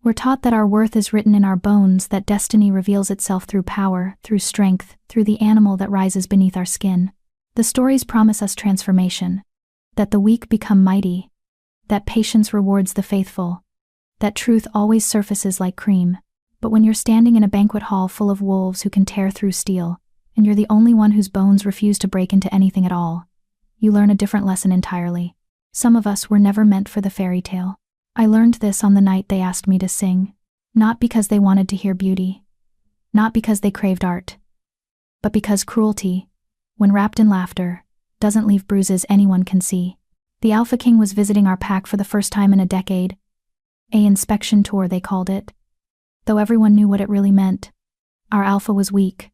We're taught that our worth is written in our bones, that destiny reveals itself through power, through strength, through the animal that rises beneath our skin. The stories promise us transformation, that the weak become mighty, that patience rewards the faithful, that truth always surfaces like cream. But when you're standing in a banquet hall full of wolves who can tear through steel, and you're the only one whose bones refuse to break into anything at all, you learn a different lesson entirely. Some of us were never meant for the fairy tale. I learned this on the night they asked me to sing, not because they wanted to hear beauty, not because they craved art, but because cruelty, when wrapped in laughter, doesn't leave bruises anyone can see. The Alpha King was visiting our pack for the first time in a decade. A inspection tour, they called it. Though everyone knew what it really meant. Our Alpha was weak.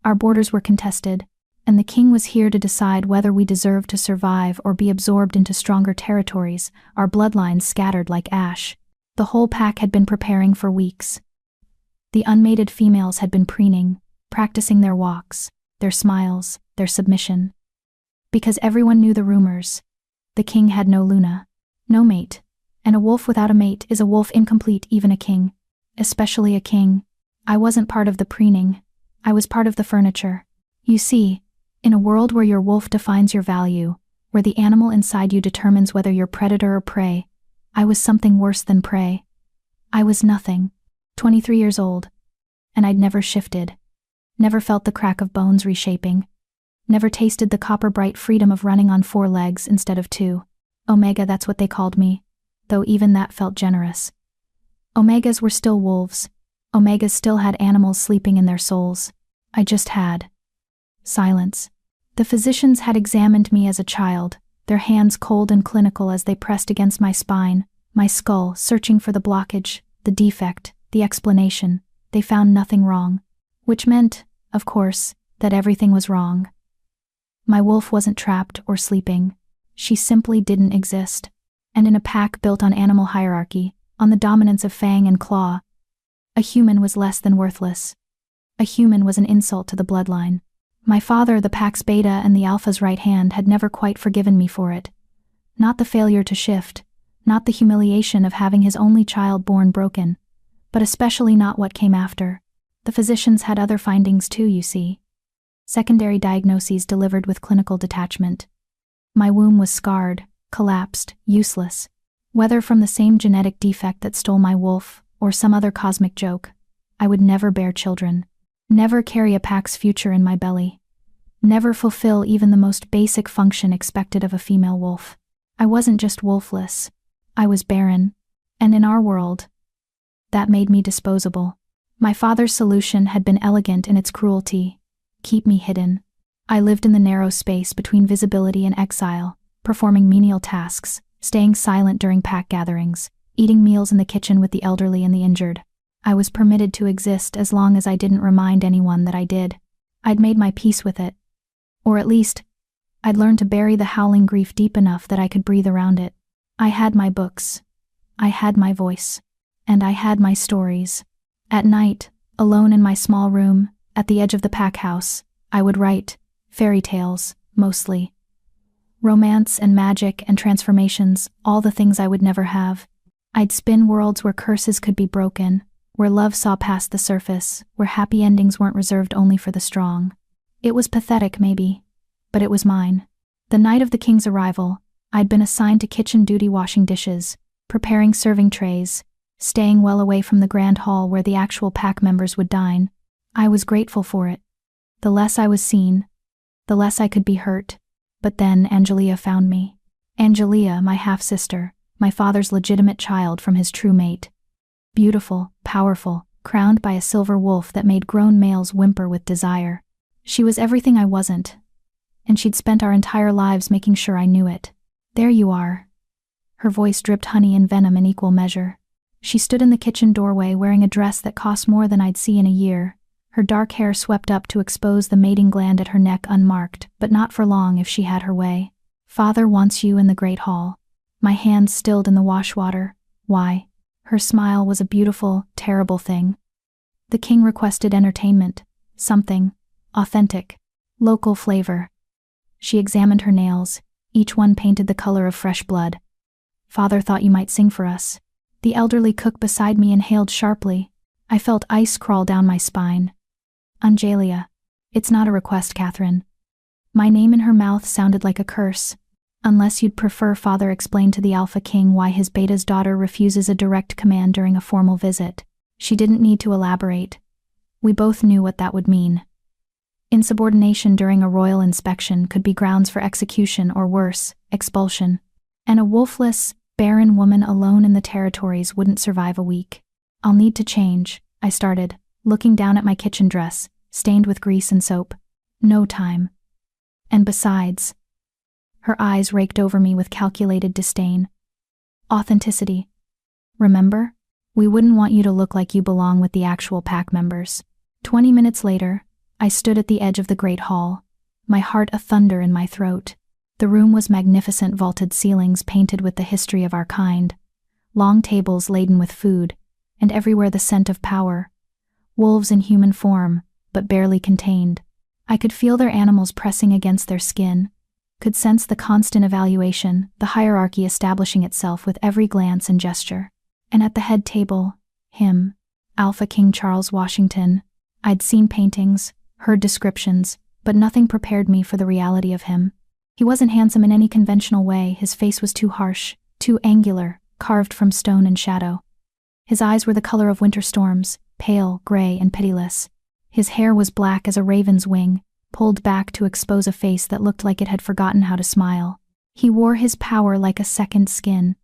Our borders were contested, and the King was here to decide whether we deserved to survive or be absorbed into stronger territories, our bloodlines scattered like ash. The whole pack had been preparing for weeks. The unmated females had been preening, practicing their walks, their smiles, their submission. Because everyone knew the rumors. The King had no Luna, no mate, and a wolf without a mate is a wolf incomplete, even a king. Especially a king. I wasn't part of the preening. I was part of the furniture. You see, in a world where your wolf defines your value, where the animal inside you determines whether you're predator or prey, I was something worse than prey. I was nothing. 23 years old. And I'd never shifted. Never felt the crack of bones reshaping. Never tasted the copper-bright freedom of running on 4 legs instead of 2. Omega, that's what they called me, though even that felt generous. Omegas were still wolves. Omegas still had animals sleeping in their souls. I just had silence. The physicians had examined me as a child, their hands cold and clinical as they pressed against my spine, my skull, searching for the blockage, the defect, the explanation. They found nothing wrong. Which meant, of course, that everything was wrong. My wolf wasn't trapped or sleeping. She simply didn't exist. And in a pack built on animal hierarchy, on the dominance of fang and claw, a human was less than worthless. A human was an insult to the bloodline. My father, the pack's beta and the alpha's right hand, had never quite forgiven me for it. Not the failure to shift, not the humiliation of having his only child born broken, but especially not what came after. The physicians had other findings too, you see. Secondary diagnoses delivered with clinical detachment. My womb was scarred, collapsed, useless. Whether from the same genetic defect that stole my wolf, or some other cosmic joke, I would never bear children. Never carry a pack's future in my belly. Never fulfill even the most basic function expected of a female wolf. I wasn't just wolfless. I was barren. And in our world, that made me disposable. My father's solution had been elegant in its cruelty. Keep me hidden. I lived in the narrow space between visibility and exile, performing menial tasks, staying silent during pack gatherings, eating meals in the kitchen with the elderly and the injured. I was permitted to exist as long as I didn't remind anyone that I did. I'd made my peace with it. Or at least, I'd learned to bury the howling grief deep enough that I could breathe around it. I had my books. I had my voice. And I had my stories. At night, alone in my small room, at the edge of the pack house, I would write fairy tales, mostly. Romance and magic and transformations, all the things I would never have. I'd spin worlds where curses could be broken, where love saw past the surface, where happy endings weren't reserved only for the strong. It was pathetic, maybe, but it was mine. The night of the king's arrival, I'd been assigned to kitchen duty, washing dishes, preparing serving trays, staying well away from the grand hall where the actual pack members would dine. I was grateful for it. The less I was seen, the less I could be hurt. But then Angelia found me. Angelia, my half-sister, my father's legitimate child from his true mate. Beautiful, powerful, crowned by a silver wolf that made grown males whimper with desire. She was everything I wasn't, and she'd spent our entire lives making sure I knew it. There you are. Her voice dripped honey and venom in equal measure. She stood in the kitchen doorway wearing a dress that cost more than I'd see in a year, her dark hair swept up to expose the mating gland at her neck unmarked, but not for long if she had her way. Father wants you in the great hall. My hands stilled in the wash water. Why? Her smile was a beautiful, terrible thing. The king requested entertainment. Something. Authentic. Local flavor. She examined her nails, each one painted the color of fresh blood. Father thought you might sing for us. The elderly cook beside me inhaled sharply. I felt ice crawl down my spine. Angelia. It's not a request, Catherine. My name in her mouth sounded like a curse. Unless you'd prefer, Father explained to the Alpha King why his Beta's daughter refuses a direct command during a formal visit. She didn't need to elaborate. We both knew what that would mean. Insubordination during a royal inspection could be grounds for execution or worse, expulsion. And a wolfless, barren woman alone in the territories wouldn't survive a week. I'll need to change, I started, looking down at my kitchen dress, stained with grease and soap. No time. And besides, her eyes raked over me with calculated disdain. Authenticity. Remember? We wouldn't want you to look like you belong with the actual pack members. 20 minutes later, I stood at the edge of the great hall, my heart a thunder in my throat. The room was magnificent, vaulted ceilings painted with the history of our kind, long tables laden with food, and everywhere the scent of power. Wolves in human form, but barely contained. I could feel their animals pressing against their skin, could sense the constant evaluation, the hierarchy establishing itself with every glance and gesture. And at the head table, him, Alpha King Charles Washington. I'd seen paintings, heard descriptions, but nothing prepared me for the reality of him. He wasn't handsome in any conventional way. His face was too harsh, too angular, carved from stone and shadow. His eyes were the color of winter storms, pale, gray, and pitiless. His hair was black as a raven's wing, pulled back to expose a face that looked like it had forgotten how to smile. He wore his power like a second skin.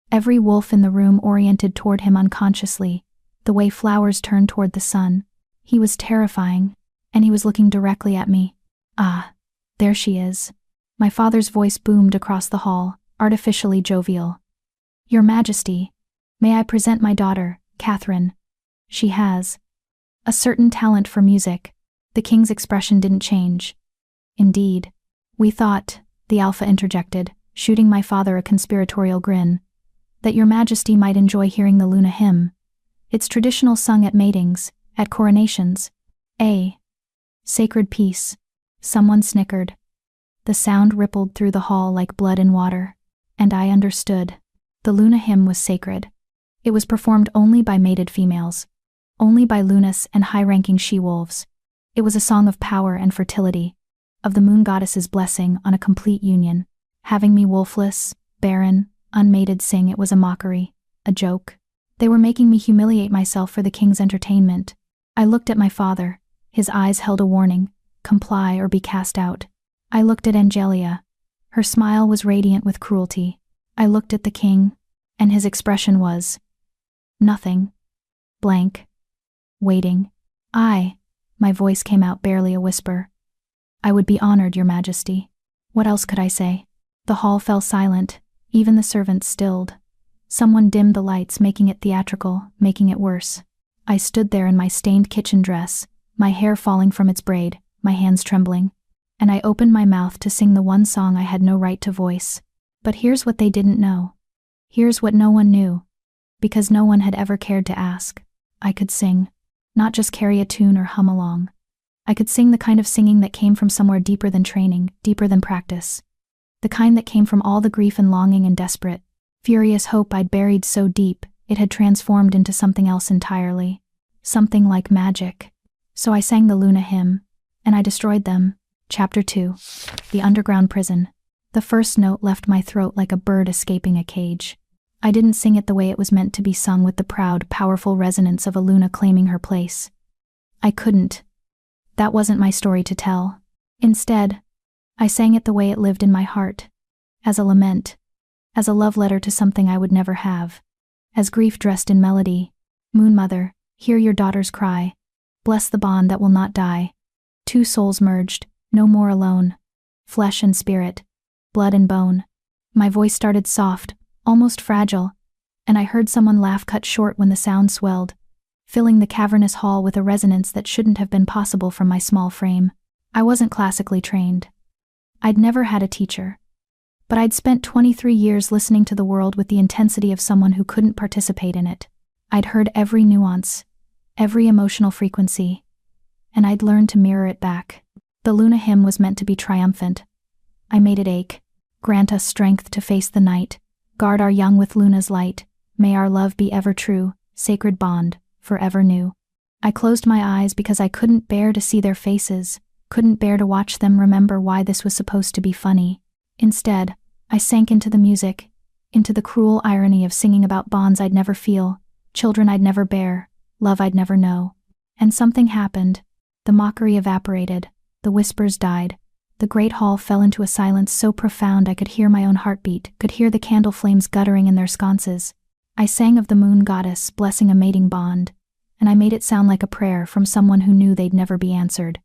Every wolf in the room oriented toward him unconsciously, the way flowers turn toward the sun. He was terrifying, and he was looking directly at me. Ah, there she is. My father's voice boomed across the hall, artificially jovial. Your Majesty, may I present my daughter, Catherine? She has a certain talent for music. The king's expression didn't change. Indeed. We thought, the Alpha interjected, shooting my father a conspiratorial grin, that your Majesty might enjoy hearing the Luna hymn. It's traditional sung at matings, at coronations. A sacred piece. Someone snickered. The sound rippled through the hall like blood in water. And I understood. The Luna hymn was sacred. It was performed only by mated females. Only by Lunas and high-ranking she-wolves. It was a song of power and fertility, of the moon goddess's blessing on a complete union. Having me wolfless, barren, unmated sing it was a mockery, a joke. They were making me humiliate myself for the king's entertainment. I looked at my father. His eyes held a warning, comply or be cast out. I looked at Angelia. Her smile was radiant with cruelty. I looked at the king, and his expression was nothing. Blank. Waiting. My voice came out barely a whisper. I would be honored, your Majesty. What else could I say? The hall fell silent, even the servants stilled. Someone dimmed the lights, making it theatrical, making it worse. I stood there in my stained kitchen dress, my hair falling from its braid, my hands trembling. And I opened my mouth to sing the one song I had no right to voice. But here's what they didn't know. Here's what no one knew. Because no one had ever cared to ask. I could sing. Not just carry a tune or hum along. I could sing the kind of singing that came from somewhere deeper than training, deeper than practice. The kind that came from all the grief and longing and desperate, furious hope I'd buried so deep, it had transformed into something else entirely. Something like magic. So I sang the Luna hymn, and I destroyed them. Chapter 2. The Underground Prison. The first note left my throat like a bird escaping a cage. I didn't sing it the way it was meant to be sung, with the proud, powerful resonance of a Luna claiming her place. I couldn't. That wasn't my story to tell. Instead, I sang it the way it lived in my heart. As a lament. As a love letter to something I would never have. As grief dressed in melody. Moon Mother, hear your daughter's cry. Bless the bond that will not die. Two souls merged, no more alone. Flesh and spirit. Blood and bone. My voice started soft, almost fragile, and I heard someone laugh cut short when the sound swelled, filling the cavernous hall with a resonance that shouldn't have been possible from my small frame. I wasn't classically trained. I'd never had a teacher. But I'd spent 23 years listening to the world with the intensity of someone who couldn't participate in it. I'd heard every nuance, every emotional frequency, and I'd learned to mirror it back. The Luna hymn was meant to be triumphant. I made it ache. Grant us strength to face the night. Guard our young with Luna's light. May our love be ever true, sacred bond, forever new. I closed my eyes because I couldn't bear to see their faces, couldn't bear to watch them remember why this was supposed to be funny. Instead, I sank into the music, into the cruel irony of singing about bonds I'd never feel, children I'd never bear, love I'd never know. And something happened. The mockery evaporated, the whispers died. The great hall fell into a silence so profound I could hear my own heartbeat, could hear the candle flames guttering in their sconces. I sang of the moon goddess blessing a mating bond, and I made it sound like a prayer from someone who knew they'd never be answered.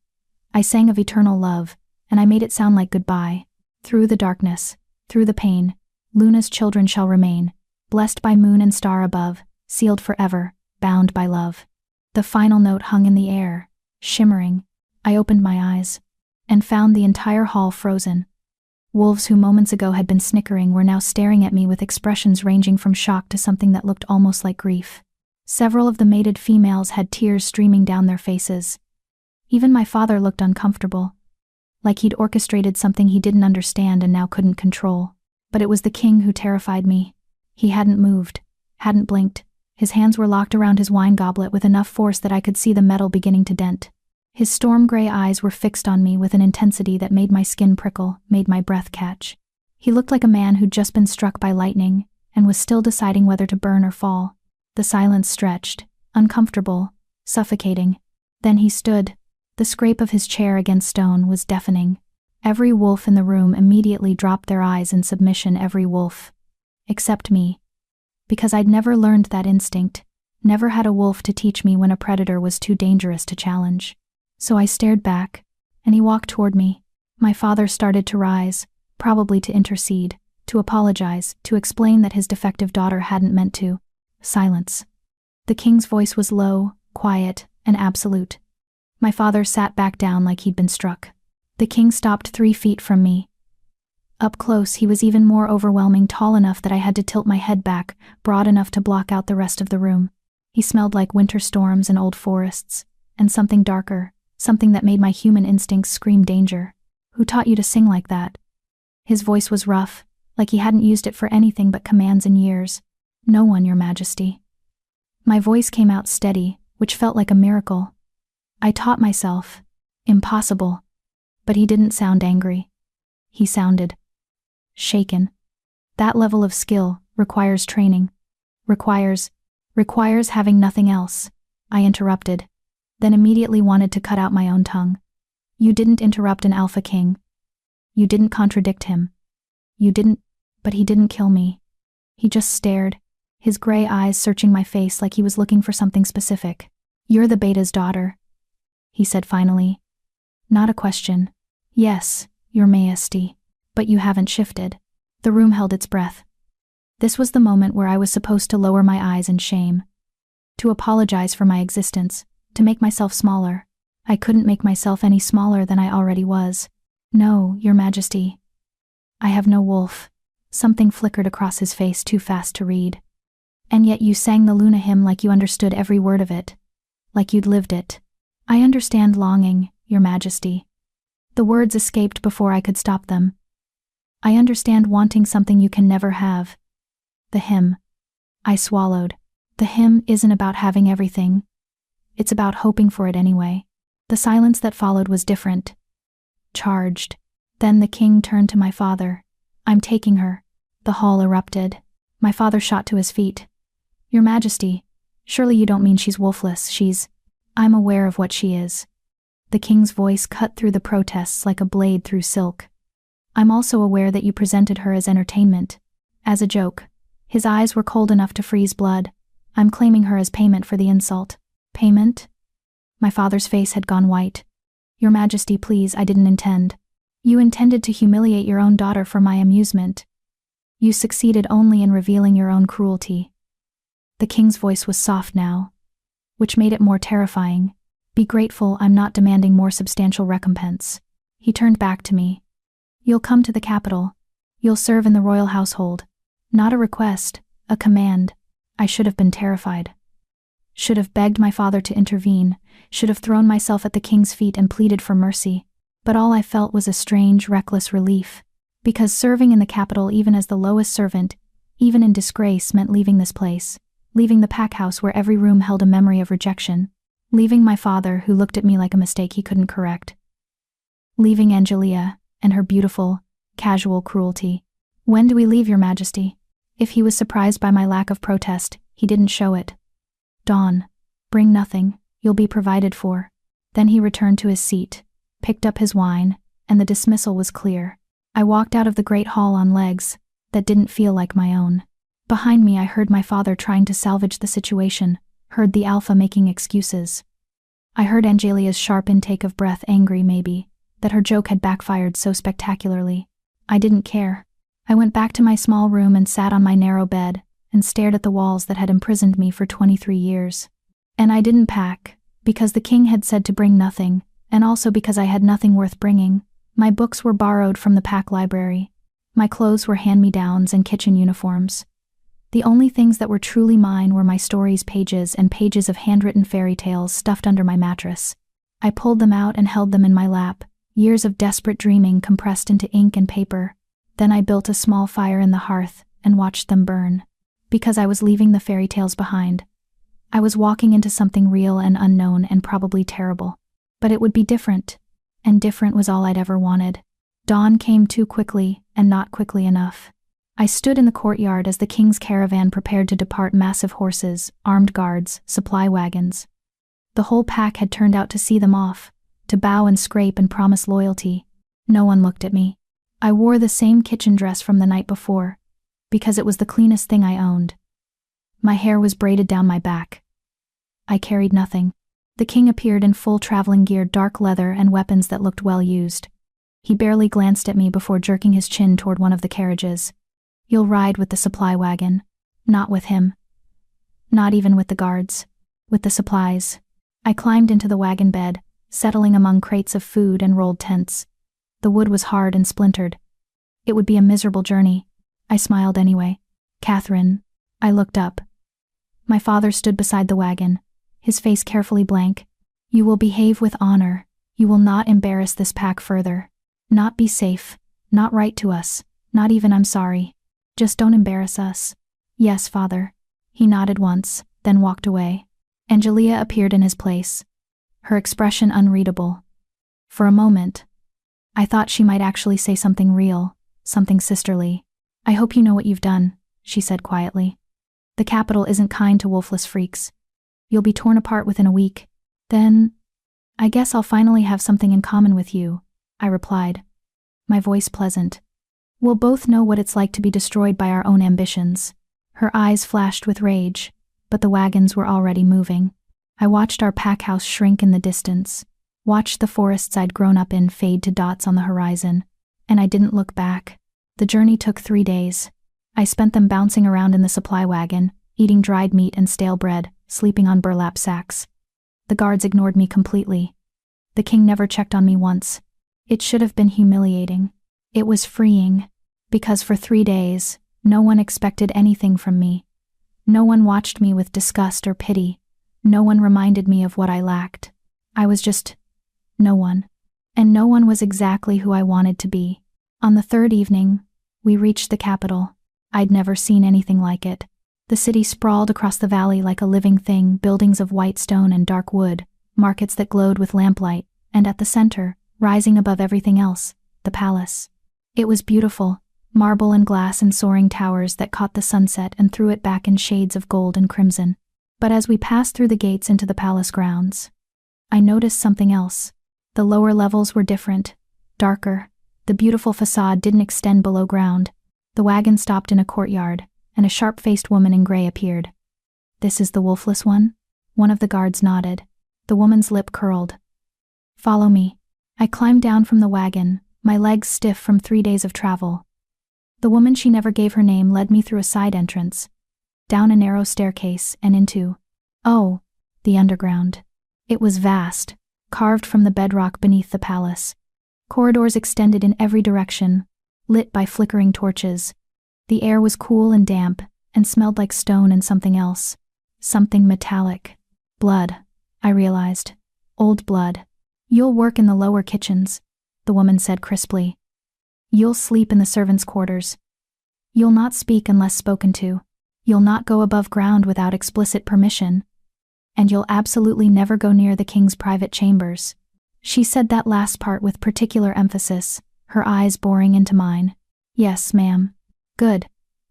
I sang of eternal love, and I made it sound like goodbye. Through the darkness, through the pain, Luna's children shall remain, blessed by moon and star above, sealed forever, bound by love. The final note hung in the air, shimmering. I opened my eyes, and found the entire hall frozen. Wolves who moments ago had been snickering were now staring at me with expressions ranging from shock to something that looked almost like grief. Several of the mated females had tears streaming down their faces. Even my father looked uncomfortable, like he'd orchestrated something he didn't understand and now couldn't control. But it was the king who terrified me. He hadn't moved, hadn't blinked. His hands were locked around his wine goblet with enough force that I could see the metal beginning to dent. His storm-gray eyes were fixed on me with an intensity that made my skin prickle, made my breath catch. He looked like a man who'd just been struck by lightning and was still deciding whether to burn or fall. The silence stretched, uncomfortable, suffocating. Then he stood. The scrape of his chair against stone was deafening. Every wolf in the room immediately dropped their eyes in submission, every wolf. Except me. Because I'd never learned that instinct, never had a wolf to teach me when a predator was too dangerous to challenge. So I stared back, and he walked toward me. My father started to rise, probably to intercede, to apologize, to explain that his defective daughter hadn't meant to. Silence. The king's voice was low, quiet, and absolute. My father sat back down like he'd been struck. The king stopped 3 feet from me. Up close, he was even more overwhelming, tall enough that I had to tilt my head back, broad enough to block out the rest of the room. He smelled like winter storms and old forests, and something darker, something that made my human instincts scream danger. Who taught you to sing like that? His voice was rough, like he hadn't used it for anything but commands in years. No one, Your Majesty. My voice came out steady, which felt like a miracle. I taught myself. Impossible. But he didn't sound angry. He sounded shaken. That level of skill requires training. Requires having nothing else. I interrupted, then immediately wanted to cut out my own tongue. You didn't interrupt an alpha king. You didn't contradict him. But he didn't kill me. He just stared, his gray eyes searching my face like he was looking for something specific. You're the beta's daughter, he said finally. Not a question. Yes, Your Majesty. But you haven't shifted. The room held its breath. This was the moment where I was supposed to lower my eyes in shame. To apologize for my existence, to make myself smaller. I couldn't make myself any smaller than I already was. No, Your Majesty. I have no wolf. Something flickered across his face too fast to read. And yet you sang the Luna hymn like you understood every word of it. Like you'd lived it. I understand longing, Your Majesty. The words escaped before I could stop them. I understand wanting something you can never have. The hymn. I swallowed. The hymn isn't about having everything. It's about hoping for it anyway. The silence that followed was different. Charged. Then the king turned to my father. I'm taking her. The hall erupted. My father shot to his feet. Your Majesty, surely you don't mean she's wolfless, I'm aware of what she is. The king's voice cut through the protests like a blade through silk. I'm also aware that you presented her as entertainment. As a joke. His eyes were cold enough to freeze blood. I'm claiming her as payment for the insult. Payment? My father's face had gone white. Your Majesty, please, I didn't intend. You intended to humiliate your own daughter for my amusement. You succeeded only in revealing your own cruelty. The king's voice was soft now, which made it more terrifying. Be grateful I'm not demanding more substantial recompense. He turned back to me. You'll come to the capital. You'll serve in the royal household. Not a request, a command. I should have been terrified. Should have begged my father to intervene, should have thrown myself at the king's feet and pleaded for mercy. But all I felt was a strange, reckless relief. Because serving in the capital even as the lowest servant, even in disgrace, meant leaving this place, leaving the pack house where every room held a memory of rejection, leaving my father who looked at me like a mistake he couldn't correct, leaving Angelia and her beautiful, casual cruelty. "When do we leave, Your Majesty?" If he was surprised by my lack of protest, he didn't show it. "Dawn. Bring nothing, you'll be provided for." Then he returned to his seat, picked up his wine, and the dismissal was clear. I walked out of the great hall on legs that didn't feel like my own. Behind me I heard my father trying to salvage the situation, heard the alpha making excuses. I heard Angelia's sharp intake of breath, angry maybe, that her joke had backfired so spectacularly. I didn't care. I went back to my small room and sat on my narrow bed and stared at the walls that had imprisoned me for 23 years. And I didn't pack, because the king had said to bring nothing, and also because I had nothing worth bringing. My books were borrowed from the pack library. My clothes were hand-me-downs and kitchen uniforms. The only things that were truly mine were my stories' pages and pages of handwritten fairy tales stuffed under my mattress. I pulled them out and held them in my lap, years of desperate dreaming compressed into ink and paper. Then I built a small fire in the hearth and watched them burn. Because I was leaving the fairy tales behind. I was walking into something real and unknown and probably terrible. But it would be different, and different was all I'd ever wanted. Dawn came too quickly, and not quickly enough. I stood in the courtyard as the king's caravan prepared to depart. Massive horses, armed guards, supply wagons. The whole pack had turned out to see them off, to bow and scrape and promise loyalty. No one looked at me. I wore the same kitchen dress from the night before, because it was the cleanest thing I owned. My hair was braided down my back. I carried nothing. The king appeared in full traveling gear, dark leather and weapons that looked well used. He barely glanced at me before jerking his chin toward one of the carriages. "You'll ride with the supply wagon." Not with him. Not even with the guards. With the supplies. I climbed into the wagon bed, settling among crates of food and rolled tents. The wood was hard and splintered. It would be a miserable journey. I smiled anyway. "Catherine." I looked up. My father stood beside the wagon, his face carefully blank. "You will behave with honor. You will not embarrass this pack further. Not be safe. Not write to us. Not even I'm sorry. Just don't embarrass us." "Yes, father." He nodded once, then walked away. Angelia appeared in his place, her expression unreadable. For a moment, I thought she might actually say something real, something sisterly. "I hope you know what you've done," she said quietly. "The capital isn't kind to wolfless freaks. You'll be torn apart within a week. Then, I guess I'll finally have something in common with you," I replied, my voice pleasant. "We'll both know what it's like to be destroyed by our own ambitions." Her eyes flashed with rage, but the wagons were already moving. I watched our pack house shrink in the distance, watched the forests I'd grown up in fade to dots on the horizon, and I didn't look back. The journey took 3 days. I spent them bouncing around in the supply wagon, eating dried meat and stale bread, sleeping on burlap sacks. The guards ignored me completely. The king never checked on me once. It should have been humiliating. It was freeing, because for 3 days, no one expected anything from me. No one watched me with disgust or pity. No one reminded me of what I lacked. I was just no one. And no one was exactly who I wanted to be. On the 3rd evening, we reached the capital. I'd never seen anything like it. The city sprawled across the valley like a living thing, buildings of white stone and dark wood, markets that glowed with lamplight, and at the center, rising above everything else, the palace. It was beautiful, marble and glass and soaring towers that caught the sunset and threw it back in shades of gold and crimson. But as we passed through the gates into the palace grounds, I noticed something else. The lower levels were different, darker. The beautiful facade didn't extend below ground. The wagon stopped in a courtyard, and a sharp-faced woman in gray appeared. "This is the wolfless one?" One of the guards nodded. The woman's lip curled. "Follow me." I climbed down from the wagon, my legs stiff from 3 days of travel. The woman, she never gave her name, led me through a side entrance, down a narrow staircase, and into, the underground. It was vast, carved from the bedrock beneath the palace. Corridors extended in every direction, lit by flickering torches. The air was cool and damp, and smelled like stone and something else. Something metallic. Blood, I realized. Old blood. "You'll work in the lower kitchens," the woman said crisply. "You'll sleep in the servants' quarters." You'll not speak unless spoken to. You'll not go above ground without explicit permission. And you'll absolutely never go near the king's private chambers." She said that last part with particular emphasis, her eyes boring into mine. "Yes, ma'am." "Good.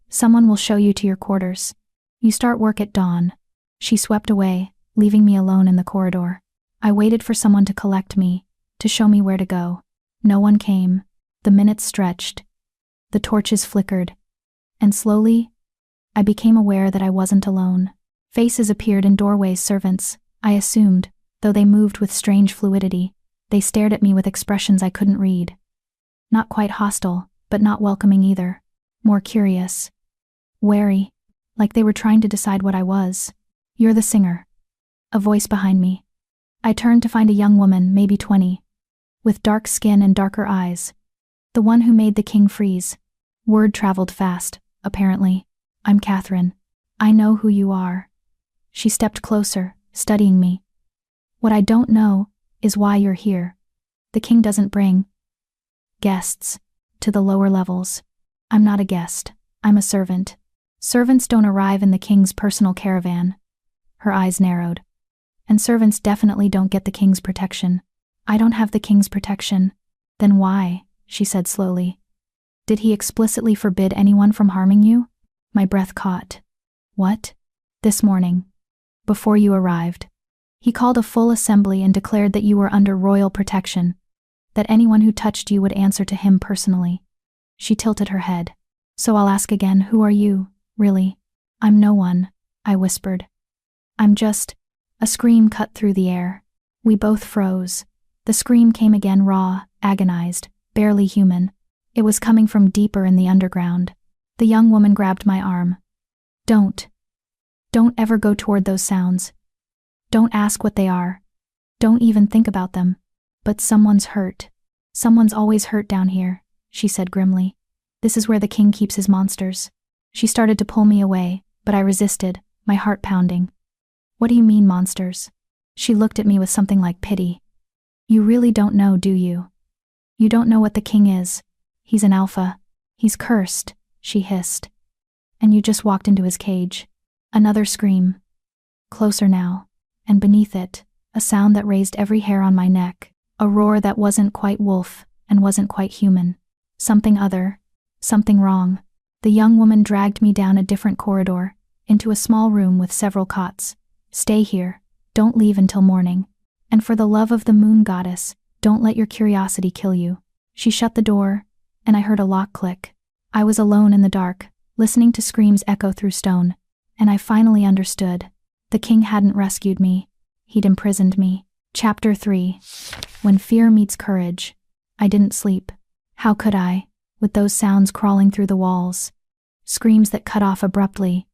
Someone will show you to your quarters. You start work at dawn." She swept away, leaving me alone in the corridor. I waited for someone to collect me, to show me where to go. No one came. The minutes stretched. The torches flickered. And slowly, I became aware that I wasn't alone. Faces appeared in doorways, servants, I assumed, though they moved with strange fluidity. They stared at me with expressions I couldn't read. Not quite hostile, but not welcoming either. More curious. Wary. Like they were trying to decide what I was. "You're the singer." A voice behind me. I turned to find a young woman, maybe 20. With dark skin and darker eyes. The one who made the king freeze. Word traveled fast, apparently. "I'm Catherine. I know who you are." She stepped closer, studying me. "What I don't know is why you're here. The king doesn't bring guests to the lower levels. I'm not a guest. I'm a servant. Servants don't arrive in the king's personal caravan." Her eyes narrowed. "And servants definitely don't get the king's protection." "I don't have the king's protection." "Then why?" she said slowly. "Did he explicitly forbid anyone from harming you?" My breath caught. "What?" "This morning. Before you arrived. He called a full assembly and declared that you were under royal protection, that anyone who touched you would answer to him personally." She tilted her head. "So I'll ask again, who are you, really?" "I'm no one," I whispered. "I'm just—" A scream cut through the air. We both froze. The scream came again, raw, agonized, barely human. It was coming from deeper in the underground. The young woman grabbed my arm. Don't ever go toward those sounds. Don't ask what they are. Don't even think about them. But someone's hurt. Someone's always hurt down here," she said grimly. "This is where the king keeps his monsters." She started to pull me away, but I resisted, my heart pounding. "What do you mean, monsters?" She looked at me with something like pity. "You really don't know, do you? You don't know what the king is. He's an alpha. He's cursed," she hissed. "And you just walked into his cage." Another scream. Closer now. And beneath it, a sound that raised every hair on my neck, a roar that wasn't quite wolf and wasn't quite human. Something other, something wrong. The young woman dragged me down a different corridor, into a small room with several cots. "Stay here, don't leave until morning. And for the love of the moon goddess, don't let your curiosity kill you." She shut the door, and I heard a lock click. I was alone in the dark, listening to screams echo through stone, and I finally understood. The king hadn't rescued me. He'd imprisoned me. Chapter 3. When fear meets courage. I didn't sleep. How could I, with those sounds crawling through the walls? Screams that cut off abruptly.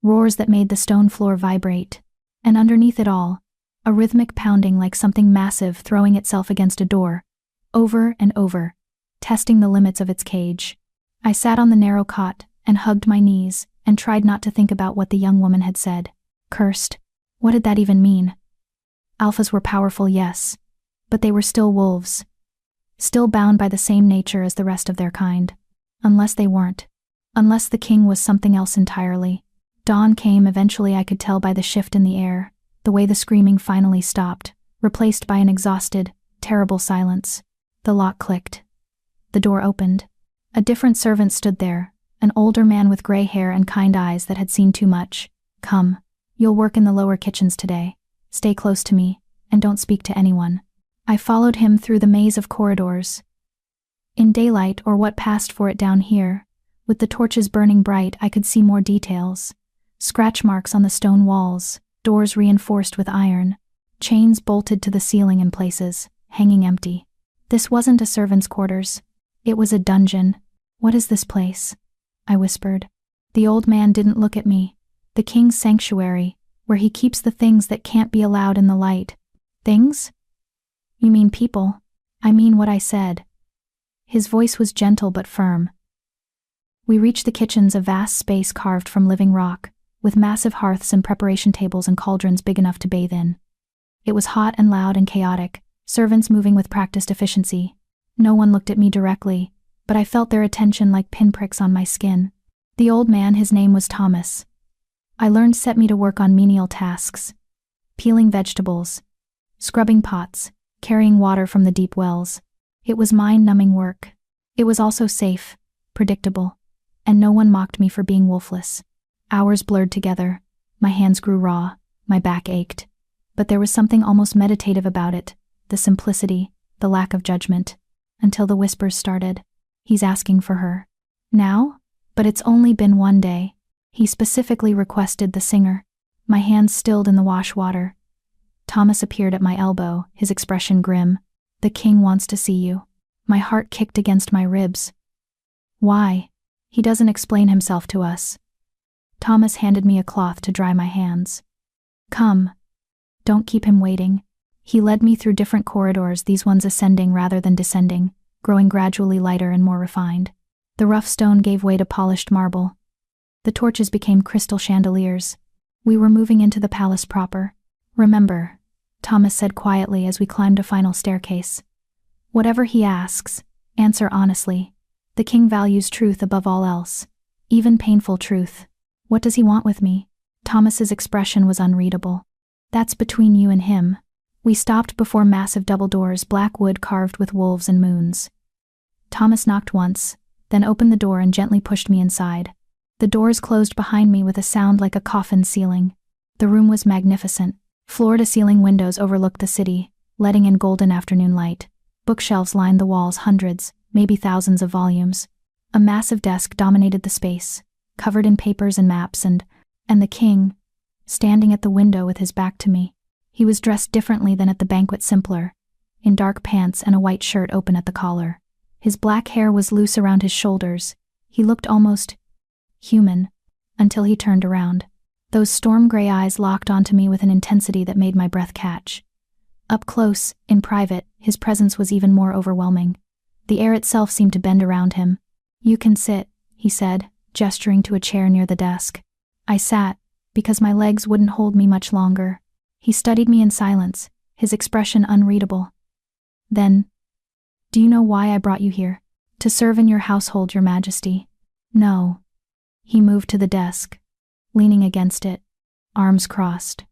Roars that made the stone floor vibrate. And underneath it all, a rhythmic pounding like something massive throwing itself against a door, over and over, testing the limits of its cage. I sat on the narrow cot and hugged my knees and tried not to think about what the young woman had said. Cursed. What did that even mean? Alphas were powerful, yes, but they were still wolves. Still bound by the same nature as the rest of their kind. Unless they weren't. Unless the king was something else entirely. Dawn came eventually. I could tell by the shift in the air, the way the screaming finally stopped, replaced by an exhausted, terrible silence. The lock clicked. The door opened. A different servant stood there, an older man with gray hair and kind eyes that had seen too much. "Come. You'll work in the lower kitchens today. Stay close to me, and don't speak to anyone." I followed him through the maze of corridors. In daylight, or what passed for it down here, with the torches burning bright, I could see more details. Scratch marks on the stone walls, doors reinforced with iron, chains bolted to the ceiling in places, hanging empty. This wasn't a servant's quarters. It was a dungeon. "What is this place?" I whispered. The old man didn't look at me. "The king's sanctuary, where he keeps the things that can't be allowed in the light." "Things? You mean people?" "I mean what I said." His voice was gentle but firm. We reached the kitchens, a vast space carved from living rock, with massive hearths and preparation tables and cauldrons big enough to bathe in. It was hot and loud and chaotic, servants moving with practiced efficiency. No one looked at me directly, but I felt their attention like pinpricks on my skin. The old man, his name was Thomas. I learned set me to work on menial tasks. Peeling vegetables, scrubbing pots, carrying water from the deep wells. It was mind-numbing work. It was also safe, predictable, and no one mocked me for being wolfless. Hours blurred together. My hands grew raw, my back ached. But there was something almost meditative about it, the simplicity, the lack of judgment. Until the whispers started. He's asking for her. Now? But it's only been one day. He specifically requested the singer. My hands stilled in the wash water. Thomas appeared at my elbow, his expression grim. The king wants to see you. My heart kicked against my ribs. Why? He doesn't explain himself to us. Thomas handed me a cloth to dry my hands. Come. Don't keep him waiting. He led me through different corridors, these ones ascending rather than descending, growing gradually lighter and more refined. The rough stone gave way to polished marble. The torches became crystal chandeliers. We were moving into the palace proper. Remember, Thomas said quietly as we climbed a final staircase. Whatever he asks, answer honestly. The king values truth above all else, even painful truth. What does he want with me? Thomas's expression was unreadable. That's between you and him. We stopped before massive double doors, black wood carved with wolves and moons. Thomas knocked once, then opened the door and gently pushed me inside. The doors closed behind me with a sound like a coffin ceiling. The room was magnificent. Floor-to-ceiling windows overlooked the city, letting in golden afternoon light. Bookshelves lined the walls, hundreds, maybe thousands of volumes. A massive desk dominated the space, covered in papers and maps, and the king, standing at the window with his back to me. He was dressed differently than at the banquet, simpler, in dark pants and a white shirt open at the collar. His black hair was loose around his shoulders. He looked almost human, until he turned around. Those storm-gray eyes locked onto me with an intensity that made my breath catch. Up close, in private, his presence was even more overwhelming. The air itself seemed to bend around him. You can sit, he said, gesturing to a chair near the desk. I sat, because my legs wouldn't hold me much longer. He studied me in silence, his expression unreadable. Then, do you know why I brought you here? To serve in your household, Your Majesty. No. He moved to the desk, leaning against it, arms crossed.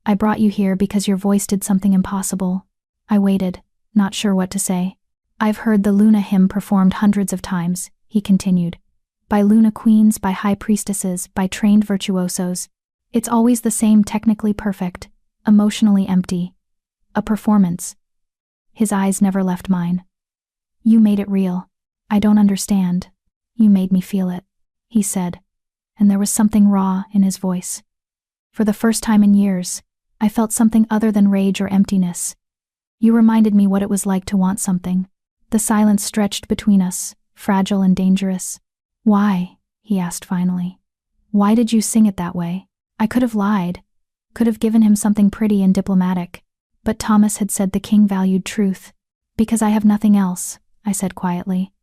I brought you here because your voice did something impossible. I waited, not sure what to say. I've heard the Luna hymn performed hundreds of times, he continued. By Luna queens, by high priestesses, by trained virtuosos. It's always the same, technically perfect, emotionally empty. A performance. His eyes never left mine. You made it real. I don't understand. You made me feel it, he said, and there was something raw in his voice. For the first time in years, I felt something other than rage or emptiness. You reminded me what it was like to want something. The silence stretched between us, fragile and dangerous. Why? He asked finally. Why did you sing it that way? I could have lied, could have given him something pretty and diplomatic. But Thomas had said the king valued truth. Because I have nothing else, I said quietly.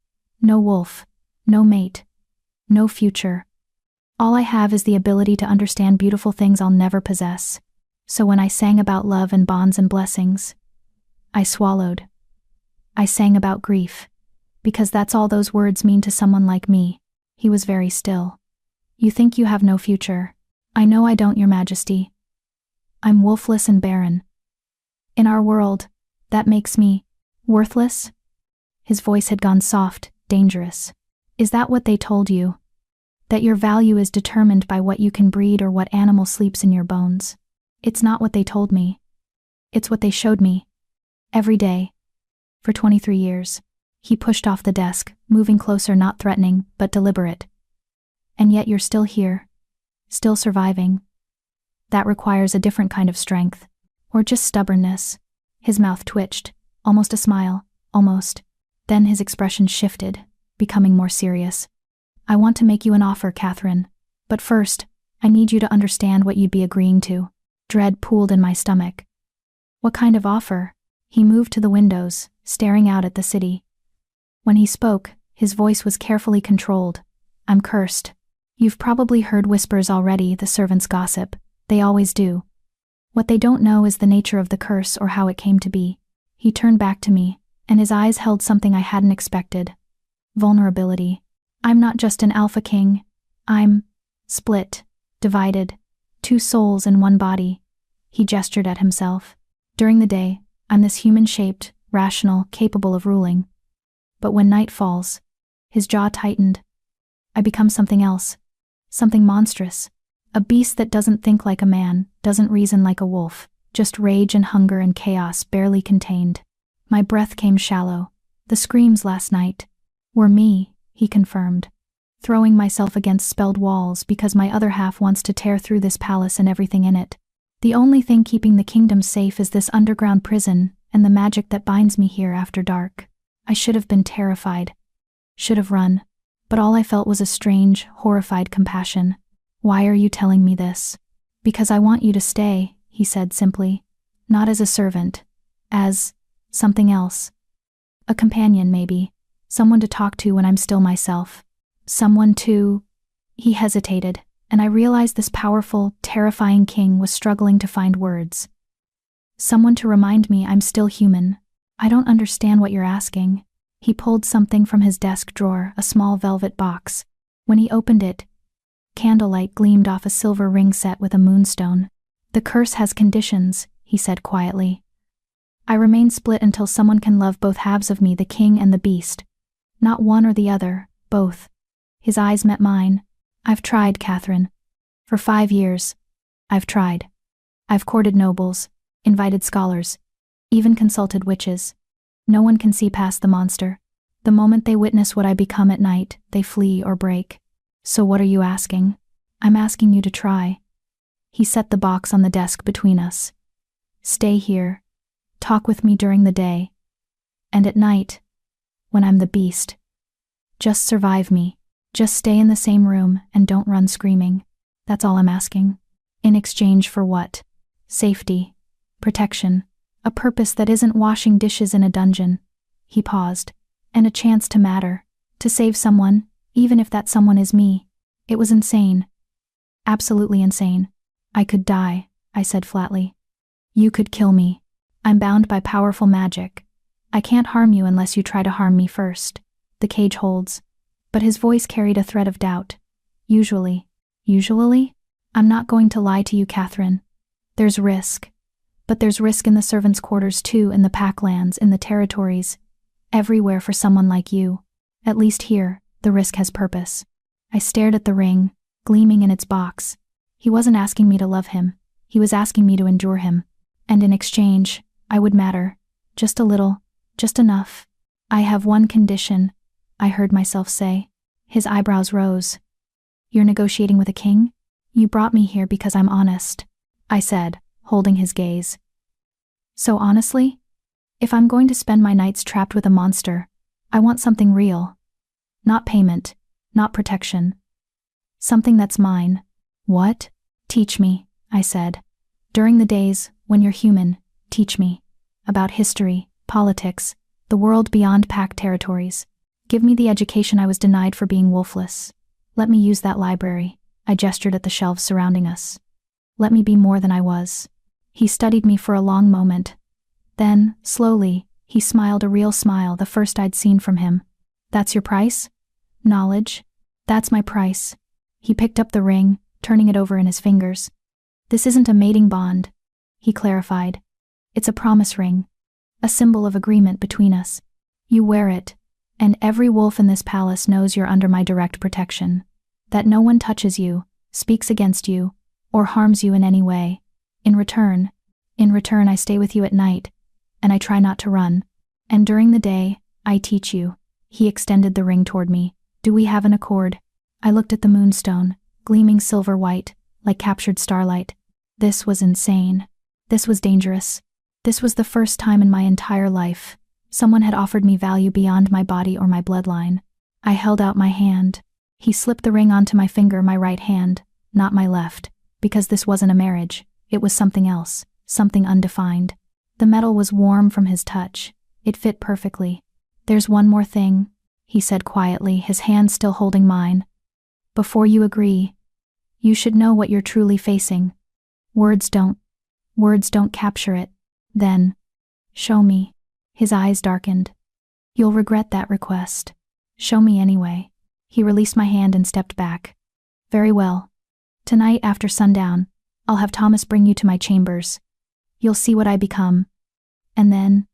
No wolf, no mate, no future. All I have is the ability to understand beautiful things I'll never possess. So when I sang about love and bonds and blessings, I swallowed. I sang about grief, because that's all those words mean to someone like me. He was very still. You think you have no future. I know I don't, Your Majesty. I'm wolfless and barren. In our world, that makes me worthless? His voice had gone soft, dangerous. Is that what they told you? That your value is determined by what you can breed or what animal sleeps in your bones? It's not what they told me. It's what they showed me. Every day. For 23 years. He pushed off the desk, moving closer, not threatening, but deliberate. And yet you're still here. Still surviving. That requires a different kind of strength. Or just stubbornness. His mouth twitched, almost a smile, almost. Then his expression shifted, becoming more serious. I want to make you an offer, Catherine. But first, I need you to understand what you'd be agreeing to. Dread pooled in my stomach. What kind of offer? He moved to the windows, staring out at the city. When he spoke, his voice was carefully controlled. I'm cursed. You've probably heard whispers already, the servants gossip. They always do. What they don't know is the nature of the curse or how it came to be. He turned back to me, and his eyes held something I hadn't expected. Vulnerability. I'm not just an alpha king. I'm split, divided, two souls in one body. He gestured at himself. During the day, I'm this human-shaped, rational, capable of ruling. But when night falls, his jaw tightened. I become something else, something monstrous, a beast that doesn't think like a man, doesn't reason like a wolf, just rage and hunger and chaos barely contained. My breath came shallow. The screams last night were me, he confirmed, throwing myself against spelled walls because my other half wants to tear through this palace and everything in it. The only thing keeping the kingdom safe is this underground prison and the magic that binds me here after dark. I should have been terrified, should have run, but all I felt was a strange, horrified compassion. Why are you telling me this? Because I want you to stay, he said simply. Not as a servant, as something else. A companion, maybe. Someone to talk to when I'm still myself. Someone to... He hesitated, and I realized this powerful, terrifying king was struggling to find words. Someone to remind me I'm still human. I don't understand what you're asking. He pulled something from his desk drawer, a small velvet box. When he opened it, candlelight gleamed off a silver ring set with a moonstone. The curse has conditions, he said quietly. I remain split until someone can love both halves of me, the king and the beast. Not one or the other, both. His eyes met mine. I've tried, Catherine. For 5 years. I've tried. I've courted nobles, invited scholars, even consulted witches. No one can see past the monster. The moment they witness what I become at night, they flee or break. So what are you asking? I'm asking you to try. He set the box on the desk between us. Stay here. Talk with me during the day. And at night, when I'm the beast. Just survive me. Just stay in the same room and don't run screaming. That's all I'm asking. In exchange for what? Safety. Protection. A purpose that isn't washing dishes in a dungeon. He paused. And a chance to matter. To save someone, even if that someone is me. It was insane. Absolutely insane. I could die, I said flatly. You could kill me. I'm bound by powerful magic. I can't harm you unless you try to harm me first. The cage holds. But his voice carried a thread of doubt. Usually. I'm not going to lie to you, Catherine. There's risk. But there's risk in the servants' quarters too, in the packlands, in the territories. Everywhere for someone like you. At least here, the risk has purpose. I stared at the ring, gleaming in its box. He wasn't asking me to love him. He was asking me to endure him. And in exchange, I would matter. Just a little. Just enough. I have one condition, I heard myself say. His eyebrows rose. You're negotiating with a king? You brought me here because I'm honest, I said, holding his gaze. So honestly? If I'm going to spend my nights trapped with a monster, I want something real. Not payment, not protection. Something that's mine. What? Teach me, I said. During the days, when you're human, teach me. About history, politics, the world beyond pack territories. Give me the education I was denied for being wolfless. Let me use that library. I gestured at the shelves surrounding us. Let me be more than I was. He studied me for a long moment. Then, slowly, he smiled, a real smile, the first I'd seen from him. That's your price? Knowledge? That's my price. He picked up the ring, turning it over in his fingers. This isn't a mating bond, he clarified. It's a promise ring. A symbol of agreement between us. You wear it, and every wolf in this palace knows you're under my direct protection. That no one touches you, speaks against you, or harms you in any way. In return, I stay with you at night, and I try not to run. And during the day, I teach you. He extended the ring toward me. Do we have an accord? I looked at the moonstone, gleaming silver white, like captured starlight. This was insane. This was dangerous. This was the first time in my entire life someone had offered me value beyond my body or my bloodline. I held out my hand. He slipped the ring onto my finger, my right hand, not my left, because this wasn't a marriage. It was something else, something undefined. The metal was warm from his touch. It fit perfectly. There's one more thing, he said quietly, his hand still holding mine. Before you agree, you should know what you're truly facing. Words don't capture it. Then, show me. His eyes darkened. You'll regret that request. Show me anyway. He released my hand and stepped back. Very well. Tonight after sundown, I'll have Thomas bring you to my chambers. You'll see what I become. And then,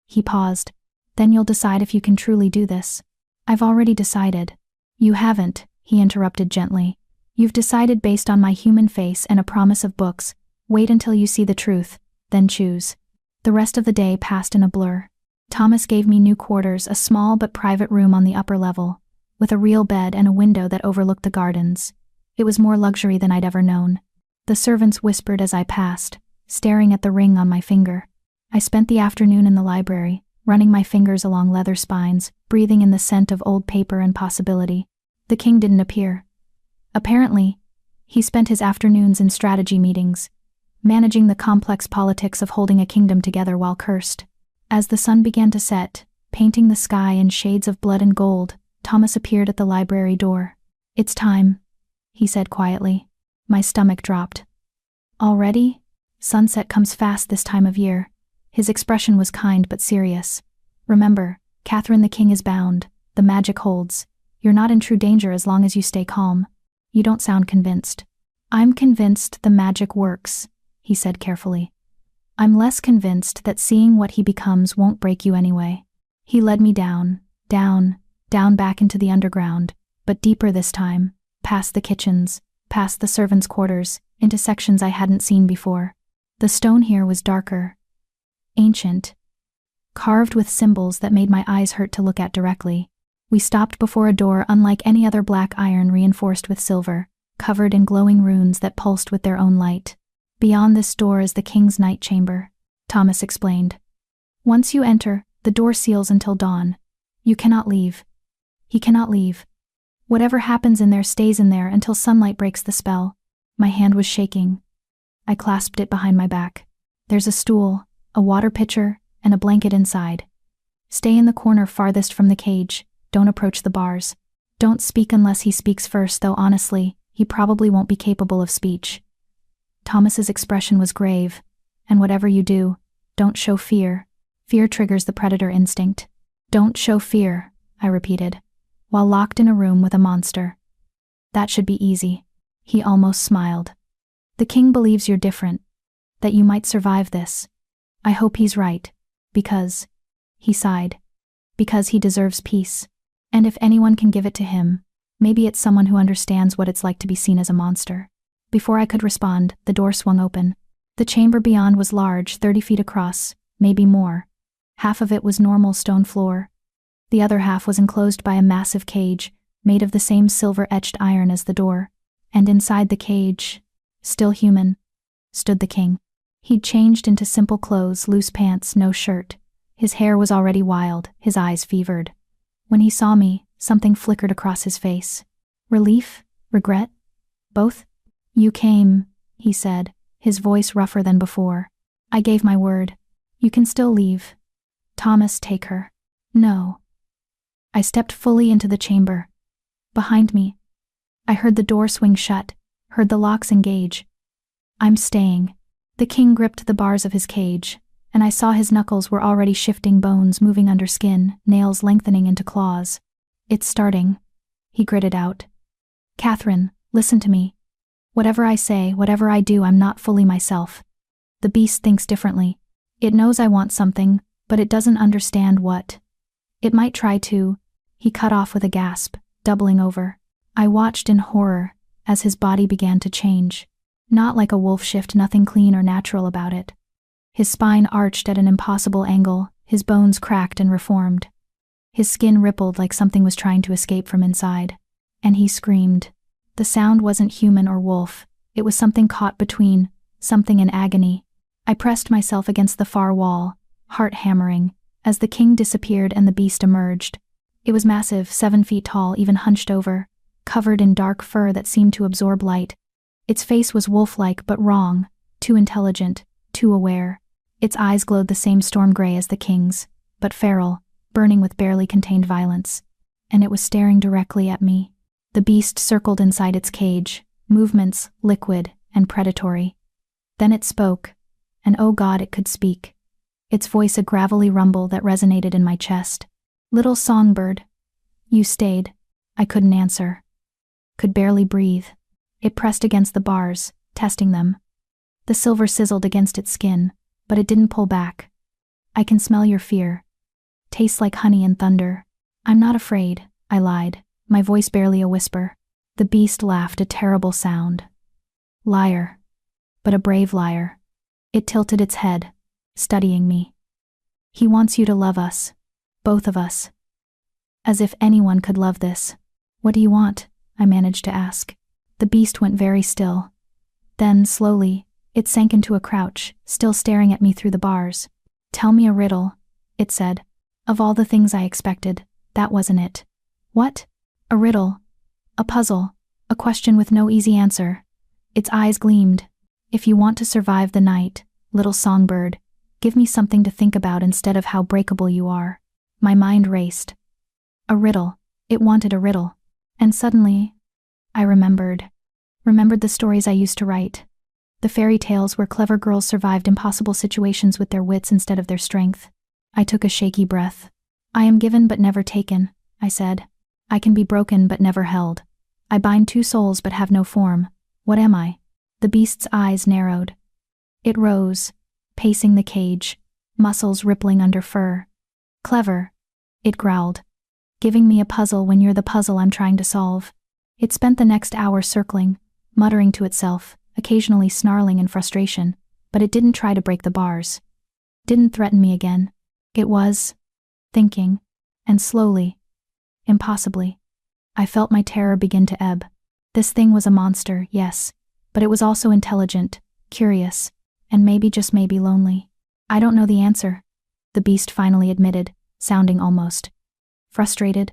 he paused, then you'll decide if you can truly do this. I've already decided. You haven't, he interrupted gently. You've decided based on my human face and a promise of books. Wait until you see the truth, then choose. The rest of the day passed in a blur. Thomas gave me new quarters, a small but private room on the upper level, with a real bed and a window that overlooked the gardens. It was more luxury than I'd ever known. The servants whispered as I passed, staring at the ring on my finger. I spent the afternoon in the library, running my fingers along leather spines, breathing in the scent of old paper and possibility. The king didn't appear. Apparently, he spent his afternoons in strategy meetings, managing the complex politics of holding a kingdom together while cursed. As the sun began to set, painting the sky in shades of blood and gold, Thomas appeared at the library door. It's time, he said quietly. My stomach dropped. Already? Sunset comes fast this time of year. His expression was kind but serious. Remember, Catherine the king is bound. The magic holds. You're not in true danger as long as you stay calm. You don't sound convinced. I'm convinced the magic works, he said carefully. I'm less convinced that seeing what he becomes won't break you anyway. He led me down back into the underground, but deeper this time, past the kitchens, past the servants' quarters, into sections I hadn't seen before. The stone here was darker, ancient, carved with symbols that made my eyes hurt to look at directly. We stopped before a door unlike any other, black iron reinforced with silver, covered in glowing runes that pulsed with their own light. Beyond this door is the king's night chamber, Thomas explained. Once you enter, the door seals until dawn. You cannot leave. He cannot leave. Whatever happens in there stays in there until sunlight breaks the spell. My hand was shaking. I clasped it behind my back. There's a stool, a water pitcher, and a blanket inside. Stay in the corner farthest from the cage. Don't approach the bars. Don't speak unless he speaks first, though honestly, he probably won't be capable of speech. Thomas's expression was grave. And whatever you do, don't show fear. Fear triggers the predator instinct. Don't show fear, I repeated, while locked in a room with a monster. That should be easy. He almost smiled. The king believes you're different, that you might survive this. I hope he's right, because, he sighed, because he deserves peace. And if anyone can give it to him, maybe it's someone who understands what it's like to be seen as a monster. Before I could respond, the door swung open. The chamber beyond was large, 30 feet across, maybe more. Half of it was normal stone floor. The other half was enclosed by a massive cage, made of the same silver-etched iron as the door. And inside the cage, still human, stood the king. He'd changed into simple clothes, loose pants, no shirt. His hair was already wild, his eyes fevered. When he saw me, something flickered across his face. Relief? Regret? Both? You came, he said, his voice rougher than before. I gave my word. You can still leave. Thomas, take her. No. I stepped fully into the chamber. Behind me, I heard the door swing shut, heard the locks engage. I'm staying. The king gripped the bars of his cage, and I saw his knuckles were already shifting, bones moving under skin, nails lengthening into claws. It's starting, he gritted out. Catherine, listen to me. Whatever I say, whatever I do, I'm not fully myself. The beast thinks differently. It knows I want something, but it doesn't understand what. It might try to. He cut off with a gasp, doubling over. I watched in horror as his body began to change. Not like a wolf shift, nothing clean or natural about it. His spine arched at an impossible angle, his bones cracked and reformed. His skin rippled like something was trying to escape from inside. And he screamed. The sound wasn't human or wolf, it was something caught between, something in agony. I pressed myself against the far wall, heart hammering, as the king disappeared and the beast emerged. It was massive, 7 feet tall, even hunched over, covered in dark fur that seemed to absorb light. Its face was wolf-like but wrong, too intelligent, too aware. Its eyes glowed the same storm gray as the king's, but feral, burning with barely contained violence. And it was staring directly at me. The beast circled inside its cage, movements liquid and predatory. Then it spoke, and oh God, it could speak. Its voice a gravelly rumble that resonated in my chest. Little songbird. You stayed. I couldn't answer. Could barely breathe. It pressed against the bars, testing them. The silver sizzled against its skin, but it didn't pull back. I can smell your fear. Tastes like honey and thunder. I'm not afraid, I lied, my voice barely a whisper. The beast laughed, a terrible sound. Liar. But a brave liar. It tilted its head, studying me. He wants you to love us. Both of us. As if anyone could love this. What do you want? I managed to ask. The beast went very still. Then, slowly, it sank into a crouch, still staring at me through the bars. Tell me a riddle, it said. Of all the things I expected, that wasn't it. What? A riddle. A puzzle. A question with no easy answer. Its eyes gleamed. If you want to survive the night, little songbird, give me something to think about instead of how breakable you are. My mind raced. A riddle. It wanted a riddle. And suddenly, I remembered the stories I used to write. The fairy tales where clever girls survived impossible situations with their wits instead of their strength. I took a shaky breath. I am given but never taken, I said. I can be broken but never held. I bind two souls but have no form. What am I? The beast's eyes narrowed. It rose, pacing the cage, muscles rippling under fur. Clever, it growled. Giving me a puzzle when you're the puzzle I'm trying to solve. It spent the next hour circling, muttering to itself, occasionally snarling in frustration, but it didn't try to break the bars. Didn't threaten me again. It was thinking, and slowly, impossibly, I felt my terror begin to ebb. This thing was a monster, yes, but it was also intelligent, curious, and maybe, just maybe, lonely. I don't know the answer, the beast finally admitted, sounding almost frustrated.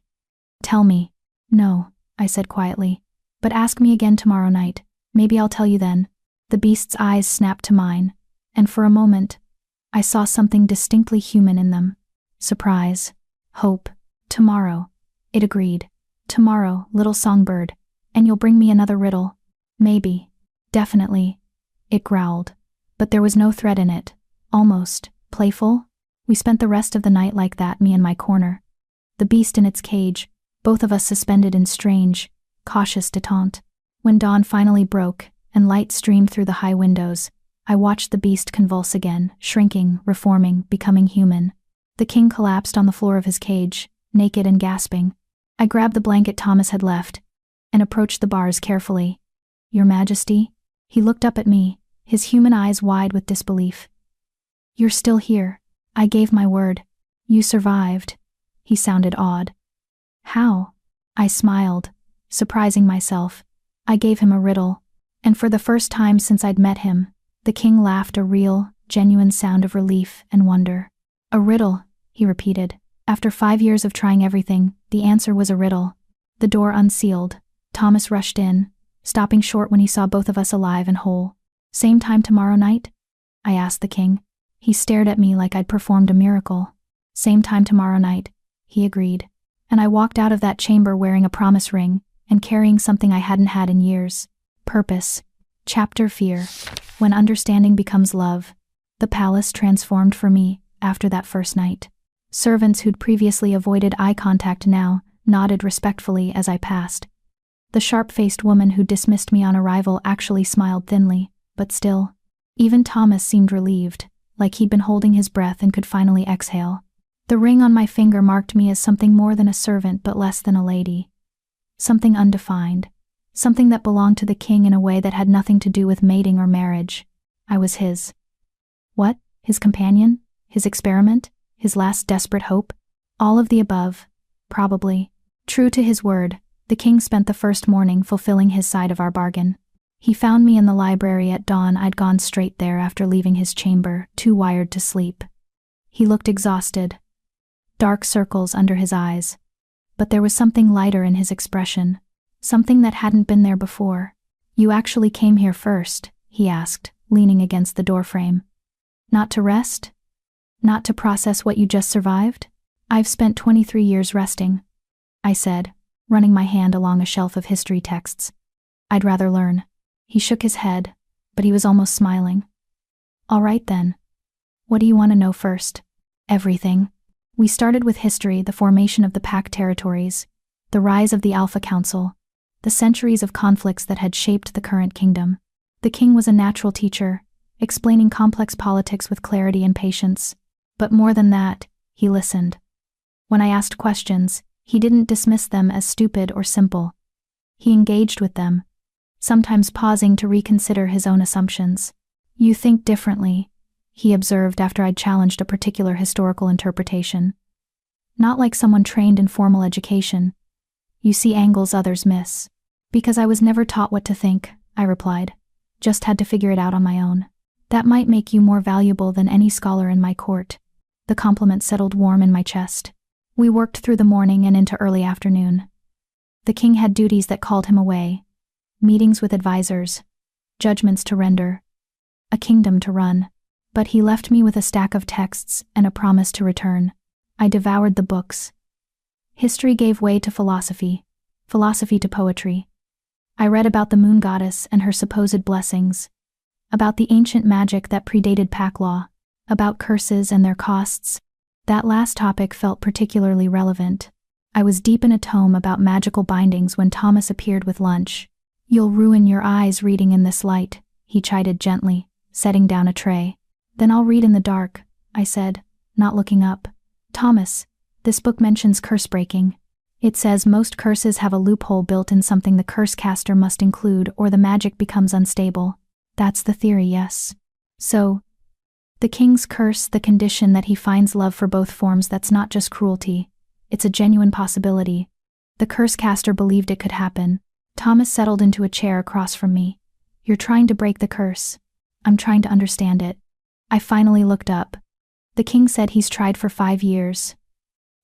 Tell me. No, I said quietly, but ask me again tomorrow night. Maybe I'll tell you then. The beast's eyes snapped to mine, and for a moment, I saw something distinctly human in them. Surprise. Hope. Tomorrow. It agreed. Tomorrow, little songbird, and you'll bring me another riddle. Maybe. Definitely. It growled. But there was no threat in it. Almost playful. We spent the rest of the night like that, me in my corner. The beast in its cage, both of us suspended in strange, cautious detente. When dawn finally broke, and light streamed through the high windows, I watched the beast convulse again, shrinking, reforming, becoming human. The king collapsed on the floor of his cage, naked and gasping. I grabbed the blanket Thomas had left, and approached the bars carefully. Your Majesty? He looked up at me, his human eyes wide with disbelief. You're still here. I gave my word. You survived. He sounded awed. How? I smiled, surprising myself. I gave him a riddle, and for the first time since I'd met him, the king laughed, a real, genuine sound of relief and wonder. A riddle, he repeated. After 5 years of trying everything, the answer was a riddle. The door unsealed. Thomas rushed in, stopping short when he saw both of us alive and whole. Same time tomorrow night? I asked the king. He stared at me like I'd performed a miracle. Same time tomorrow night, he agreed. And I walked out of that chamber wearing a promise ring, and carrying something I hadn't had in years. Purpose. Chapter Fear. When understanding becomes love. The palace transformed for me after that first night. Servants who'd previously avoided eye contact now nodded respectfully as I passed. The sharp-faced woman who dismissed me on arrival actually smiled thinly, but still. Even Thomas seemed relieved, like he'd been holding his breath and could finally exhale. The ring on my finger marked me as something more than a servant but less than a lady. Something undefined. Something that belonged to the king in a way that had nothing to do with mating or marriage. I was his. What? His companion? His experiment? His last desperate hope? All of the above. Probably. True to his word, the king spent the first morning fulfilling his side of our bargain. He found me in the library at dawn. I'd gone straight there after leaving his chamber, too wired to sleep. He looked exhausted. Dark circles under his eyes. But there was something lighter in his expression. Something that hadn't been there before. You actually came here first, he asked, leaning against the doorframe. Not to rest? Not to process what you just survived? I've spent 23 years resting, I said, running my hand along a shelf of history texts. I'd rather learn. He shook his head, but he was almost smiling. All right then. What do you want to know first? Everything. We started with history, the formation of the Pack territories, the rise of the Alpha Council, the centuries of conflicts that had shaped the current kingdom. The king was a natural teacher, explaining complex politics with clarity and patience. But more than that, he listened. When I asked questions, he didn't dismiss them as stupid or simple. He engaged with them, sometimes pausing to reconsider his own assumptions. "You think differently," he observed after I'd challenged a particular historical interpretation. "Not like someone trained in formal education. You see angles others miss." "Because I was never taught what to think," I replied. "Just had to figure it out on my own." "That might make you more valuable than any scholar in my court." The compliment settled warm in my chest. We worked through the morning and into early afternoon. The king had duties that called him away. Meetings with advisors, judgments to render, a kingdom to run. But he left me with a stack of texts and a promise to return. I devoured the books. History gave way to philosophy, philosophy to poetry. I read about the moon goddess and her supposed blessings, about the ancient magic that predated pack law, about curses and their costs. That last topic felt particularly relevant. I was deep in a tome about magical bindings when Thomas appeared with lunch. "You'll ruin your eyes reading in this light," he chided gently, setting down a tray. "Then I'll read in the dark," I said, not looking up. "Thomas, this book mentions curse breaking. It says most curses have a loophole built in, something the curse caster must include or the magic becomes unstable." "That's the theory, yes." "So, the king's curse, the condition that he finds love for both forms, that's not just cruelty. It's a genuine possibility. The curse caster believed it could happen." Thomas settled into a chair across from me. "You're trying to break the curse." "I'm trying to understand it." I finally looked up. "The king said he's tried for 5 years.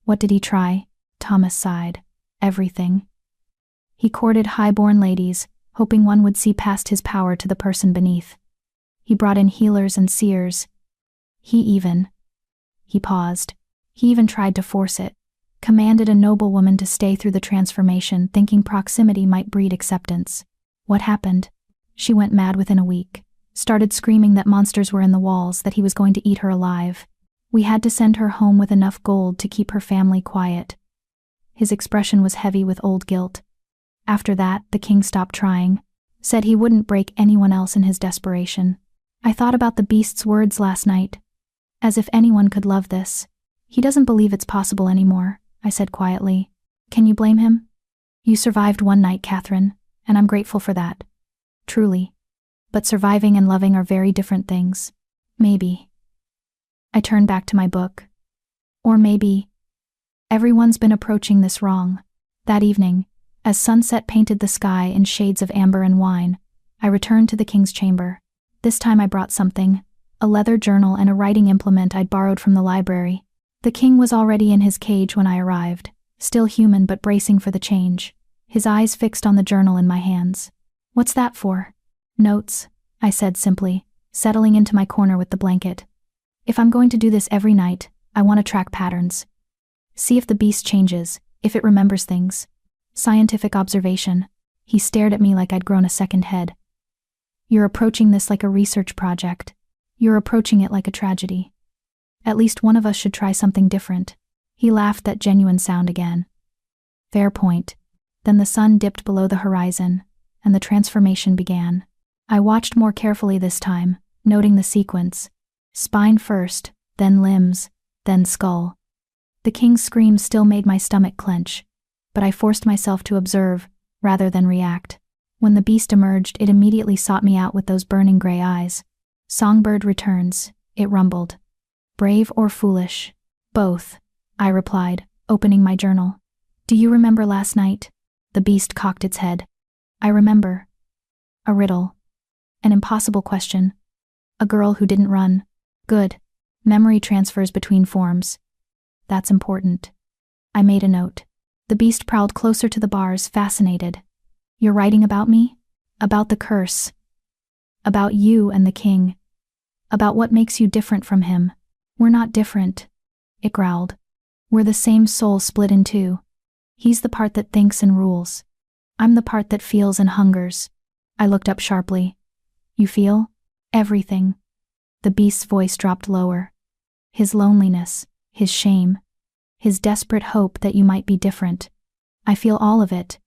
"What did he try?" Thomas sighed. "Everything. He courted high-born ladies, hoping one would see past his power to the person beneath. He brought in healers and seers. He paused. He even tried to force it. Commanded a noblewoman to stay through the transformation, thinking proximity might breed acceptance. What happened? She went mad within a week. Started screaming that monsters were in the walls, that he was going to eat her alive. We had to send her home with enough gold to keep her family quiet." His expression was heavy with old guilt. "After that, the king stopped trying. Said he wouldn't break anyone else in his desperation." I thought about the beast's words last night. As if anyone could love this. "He doesn't believe it's possible anymore," I said quietly. "Can you blame him? You survived one night, Catherine, and I'm grateful for that. Truly. But surviving and loving are very different things. Maybe." I turned back to my book. Or maybe everyone's been approaching this wrong. That evening, as sunset painted the sky in shades of amber and wine, I returned to the king's chamber. This time I brought something, a leather journal and a writing implement I'd borrowed from the library. The king was already in his cage when I arrived, still human but bracing for the change, his eyes fixed on the journal in my hands. "What's that for?" "Notes," I said simply, settling into my corner with the blanket. "If I'm going to do this every night, I want to track patterns. See if the beast changes, if it remembers things. Scientific observation." He stared at me like I'd grown a second head. "You're approaching this like a research project. You're approaching it like a tragedy. At least one of us should try something different." He laughed that genuine sound again. "Fair point." Then the sun dipped below the horizon, and the transformation began. I watched more carefully this time, noting the sequence. Spine first, then limbs, then skull. The king's scream still made my stomach clench, but I forced myself to observe, rather than react. When the beast emerged, it immediately sought me out with those burning gray eyes. "Songbird returns," it rumbled. "Brave or foolish?" "Both," I replied, opening my journal. "Do you remember last night?" The beast cocked its head. "I remember. A riddle. An impossible question. A girl who didn't run." "Good. Memory transfers between forms. That's important." I made a note. The beast prowled closer to the bars, fascinated. "You're writing about me? About the curse? About you and the king? About what makes you different from him?" "We're not different," it growled. "We're the same soul split in two. He's the part that thinks and rules. I'm the part that feels and hungers." I looked up sharply. "You feel?" "Everything." The beast's voice dropped lower. "His loneliness, his shame, his desperate hope that you might be different. I feel all of it,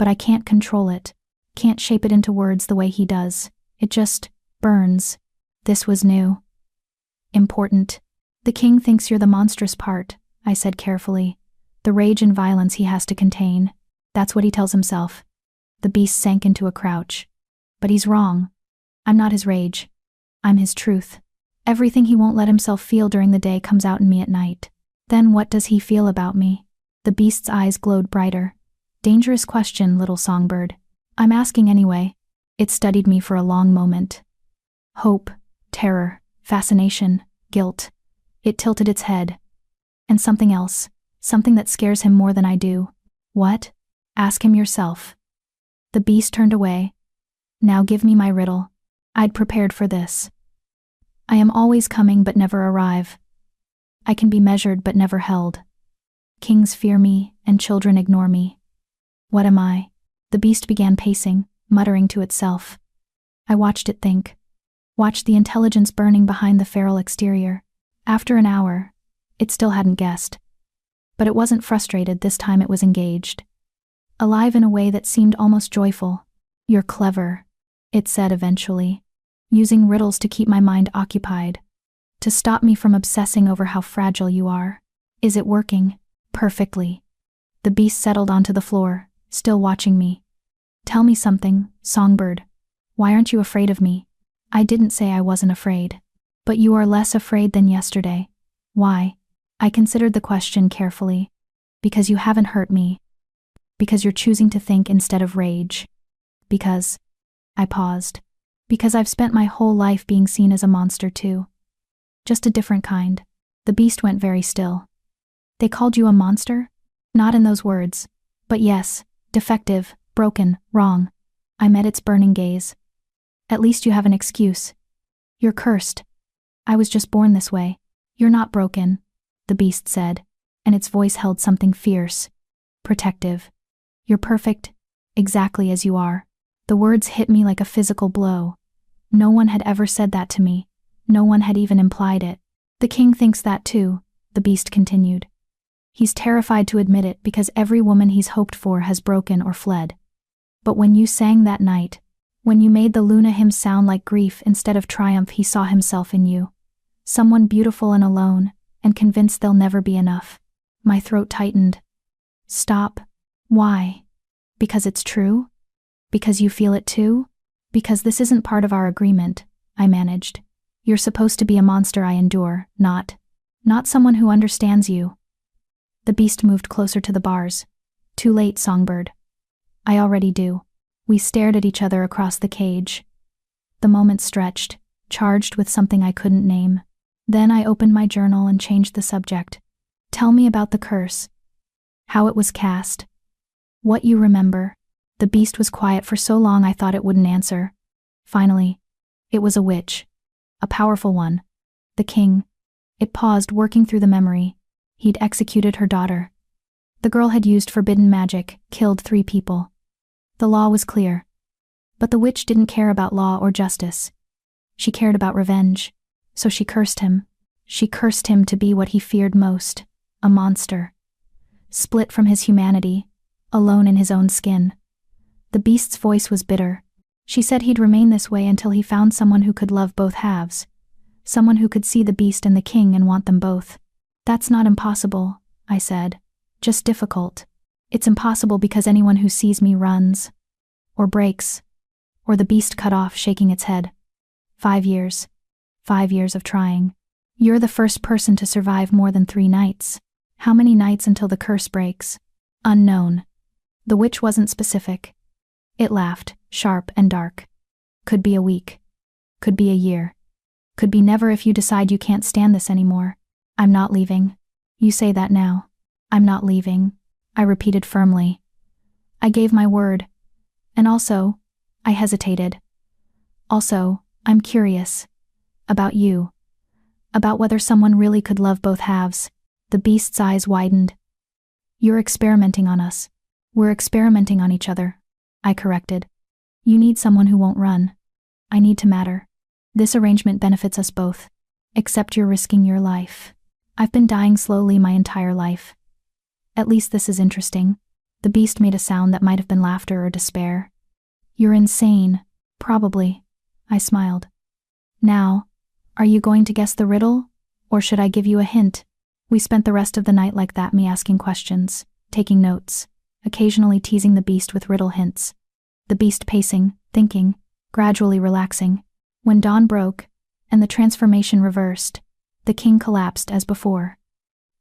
but I can't control it. Can't shape it into words the way he does. It just burns. This was new. Important. The king thinks you're the monstrous part, I said carefully. The rage and violence he has to contain. That's what he tells himself. The beast sank into a crouch. But he's wrong. I'm not his rage. I'm his truth. Everything he won't let himself feel during the day comes out in me at night. Then what does he feel about me? The beast's eyes glowed brighter. Dangerous question, little songbird. I'm asking anyway. It studied me for a long moment. Hope, terror, fascination, guilt. It tilted its head. And something else. Something that scares him more than I do. What? Ask him yourself. The beast turned away. Now give me my riddle. I'd prepared for this. I am always coming but never arrive. I can be measured but never held. Kings fear me, and children ignore me. What am I? The beast began pacing, muttering to itself. I watched it think. Watched the intelligence burning behind the feral exterior. After an hour, it still hadn't guessed. But it wasn't frustrated, this time it was engaged. Alive in a way that seemed almost joyful. You're clever, it said eventually. Using riddles to keep my mind occupied. To stop me from obsessing over how fragile you are. Is it working? Perfectly. The beast settled onto the floor, still watching me. Tell me something, songbird. Why aren't you afraid of me? I didn't say I wasn't afraid. But you are less afraid than yesterday. Why? I considered the question carefully. Because you haven't hurt me. Because you're choosing to think instead of rage. Because... I paused. Because I've spent my whole life being seen as a monster too. Just a different kind. The beast went very still. They called you a monster? Not in those words. But yes, defective, broken, wrong. I met its burning gaze. At least you have an excuse. You're cursed. I was just born this way. You're not broken, the beast said, and its voice held something fierce, protective. You're perfect, exactly as you are. The words hit me like a physical blow. No one had ever said that to me. No one had even implied it. The king thinks that too, the beast continued. He's terrified to admit it because every woman he's hoped for has broken or fled. But when you sang that night, when you made the Luna hymn sound like grief instead of triumph, he saw himself in you. Someone beautiful and alone, and convinced they'll never be enough. My throat tightened. Stop. Why? Because it's true? Because you feel it too? Because this isn't part of our agreement, I managed. You're supposed to be a monster I endure, not someone who understands you. The beast moved closer to the bars. Too late, songbird. I already do. We stared at each other across the cage. The moment stretched, charged with something I couldn't name. Then I opened my journal and changed the subject. Tell me about the curse. How it was cast. What you remember. The beast was quiet for so long I thought it wouldn't answer. Finally, it was a witch. A powerful one. The king. It paused, working through the memory. He'd executed her daughter. The girl had used forbidden magic, killed 3 people. The law was clear. But the witch didn't care about law or justice. She cared about revenge. So she cursed him. She cursed him to be what he feared most, a monster. Split from his humanity, alone in his own skin. The beast's voice was bitter. She said he'd remain this way until he found someone who could love both halves. Someone who could see the beast and the king and want them both. That's not impossible, I said. Just difficult. It's impossible because anyone who sees me runs. Or breaks. Or the beast cut off, shaking its head. 5 years. 5 years of trying. You're the first person to survive more than 3 nights. How many nights until the curse breaks? Unknown. The witch wasn't specific. It laughed, sharp and dark. Could be a week. Could be a year. Could be never if you decide you can't stand this anymore. I'm not leaving. You say that now. I'm not leaving, I repeated firmly. I gave my word. And also, I hesitated. Also, I'm curious. About you. About whether someone really could love both halves. The beast's eyes widened. You're experimenting on us. We're experimenting on each other, I corrected. You need someone who won't run. I need to matter. This arrangement benefits us both. Except you're risking your life. I've been dying slowly my entire life. At least this is interesting. The beast made a sound that might have been laughter or despair. "You're insane." "Probably." I smiled. "Now, are you going to guess the riddle? Or should I give you a hint?" We spent the rest of the night like that, me asking questions, taking notes, occasionally teasing the beast with riddle hints. The beast pacing, thinking, gradually relaxing. When dawn broke, and the transformation reversed, the king collapsed as before.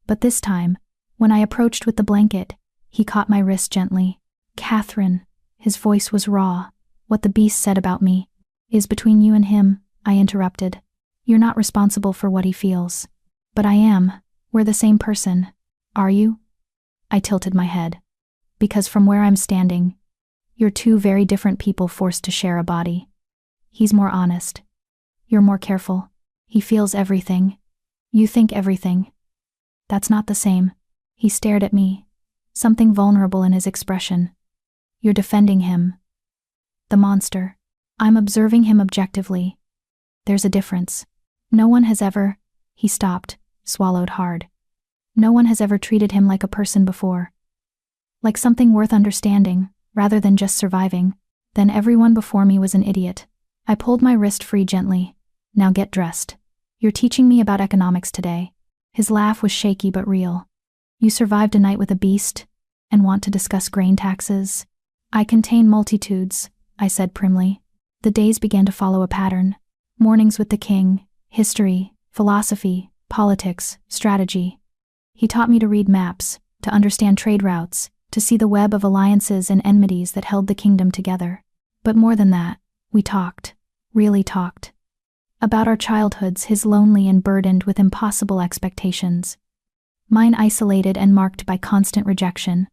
But this time, when I approached with the blanket, he caught my wrist gently. "Catherine," his voice was raw, "what the beast said about me is between you and him," I interrupted. "You're not responsible for what he feels." "But I am. We're the same person." "Are you?" I tilted my head. "Because from where I'm standing, you're two very different people forced to share a body. He's more honest. You're more careful. He feels everything. You think everything. That's not the same." He stared at me, something vulnerable in his expression. "You're defending him. The monster. I'm observing him objectively. There's a difference. No one has ever—" He stopped, swallowed hard. "No one has ever treated him like a person before. Like something worth understanding, rather than just surviving. Then everyone before me was an idiot." I pulled my wrist free gently. "Now get dressed. You're teaching me about economics today." His laugh was shaky but real. "You survived a night with a beast, and want to discuss grain taxes?" "I contain multitudes," I said primly. The days began to follow a pattern. Mornings with the king, history, philosophy, politics, strategy. He taught me to read maps, to understand trade routes, to see the web of alliances and enmities that held the kingdom together. But more than that, we talked, really talked. About our childhoods, his lonely and burdened with impossible expectations. Mine isolated and marked by constant rejection.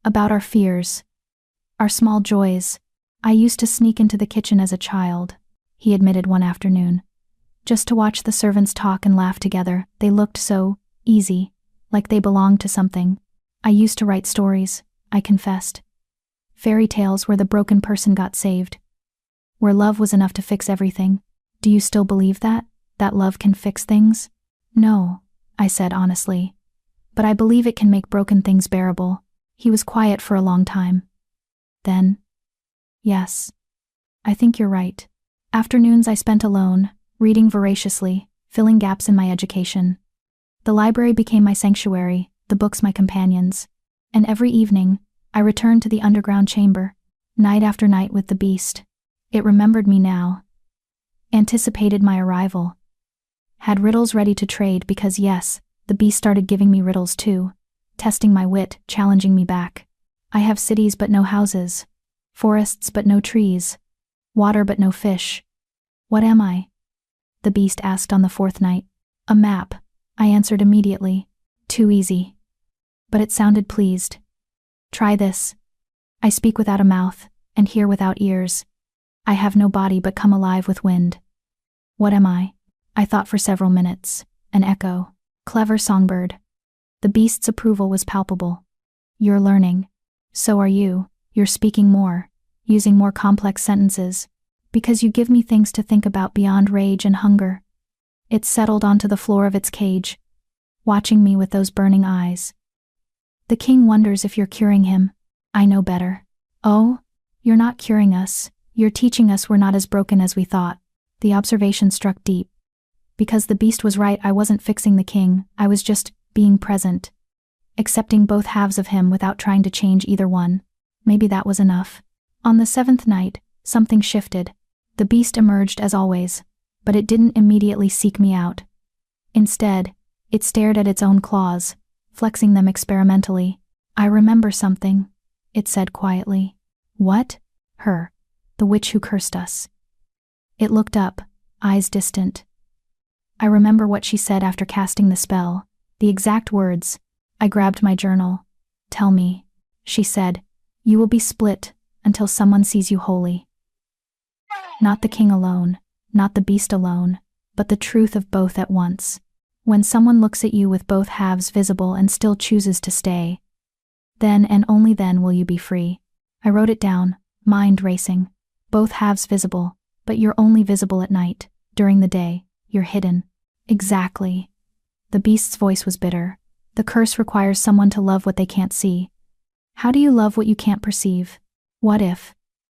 About our fears, our small joys. "I used to sneak into the kitchen as a child," he admitted one afternoon, "just to watch the servants talk and laugh together. They looked so easy, like they belonged to something. I used to write stories," I confessed. "Fairy tales where the broken person got saved. Where love was enough to fix everything." "Do you still believe that? That love can fix things?" "No," I said honestly. "But I believe it can make broken things bearable." He was quiet for a long time. Then, "Yes, I think you're right." Afternoons I spent alone, reading voraciously, filling gaps in my education. The library became my sanctuary, the books my companions. And every evening, I returned to the underground chamber, night after night with the beast. It remembered me now. Anticipated my arrival. Had riddles ready to trade because yes, the beast started giving me riddles too, testing my wit, challenging me back. "I have cities but no houses, forests but no trees, water but no fish. What am I?" the beast asked on the fourth night. "A map," I answered immediately. Too easy. But it sounded pleased. "Try this. I speak without a mouth, and hear without ears. I have no body but come alive with wind. What am I?" I thought for several minutes. An echo. Clever songbird. The beast's approval was palpable. "You're learning. So are you. You're speaking more, using more complex sentences, because you give me things to think about beyond rage and hunger." It settled onto the floor of its cage, watching me with those burning eyes. "The king wonders if you're curing him." I know better. "Oh, you're not curing us. You're teaching us we're not as broken as we thought." The observation struck deep. Because the beast was right, I wasn't fixing the king, I was just being present. Accepting both halves of him without trying to change either one. Maybe that was enough. On the seventh night, something shifted. The beast emerged as always, but it didn't immediately seek me out. Instead, it stared at its own claws, flexing them experimentally. "I remember something," it said quietly. "What?" "Her. The witch who cursed us." It looked up, eyes distant. I remember what she said after casting the spell, the exact words. I grabbed my journal. "Tell me," she said, "you will be split until someone sees you wholly. Not the king alone, not the beast alone, but the truth of both at once. When someone looks at you with both halves visible and still chooses to stay, then and only then will you be free." I wrote it down, mind racing. Both halves visible, but you're only visible at night. During the day, you're hidden. Exactly. The beast's voice was bitter. The curse requires someone to love what they can't see. How do you love what you can't perceive? What if?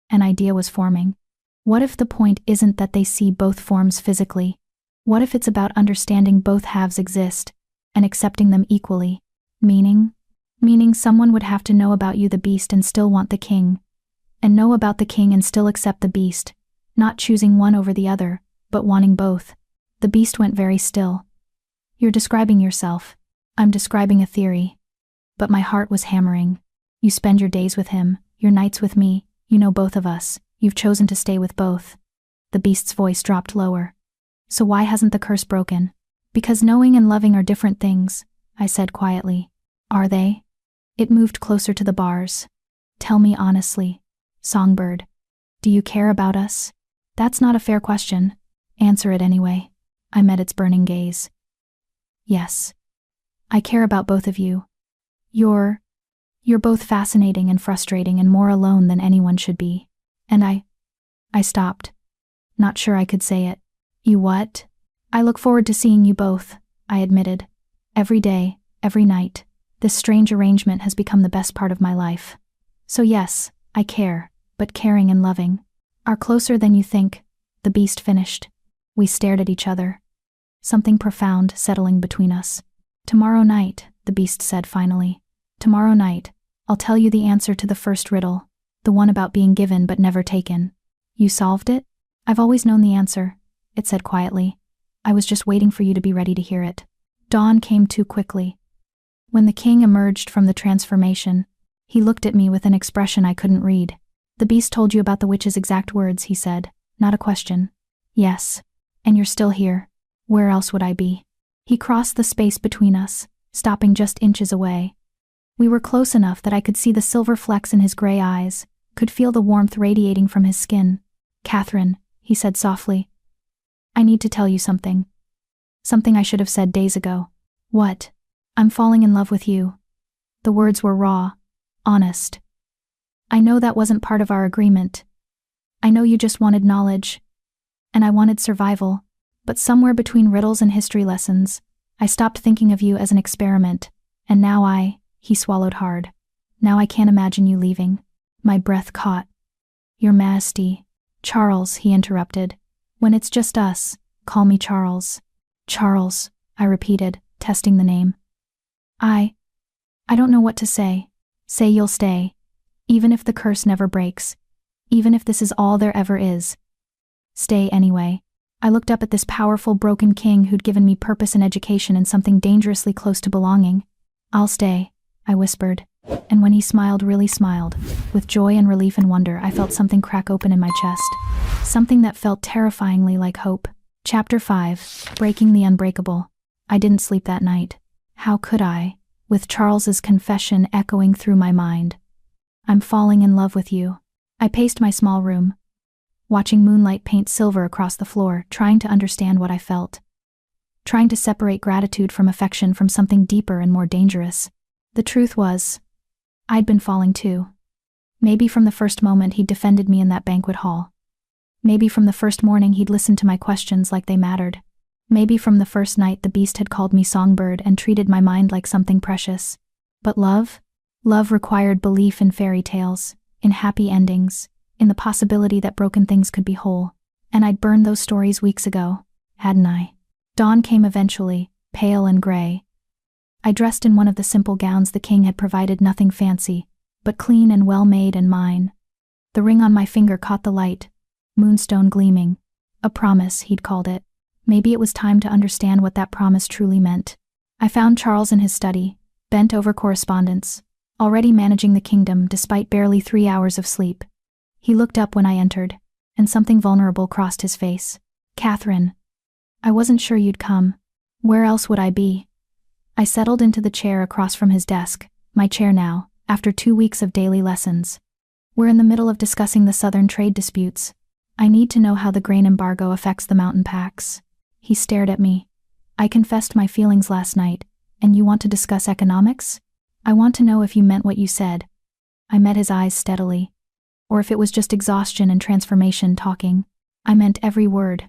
An idea was forming. What if the point isn't that they see both forms physically? What if it's about understanding both halves exist and accepting them equally? Meaning someone would have to know about you, the beast, and still want the king, and know about the king and still accept the beast, not choosing one over the other, but wanting both. The beast went very still. You're describing yourself. I'm describing a theory. But my heart was hammering. You spend your days with him, your nights with me, you know both of us, you've chosen to stay with both. The beast's voice dropped lower. So why hasn't the curse broken? Because knowing and loving are different things, I said quietly. Are they? It moved closer to the bars. Tell me honestly, Songbird. Do you care about us? That's not a fair question. Answer it anyway. I met its burning gaze. Yes. I care about both of you. You're both fascinating and frustrating and more alone than anyone should be. And I stopped. Not sure I could say it. You what? I look forward to seeing you both, I admitted. Every day, every night. This strange arrangement has become the best part of my life. So yes, I care, but caring and loving are closer than you think, the beast finished. We stared at each other. Something profound settling between us. Tomorrow night, the beast said finally. Tomorrow night, I'll tell you the answer to the first riddle, the one about being given but never taken. You solved it? I've always known the answer, it said quietly. I was just waiting for you to be ready to hear it. Dawn came too quickly. When the king emerged from the transformation, he looked at me with an expression I couldn't read. The beast told you about the witch's exact words, he said, not a question. Yes. And you're still here. Where else would I be? He crossed the space between us, stopping just inches away. We were close enough that I could see the silver flecks in his gray eyes, could feel the warmth radiating from his skin. Catherine, he said softly. I need to tell you something. Something I should have said days ago. What? I'm falling in love with you. The words were raw, honest. I know that wasn't part of our agreement. I know you just wanted knowledge. And I wanted survival. But somewhere between riddles and history lessons, I stopped thinking of you as an experiment. And now he swallowed hard. Now I can't imagine you leaving. My breath caught. Your Majesty. Charles, he interrupted. When it's just us, call me Charles. Charles, I repeated, testing the name. I don't know what to say. Say you'll stay. Even if the curse never breaks. Even if this is all there ever is. Stay anyway. I looked up at this powerful broken king who'd given me purpose and education and something dangerously close to belonging. I'll stay, I whispered. And when he smiled, really smiled, with joy and relief and wonder, I felt something crack open in my chest. Something that felt terrifyingly like hope. Chapter 5, Breaking the Unbreakable. I didn't sleep that night. How could I, with Charles's confession echoing through my mind? I'm falling in love with you. I paced my small room, watching moonlight paint silver across the floor, trying to understand what I felt. Trying to separate gratitude from affection from something deeper and more dangerous. The truth was, I'd been falling too. Maybe from the first moment he'd defended me in that banquet hall. Maybe from the first morning he'd listened to my questions like they mattered. Maybe from the first night the beast had called me Songbird and treated my mind like something precious. But love? Love required belief in fairy tales, in happy endings, in the possibility that broken things could be whole. And I'd burned those stories weeks ago, hadn't I? Dawn came eventually, pale and gray. I dressed in one of the simple gowns the king had provided, nothing fancy, but clean and well-made and mine. The ring on my finger caught the light, moonstone gleaming. A promise, he'd called it. Maybe it was time to understand what that promise truly meant. I found Charles in his study, bent over correspondence, already managing the kingdom despite barely 3 hours of sleep. He looked up when I entered, and something vulnerable crossed his face. Catherine. I wasn't sure you'd come. Where else would I be? I settled into the chair across from his desk, my chair now, after 2 weeks of daily lessons. We're in the middle of discussing the southern trade disputes. I need to know how the grain embargo affects the mountain packs. He stared at me. I confessed my feelings last night, and you want to discuss economics? I want to know if you meant what you said. I met his eyes steadily. Or if it was just exhaustion and transformation talking. I meant every word.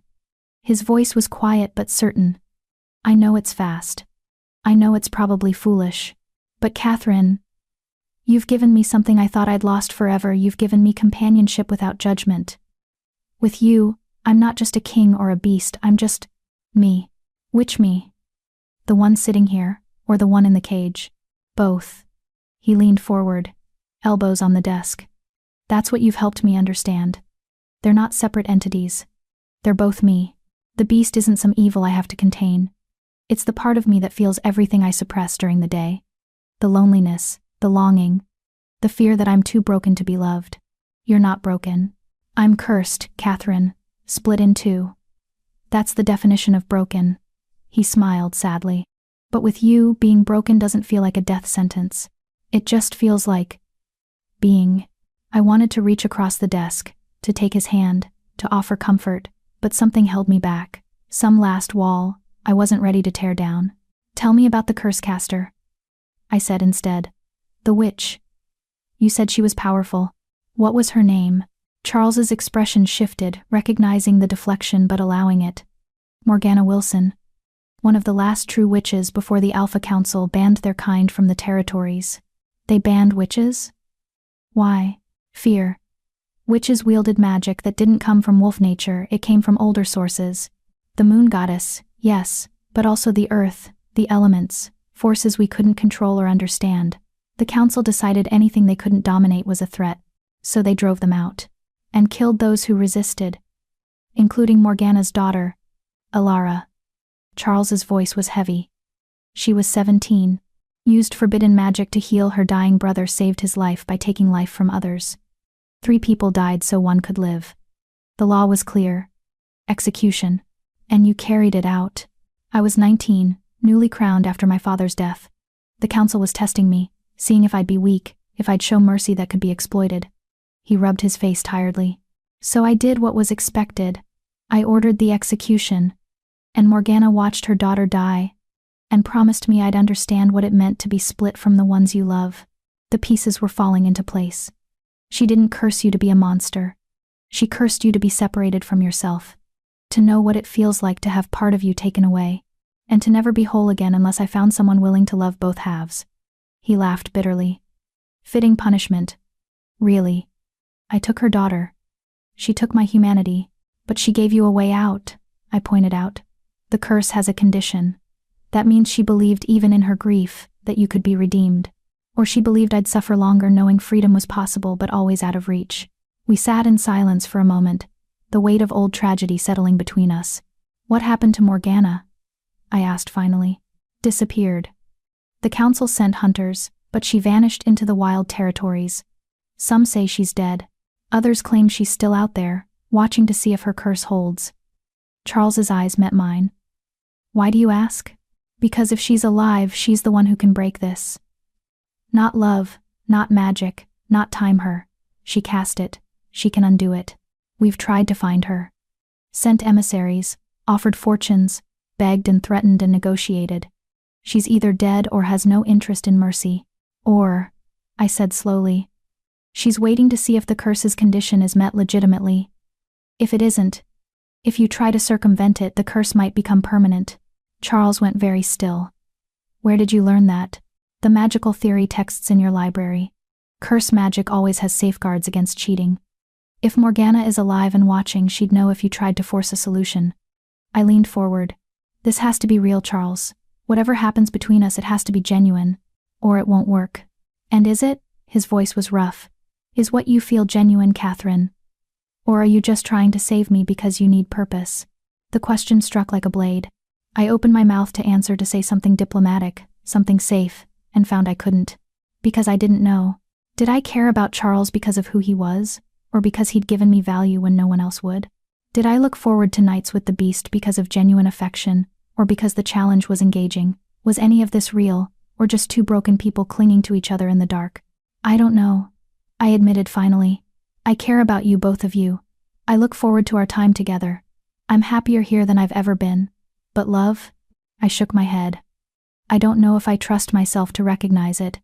His voice was quiet but certain. I know it's fast. I know it's probably foolish. But Catherine, You've given me something I thought I'd lost forever. You've given me companionship without judgment. With you, I'm not just a king or a beast, I'm just me. Which me? The one sitting here, or the one in the cage? Both. He leaned forward, elbows on the desk. That's what you've helped me understand. They're not separate entities. They're both me. The beast isn't some evil I have to contain. It's the part of me that feels everything I suppress during the day. The loneliness, the longing, the fear that I'm too broken to be loved. You're not broken. I'm cursed, Catherine, split in two. That's the definition of broken. He smiled sadly. But with you, being broken doesn't feel like a death sentence. It just feels like being. I wanted to reach across the desk, to take his hand, to offer comfort, but something held me back. Some last wall I wasn't ready to tear down. Tell me about the curse caster, I said instead. The witch. You said she was powerful. What was her name? Charles's expression shifted, recognizing the deflection but allowing it. Morgana Wilson. One of the last true witches before the Alpha Council banned their kind from the territories. They banned witches? Why? Fear. Witches wielded magic that didn't come from wolf nature, it came from older sources. The moon goddess, yes, but also the earth, the elements, forces we couldn't control or understand. The council decided anything they couldn't dominate was a threat, so they drove them out. And killed those who resisted, including Morgana's daughter, Alara. Charles's voice was heavy. She was 17, used forbidden magic to heal her dying brother, saved his life by taking life from others. 3 people died so one could live. The law was clear. Execution. And you carried it out. I was 19, newly crowned after my father's death. The council was testing me, seeing if I'd be weak, if I'd show mercy that could be exploited. He rubbed his face tiredly. So I did what was expected. I ordered the execution. And Morgana watched her daughter die, and promised me I'd understand what it meant to be split from the ones you love. The pieces were falling into place. She didn't curse you to be a monster. She cursed you to be separated from yourself. To know what it feels like to have part of you taken away, and to never be whole again unless I found someone willing to love both halves. He laughed bitterly. Fitting punishment. Really. I took her daughter. She took my humanity, but she gave you a way out, I pointed out. The curse has a condition. That means she believed even in her grief that you could be redeemed. Or she believed I'd suffer longer knowing freedom was possible but always out of reach. We sat in silence for a moment, the weight of old tragedy settling between us. What happened to Morgana? I asked finally. Disappeared. The council sent hunters, but she vanished into the wild territories. Some say she's dead. Others claim she's still out there, watching to see if her curse holds. Charles's eyes met mine. Why do you ask? Because if she's alive, she's the one who can break this. Not love, not magic, not time her. She cast it. She can undo it. We've tried to find her. Sent emissaries, offered fortunes, begged and threatened and negotiated. She's either dead or has no interest in mercy. Or, I said slowly, she's waiting to see if the curse's condition is met legitimately. If it isn't, if you try to circumvent it, the curse might become permanent. Charles went very still. Where did you learn that? The magical theory texts in your library. Curse magic always has safeguards against cheating. If Morgana is alive and watching, she'd know if you tried to force a solution. I leaned forward. This has to be real, Charles. Whatever happens between us, it has to be genuine. Or it won't work. And is it? His voice was rough. Is what you feel genuine, Catherine? Or are you just trying to save me because you need purpose? The question struck like a blade. I opened my mouth to answer, to say something diplomatic, something safe, and found I couldn't. Because I didn't know. Did I care about Charles because of who he was? Or because he'd given me value when no one else would? Did I look forward to nights with the beast because of genuine affection, or because the challenge was engaging? Was any of this real, or just 2 broken people clinging to each other in the dark? I don't know. I admitted finally. I care about you, both of you. I look forward to our time together. I'm happier here than I've ever been. But love? I shook my head. I don't know if I trust myself to recognize it.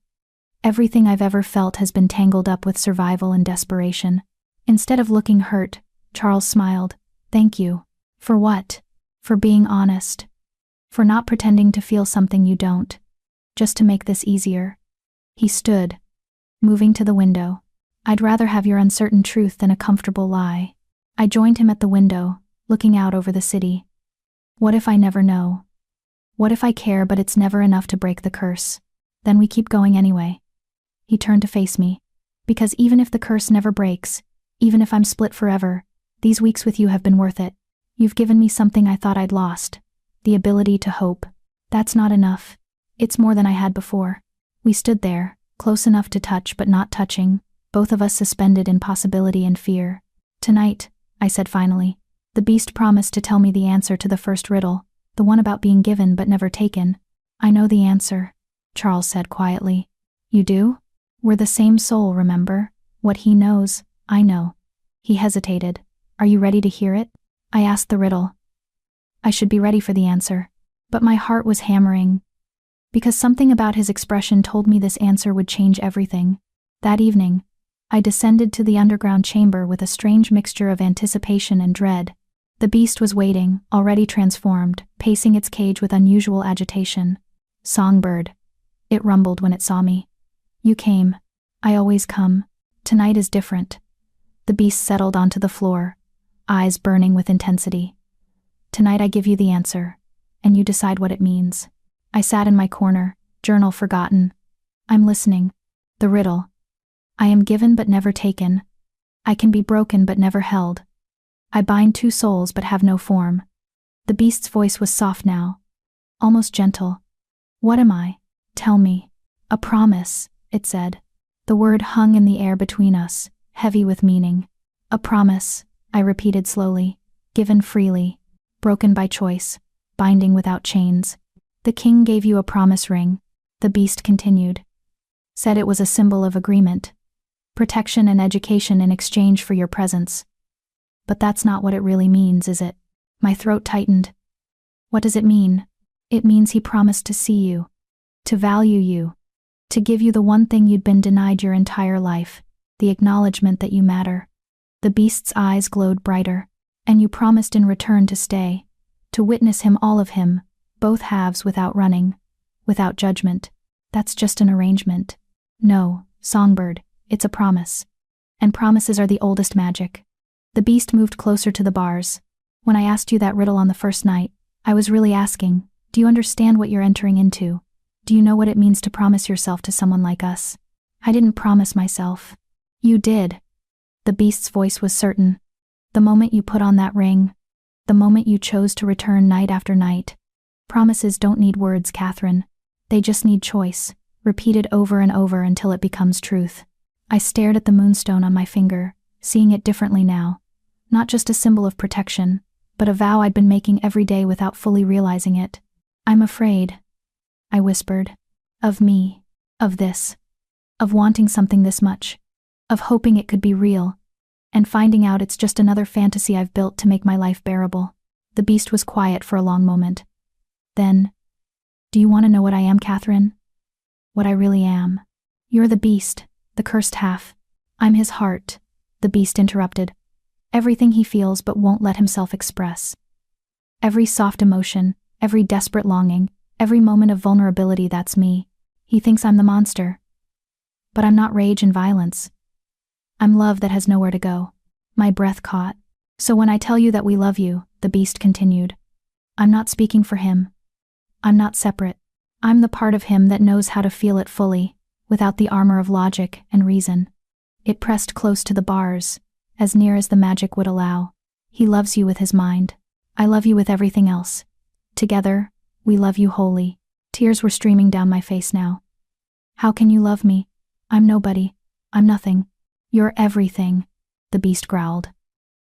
Everything I've ever felt has been tangled up with survival and desperation. Instead of looking hurt, Charles smiled. Thank you. For what? For being honest. For not pretending to feel something you don't. Just to make this easier. He stood. moving to the window. I'd rather have your uncertain truth than a comfortable lie. I joined him at the window, looking out over the city. What if I never know? What if I care but it's never enough to break the curse? Then we keep going anyway. He turned to face me. Because even if the curse never breaks, even if I'm split forever, these weeks with you have been worth it. You've given me something I thought I'd lost. The ability to hope. That's not enough. It's more than I had before. We stood there, close enough to touch but not touching, both of us suspended in possibility and fear. Tonight, I said finally, the beast promised to tell me the answer to the first riddle, the one about being given but never taken. I know the answer, Charles said quietly. You do? We're the same soul, remember? What he knows, I know. He hesitated. Are you ready to hear it? I asked the riddle. I should be ready for the answer. But my heart was hammering. Because something about his expression told me this answer would change everything. That evening, I descended to the underground chamber with a strange mixture of anticipation and dread. The beast was waiting, already transformed, pacing its cage with unusual agitation. Songbird. It rumbled when it saw me. You came. I always come. Tonight is different. The beast settled onto the floor, eyes burning with intensity. Tonight I give you the answer, and you decide what it means. I sat in my corner, journal forgotten. I'm listening. The riddle. I am given but never taken. I can be broken but never held. I bind two souls but have no form. The beast's voice was soft now, almost gentle. What am I? Tell me. A promise, it said. The word hung in the air between us, heavy with meaning. A promise, I repeated slowly, given freely, broken by choice, binding without chains. The king gave you a promise ring, the beast continued. Said it was a symbol of agreement. Protection and education in exchange for your presence. But that's not what it really means, is it? My throat tightened. What does it mean? It means he promised to see you, to value you, to give you the one thing you'd been denied your entire life, the acknowledgement that you matter. The beast's eyes glowed brighter. And you promised in return to stay, to witness him, all of him, both halves without running, without judgment. That's just an arrangement. No, Songbird, it's a promise. And promises are the oldest magic. The beast moved closer to the bars. When I asked you that riddle on the first night, I was really asking, do you understand what you're entering into? Do you know what it means to promise yourself to someone like us? I didn't promise myself. You did. The beast's voice was certain. The moment you put on that ring, the moment you chose to return night after night. Promises don't need words, Catherine. They just need choice, repeated over and over until it becomes truth. I stared at the moonstone on my finger, seeing it differently now. Not just a symbol of protection, but a vow I'd been making every day without fully realizing it. I'm afraid, I whispered. Of me. Of this. Of wanting something this much. Of hoping it could be real. And finding out it's just another fantasy I've built to make my life bearable. The beast was quiet for a long moment. Then, do you want to know what I am, Catherine? What I really am? You're the beast, the cursed half. I'm his heart, the beast interrupted. Everything he feels but won't let himself express. Every soft emotion, every desperate longing, every moment of vulnerability, that's me. He thinks I'm the monster. But I'm not rage and violence. I'm love that has nowhere to go. My breath caught. So when I tell you that we love you, the beast continued, I'm not speaking for him. I'm not separate. I'm the part of him that knows how to feel it fully, without the armor of logic and reason. It pressed close to the bars, as near as the magic would allow. He loves you with his mind. I love you with everything else. Together, we love you wholly. Tears were streaming down my face now. How can you love me? I'm nobody. I'm nothing. You're everything, the beast growled.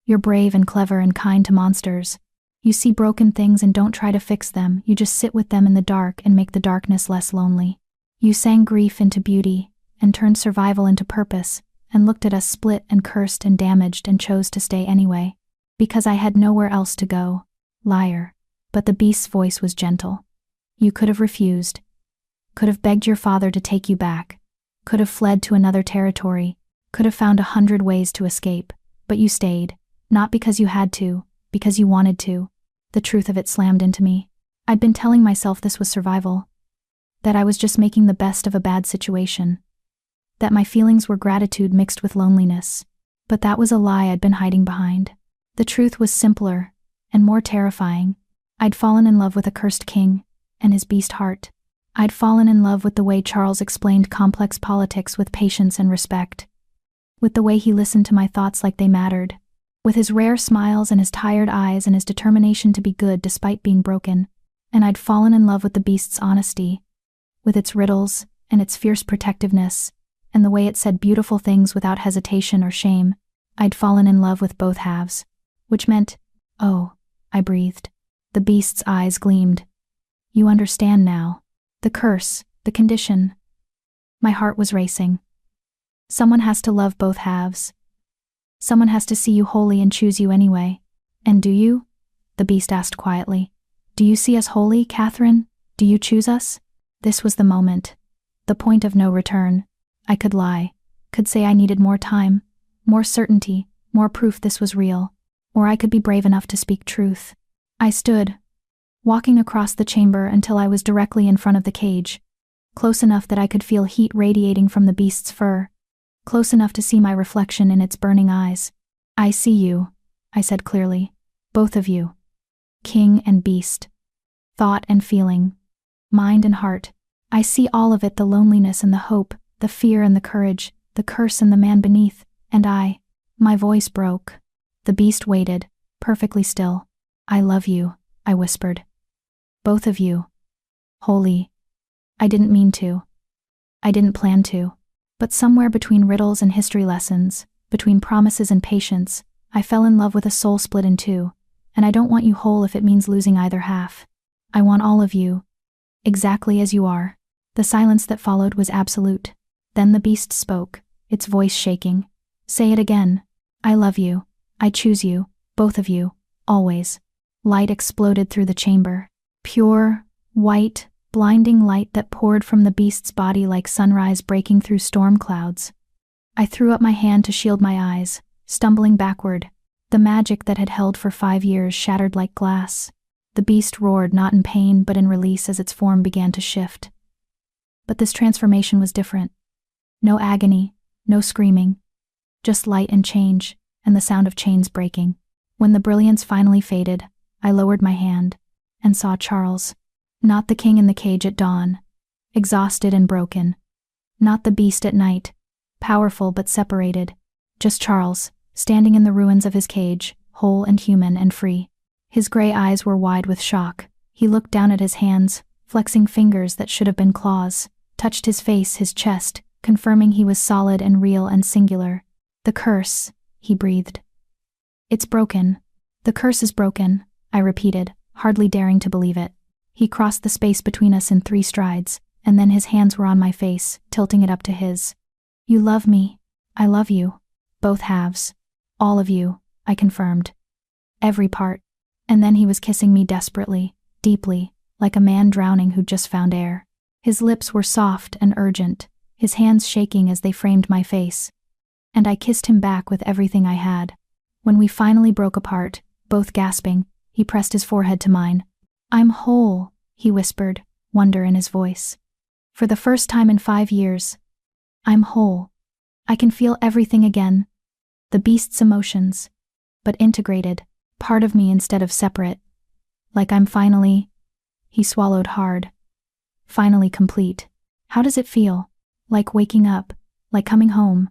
You're brave and clever and kind to monsters. You see broken things and don't try to fix them, you just sit with them in the dark and make the darkness less lonely. You sang grief into beauty, and turned survival into purpose, and looked at us split and cursed and damaged and chose to stay anyway. Because I had nowhere else to go. Liar. But the beast's voice was gentle. You could have refused. Could have begged your father to take you back. Could have fled to another territory. Could have found 100 ways to escape. But you stayed. Not because you had to, because you wanted to. The truth of it slammed into me. I'd been telling myself this was survival. That I was just making the best of a bad situation. that my feelings were gratitude mixed with loneliness. But that was a lie I'd been hiding behind. The truth was simpler and more terrifying. I'd fallen in love with a cursed king and his beast heart. I'd fallen in love with the way Charles explained complex politics with patience and respect, with the way he listened to my thoughts like they mattered, with his rare smiles and his tired eyes and his determination to be good despite being broken. And I'd fallen in love with the beast's honesty, with its riddles and its fierce protectiveness, and the way it said beautiful things without hesitation or shame. I'd fallen in love with both halves, which meant, "Oh," I breathed. The beast's eyes gleamed. "You understand now. The curse, the condition." My heart was racing. Someone has to love both halves. Someone has to see you wholly and choose you anyway. "And do you?" the beast asked quietly. "Do you see us wholly, Catherine? Do you choose us?" This was the moment. The point of no return. I could lie. Could say I needed more time, more certainty, more proof this was real. Or I could be brave enough to speak truth. I stood, walking across the chamber until I was directly in front of the cage, close enough that I could feel heat radiating from the beast's fur, close enough to see my reflection in its burning eyes. "I see you," I said clearly. "Both of you. King and beast. Thought and feeling. Mind and heart. I see all of it, the loneliness and the hope, the fear and the courage, the curse and the man beneath, and I." My voice broke. The beast waited, perfectly still. "I love you," I whispered. "Both of you. Wholly." I didn't mean to. I didn't plan to. But somewhere between riddles and history lessons, between promises and patience, I fell in love with a soul split in two, and I don't want you whole if it means losing either half. I want all of you, exactly as you are. The silence that followed was absolute. Then the beast spoke, its voice shaking. "Say it again. I love you. I choose you, both of you, always." Light exploded through the chamber. Pure, white, blinding light that poured from the beast's body like sunrise breaking through storm clouds. I threw up my hand to shield my eyes, stumbling backward. The magic that had held for 5 years shattered like glass. The beast roared, not in pain but in release as its form began to shift. But this transformation was different. No agony, no screaming. Just light and change, and the sound of chains breaking. When the brilliance finally faded, I lowered my hand and saw Charles. Not the king in the cage at dawn, exhausted and broken. Not the beast at night, powerful but separated. Just Charles, standing in the ruins of his cage, whole and human and free. His gray eyes were wide with shock. He looked down at his hands, flexing fingers that should have been claws, touched his face, his chest, confirming he was solid and real and singular. "The curse," he breathed. "It's broken. The curse is broken," I repeated, hardly daring to believe it. He crossed the space between us in 3 strides, and then his hands were on my face, tilting it up to his. "You love me. I love you. Both halves. All of you," I confirmed. "Every part." And then he was kissing me desperately, deeply, like a man drowning who'd just found air. His lips were soft and urgent, his hands shaking as they framed my face. And I kissed him back with everything I had. When we finally broke apart, both gasping, he pressed his forehead to mine. "I'm whole," he whispered, wonder in his voice. "For the first time in 5 years. I'm whole. I can feel everything again. The beast's emotions. But integrated, part of me instead of separate. Like I'm finally..." He swallowed hard. "Finally complete. How does it feel? Like waking up, like coming home."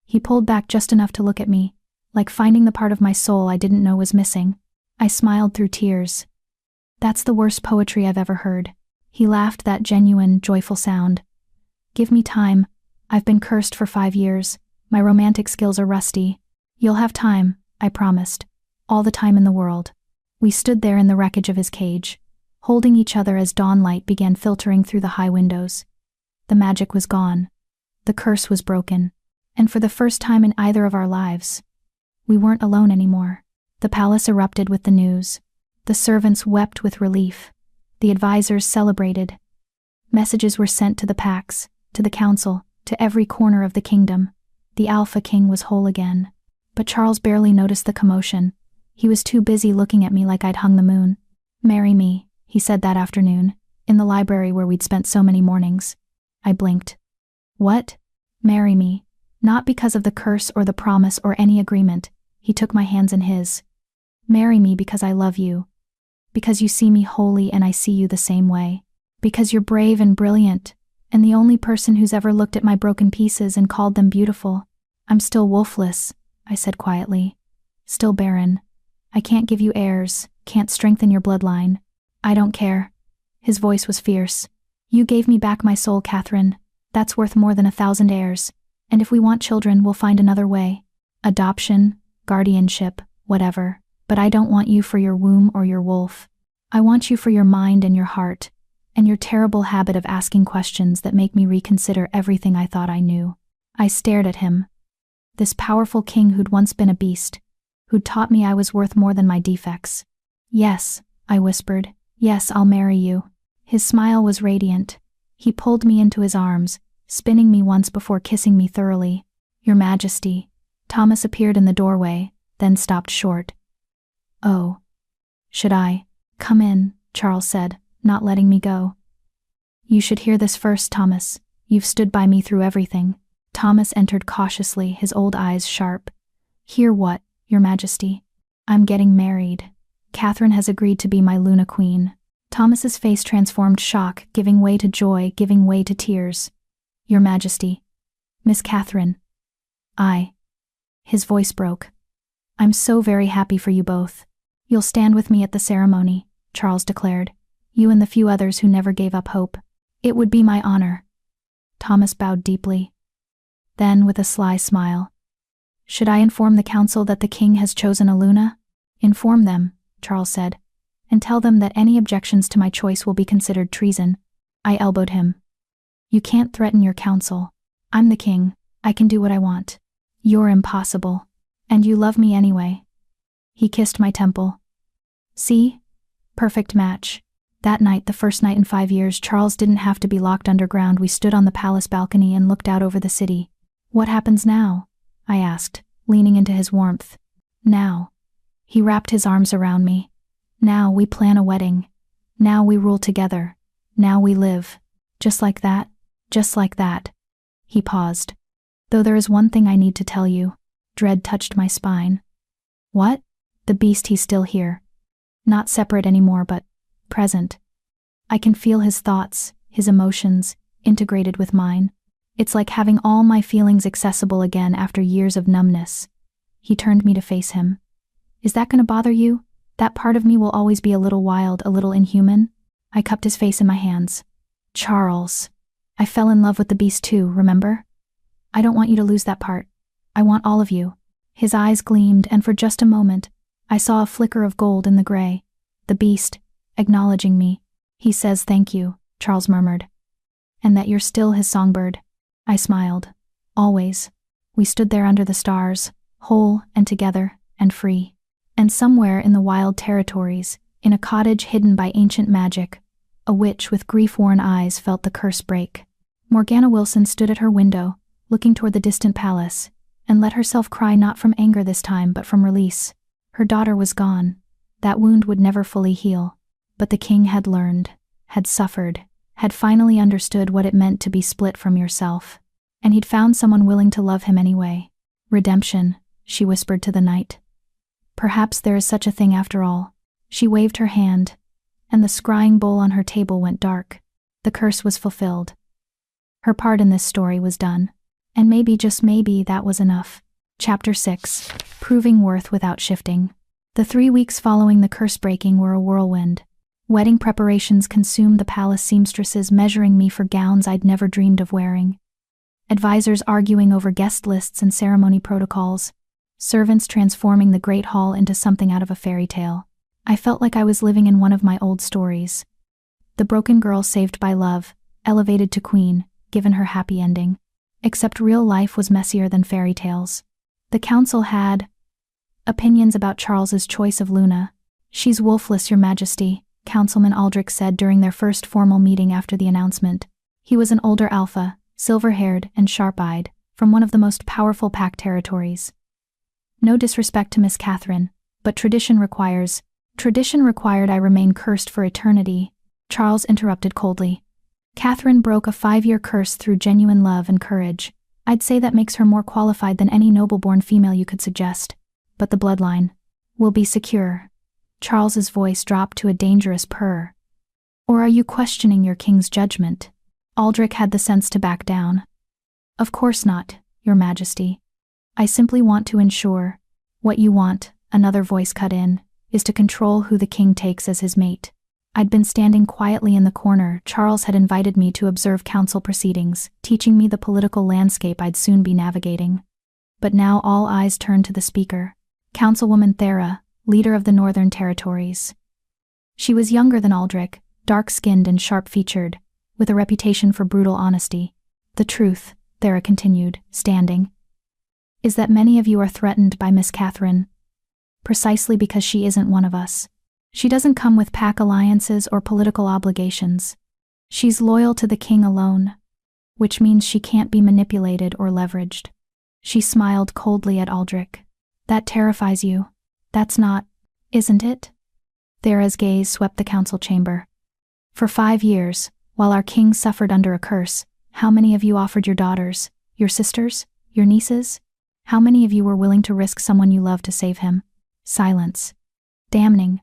He pulled back just enough to look at me, like finding the part of my soul I didn't know was missing. I smiled through tears. "That's the worst poetry I've ever heard." He laughed, that genuine, joyful sound. "Give me time. I've been cursed for 5 years. My romantic skills are rusty. You'll have time," I promised. "All the time in the world." We stood there in the wreckage of his cage, holding each other as dawn light began filtering through the high windows. The magic was gone. The curse was broken. And for the first time in either of our lives, we weren't alone anymore. The palace erupted with the news. The servants wept with relief. The advisors celebrated. Messages were sent to the packs, to the council, to every corner of the kingdom. The Alpha King was whole again. But Charles barely noticed the commotion. He was too busy looking at me like I'd hung the moon. "Marry me," he said that afternoon, in the library where we'd spent so many mornings. I blinked. "What?" Marry me. Not because of the curse or the promise or any agreement. He took my hands in his. Marry me because I love you. Because you see me holy and I see you the same way. Because you're brave and brilliant, and the only person who's ever looked at my broken pieces and called them beautiful. I'm still wolfless, I said quietly. Still barren. I can't give you heirs, can't strengthen your bloodline. I don't care. His voice was fierce. You gave me back my soul, Catherine. That's worth more than 1,000 heirs. And if we want children, we'll find another way. Adoption, guardianship, whatever. But I don't want you for your womb or your wolf. I want you for your mind and your heart, and your terrible habit of asking questions that make me reconsider everything I thought I knew. I stared at him. This powerful king who'd once been a beast, who'd taught me I was worth more than my defects. Yes, I whispered. Yes, I'll marry you. His smile was radiant. He pulled me into his arms, spinning me once before kissing me thoroughly. Your Majesty. Thomas appeared in the doorway, then stopped short. Oh. Should I? Come in, Charles said, not letting me go. You should hear this first, Thomas. You've stood by me through everything. Thomas entered cautiously, his old eyes sharp. Hear what, Your Majesty? I'm getting married. Catherine has agreed to be my Luna Queen. Thomas's face transformed, shock, giving way to joy, giving way to tears. Your Majesty. Miss Catherine. His voice broke. I'm so very happy for you both. You'll stand with me at the ceremony, Charles declared. You and the few others who never gave up hope. It would be my honor. Thomas bowed deeply. Then, with a sly smile. Should I inform the council that the king has chosen a Luna? Inform them, Charles said, and tell them that any objections to my choice will be considered treason. I elbowed him. You can't threaten your council. I'm the king. I can do what I want. You're impossible. And you love me anyway. He kissed my temple. See? Perfect match. That night, the first night in 5 years, Charles didn't have to be locked underground. We stood on the palace balcony and looked out over the city. What happens now? I asked, leaning into his warmth. Now. He wrapped his arms around me. Now we plan a wedding. Now we rule together. Now we live. Just like that. Just like that. He paused. Though there is one thing I need to tell you. Dread touched my spine. What? The beast, he's still here. Not separate anymore, but present. I can feel his thoughts, his emotions, integrated with mine. It's like having all my feelings accessible again after years of numbness. He turned me to face him. Is that gonna bother you? That part of me will always be a little wild, a little inhuman? I cupped his face in my hands. Charles. I fell in love with the beast too, remember? I don't want you to lose that part. I want all of you. His eyes gleamed, and for just a moment, I saw a flicker of gold in the gray. The beast, acknowledging me. He says thank you, Charles murmured. And that you're still his songbird. I smiled. Always. We stood there under the stars, whole and together and free. And somewhere in the wild territories, in a cottage hidden by ancient magic, a witch with grief-worn eyes felt the curse break. Morgana Wilson stood at her window, looking toward the distant palace, and let herself cry, not from anger this time but from release. Her daughter was gone. That wound would never fully heal. But the king had learned, had suffered, had finally understood what it meant to be split from yourself. And he'd found someone willing to love him anyway. Redemption, she whispered to the night. Perhaps there is such a thing after all. She waved her hand, and the scrying bowl on her table went dark. The curse was fulfilled. Her part in this story was done. And maybe, just maybe, that was enough. Chapter 6. Proving worth without shifting. The 3 weeks following the curse breaking were a whirlwind. Wedding preparations consumed the palace seamstresses measuring me for gowns I'd never dreamed of wearing. Advisors arguing over guest lists and ceremony protocols. Servants transforming the great hall into something out of a fairy tale. I felt like I was living in one of my old stories. The broken girl saved by love, elevated to queen, given her happy ending. Except real life was messier than fairy tales. The council had opinions about Charles's choice of Luna. She's wolfless, Your Majesty, Councilman Aldrich said during their first formal meeting after the announcement. He was an older alpha, silver-haired and sharp-eyed, from one of the most powerful pack territories. No disrespect to Miss Catherine, but tradition required I remain cursed for eternity, Charles interrupted coldly. Catherine broke a 5-year curse through genuine love and courage. I'd say that makes her more qualified than any noble-born female you could suggest. But the bloodline will be secure. Charles's voice dropped to a dangerous purr. Or are you questioning your king's judgment? Aldrich had the sense to back down. Of course not, Your Majesty. I simply want to ensure. What you want, another voice cut in, is to control who the king takes as his mate. I'd been standing quietly in the corner. Charles had invited me to observe council proceedings, teaching me the political landscape I'd soon be navigating. But now all eyes turned to the speaker, Councilwoman Thera, leader of the Northern Territories. She was younger than Aldrich, dark-skinned and sharp-featured, with a reputation for brutal honesty. The truth, Thera continued, standing, is that many of you are threatened by Miss Catherine, precisely because she isn't one of us. She doesn't come with pack alliances or political obligations. She's loyal to the king alone, which means she can't be manipulated or leveraged. She smiled coldly at Aldrich. That terrifies you. That's not, isn't it? Thera's gaze swept the council chamber. For 5 years, while our king suffered under a curse, how many of you offered your daughters, your sisters, your nieces? How many of you were willing to risk someone you love to save him? Silence. Damning.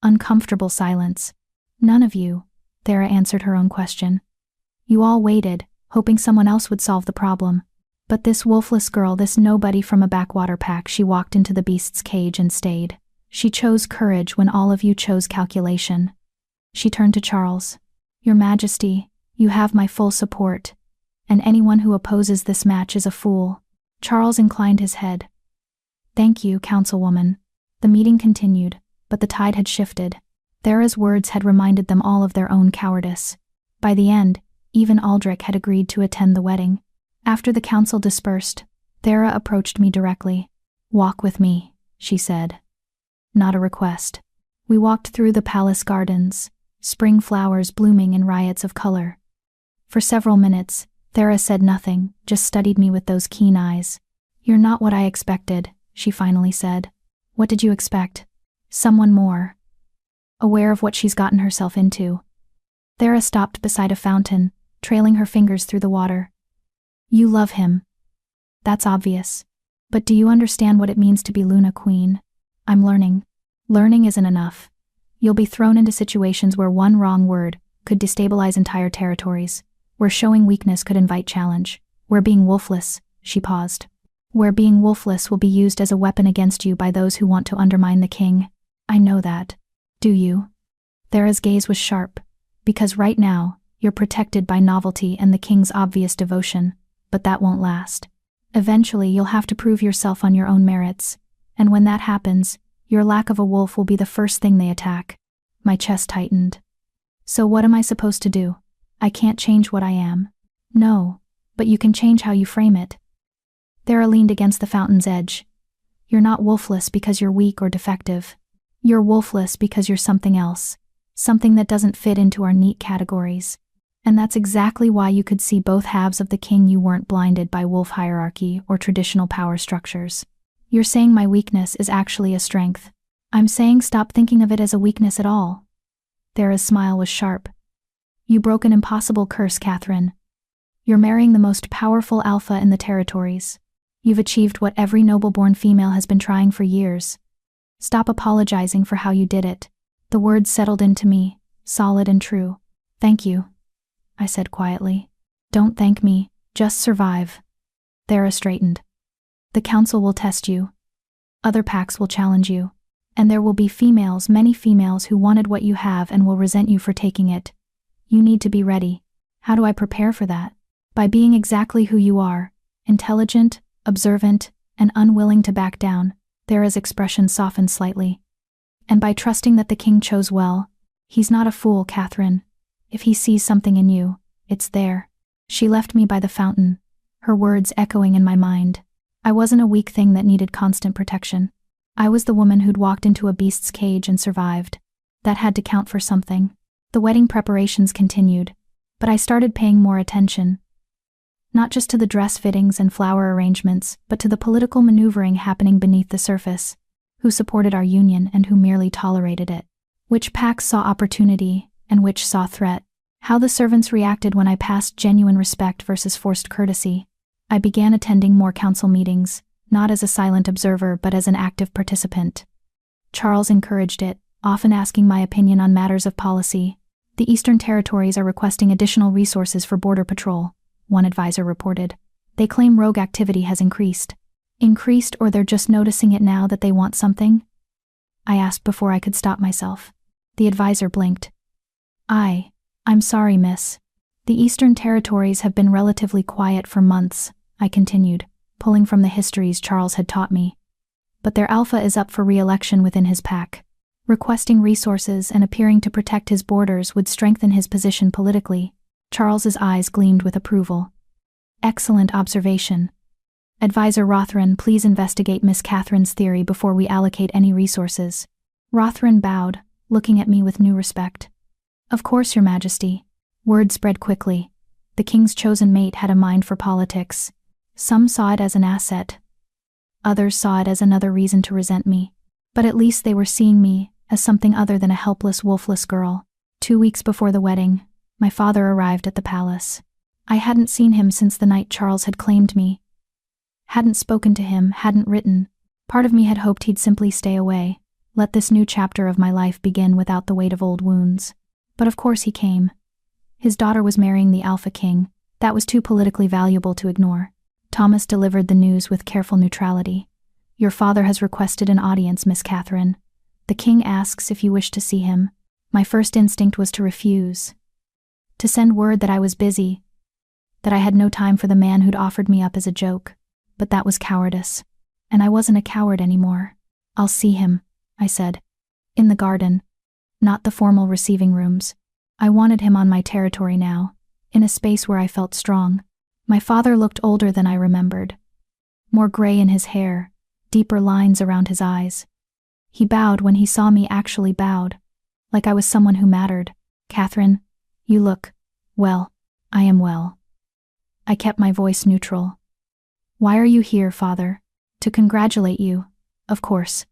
Uncomfortable silence. None of you, Thera answered her own question. You all waited, hoping someone else would solve the problem. But this wolfless girl, this nobody from a backwater pack, she walked into the beast's cage and stayed. She chose courage when all of you chose calculation. She turned to Charles. Your Majesty, you have my full support, and anyone who opposes this match is a fool. Charles inclined his head. Thank you, Councilwoman. The meeting continued, but the tide had shifted. Thera's words had reminded them all of their own cowardice. By the end, even Aldrich had agreed to attend the wedding. After the council dispersed, Thera approached me directly. Walk with me, she said. Not a request. We walked through the palace gardens, spring flowers blooming in riots of color. For several minutes, Thera said nothing, just studied me with those keen eyes. You're not what I expected, she finally said. What did you expect? Someone more aware of what she's gotten herself into. Thera stopped beside a fountain, trailing her fingers through the water. You love him. That's obvious. But do you understand what it means to be Luna Queen? I'm learning. Learning isn't enough. You'll be thrown into situations where one wrong word could destabilize entire territories, where showing weakness could invite challenge, where being wolfless, she paused. Where being wolfless will be used as a weapon against you by those who want to undermine the king. I know that. Do you? Thera's gaze was sharp. Because right now, you're protected by novelty and the king's obvious devotion, but that won't last. Eventually, you'll have to prove yourself on your own merits, and when that happens, your lack of a wolf will be the first thing they attack. My chest tightened. So what am I supposed to do? I can't change what I am. No, but you can change how you frame it. Thera leaned against the fountain's edge. You're not wolfless because you're weak or defective. You're wolfless because you're something else. Something that doesn't fit into our neat categories. And that's exactly why you could see both halves of the king. You weren't blinded by wolf hierarchy or traditional power structures. You're saying my weakness is actually a strength. I'm saying stop thinking of it as a weakness at all. Thera's smile was sharp. You broke an impossible curse, Catherine. You're marrying the most powerful alpha in the territories. You've achieved what every noble-born female has been trying for years. Stop apologizing for how you did it. The words settled into me, solid and true. Thank you, I said quietly. Don't thank me, just survive. Thera straightened. The council will test you. Other packs will challenge you. And there will be females, many females who wanted what you have and will resent you for taking it. You need to be ready. How do I prepare for that? By being exactly who you are, intelligent, observant, and unwilling to back down. Thera's expression softened slightly. And by trusting that the king chose well. He's not a fool, Catherine. If he sees something in you, it's there. She left me by the fountain, her words echoing in my mind. I wasn't a weak thing that needed constant protection. I was the woman who'd walked into a beast's cage and survived. That had to count for something. The wedding preparations continued, but I started paying more attention. Not just to the dress fittings and flower arrangements, but to the political maneuvering happening beneath the surface. Who supported our union and who merely tolerated it. Which packs saw opportunity, and which saw threat. How the servants reacted when I passed genuine respect versus forced courtesy. I began attending more council meetings, not as a silent observer but as an active participant. Charles encouraged it, often asking my opinion on matters of policy. The Eastern Territories are requesting additional resources for border patrol, one advisor reported. They claim rogue activity has increased. Increased, or they're just noticing it now that they want something? I asked before I could stop myself. The advisor blinked. I'm sorry, miss. The Eastern Territories have been relatively quiet for months, I continued, pulling from the histories Charles had taught me. But their alpha is up for re-election within his pack. Requesting resources and appearing to protect his borders would strengthen his position politically. Charles's eyes gleamed with approval. Excellent observation. Advisor Rothran, please investigate Miss Catherine's theory before we allocate any resources. Rothran bowed, looking at me with new respect. Of course, Your Majesty. Word spread quickly. The king's chosen mate had a mind for politics. Some saw it as an asset. Others saw it as another reason to resent me. But at least they were seeing me as something other than a helpless, wolfless girl. 2 weeks before the wedding, my father arrived at the palace. I hadn't seen him since the night Charles had claimed me. Hadn't spoken to him, hadn't written. Part of me had hoped he'd simply stay away, let this new chapter of my life begin without the weight of old wounds. But of course he came. His daughter was marrying the Alpha King. That was too politically valuable to ignore. Thomas delivered the news with careful neutrality. Your father has requested an audience, Miss Catherine. The king asks if you wish to see him. My first instinct was to refuse. To send word that I was busy, that I had no time for the man who'd offered me up as a joke. But that was cowardice. And I wasn't a coward anymore. I'll see him, I said. In the garden. Not the formal receiving rooms. I wanted him on my territory now, in a space where I felt strong. My father looked older than I remembered. More gray in his hair, deeper lines around his eyes. He bowed when he saw me, actually bowed, like I was someone who mattered. Catherine, you look, well. I am well. I kept my voice neutral. Why are you here, father? To congratulate you, of course.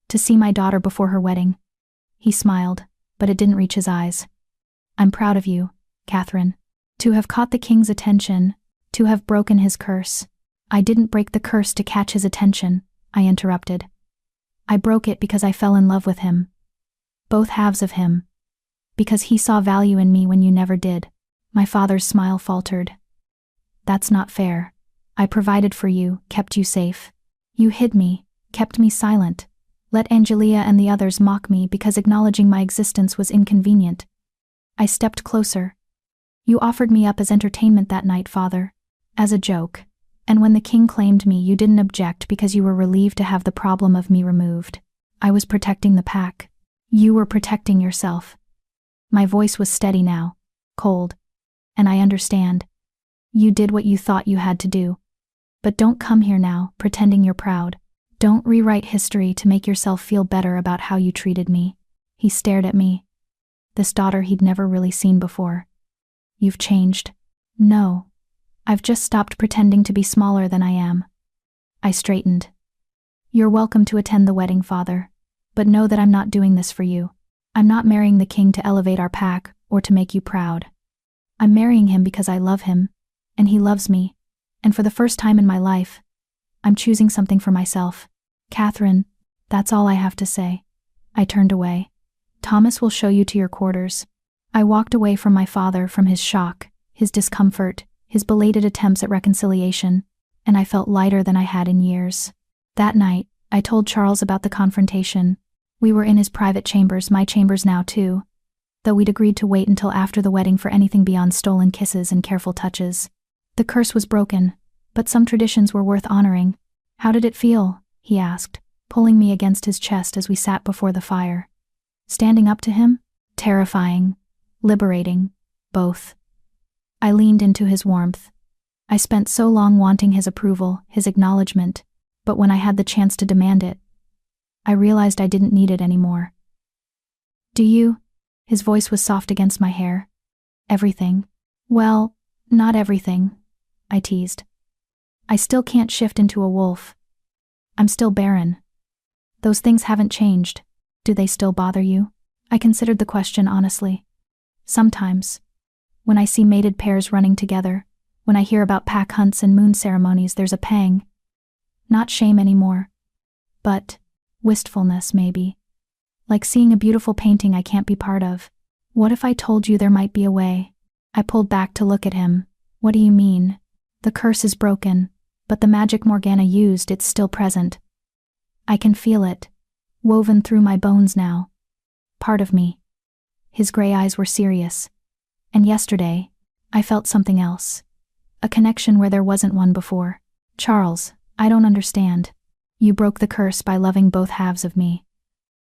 To see my daughter before her wedding. He smiled, but it didn't reach his eyes. I'm proud of you, Catherine. To have caught the king's attention, to have broken his curse. I didn't break the curse to catch his attention, I interrupted. I broke it because I fell in love with him. Both halves of him. Because he saw value in me when you never did. My father's smile faltered. That's not fair. I provided for you, kept you safe. You hid me, kept me silent. Let Angelia and the others mock me because acknowledging my existence was inconvenient. I stepped closer. You offered me up as entertainment that night, father. As a joke. And when the king claimed me, you didn't object because you were relieved to have the problem of me removed. I was protecting the pack. You were protecting yourself. My voice was steady now, cold. And I understand. You did what you thought you had to do. But don't come here now, pretending you're proud. Don't rewrite history to make yourself feel better about how you treated me. He stared at me. This daughter he'd never really seen before. You've changed. No. I've just stopped pretending to be smaller than I am. I straightened. You're welcome to attend the wedding, father. But know that I'm not doing this for you. I'm not marrying the king to elevate our pack or to make you proud. I'm marrying him because I love him, and he loves me, and for the first time in my life, I'm choosing something for myself. Catherine, that's all I have to say. I turned away. Thomas will show you to your quarters. I walked away from my father, from his shock, his discomfort, his belated attempts at reconciliation, and I felt lighter than I had in years. That night, I told Charles about the confrontation. We were in his private chambers, my chambers now too, though we'd agreed to wait until after the wedding for anything beyond stolen kisses and careful touches. The curse was broken, but some traditions were worth honoring. How did it feel? He asked, pulling me against his chest as we sat before the fire. Standing up to him? Terrifying. Liberating. Both. I leaned into his warmth. I spent so long wanting his approval, his acknowledgement, but when I had the chance to demand it, I realized I didn't need it anymore. Do you? His voice was soft against my hair. Everything. Well, not everything, I teased. I still can't shift into a wolf. I'm still barren. Those things haven't changed. Do they still bother you? I considered the question honestly. Sometimes. When I see mated pairs running together, When I hear about pack hunts and moon ceremonies, there's a pang. Not shame anymore, but wistfulness, maybe. Like seeing a beautiful painting I can't be part of. What if I told you there might be a way? I pulled back to look at him. What do you mean? The curse is broken, but the magic Morgana used, it's still present. I can feel it, woven through my bones now. Part of me. His gray eyes were serious. And yesterday, I felt something else. A connection where there wasn't one before. Charles, I don't understand. You broke the curse by loving both halves of me.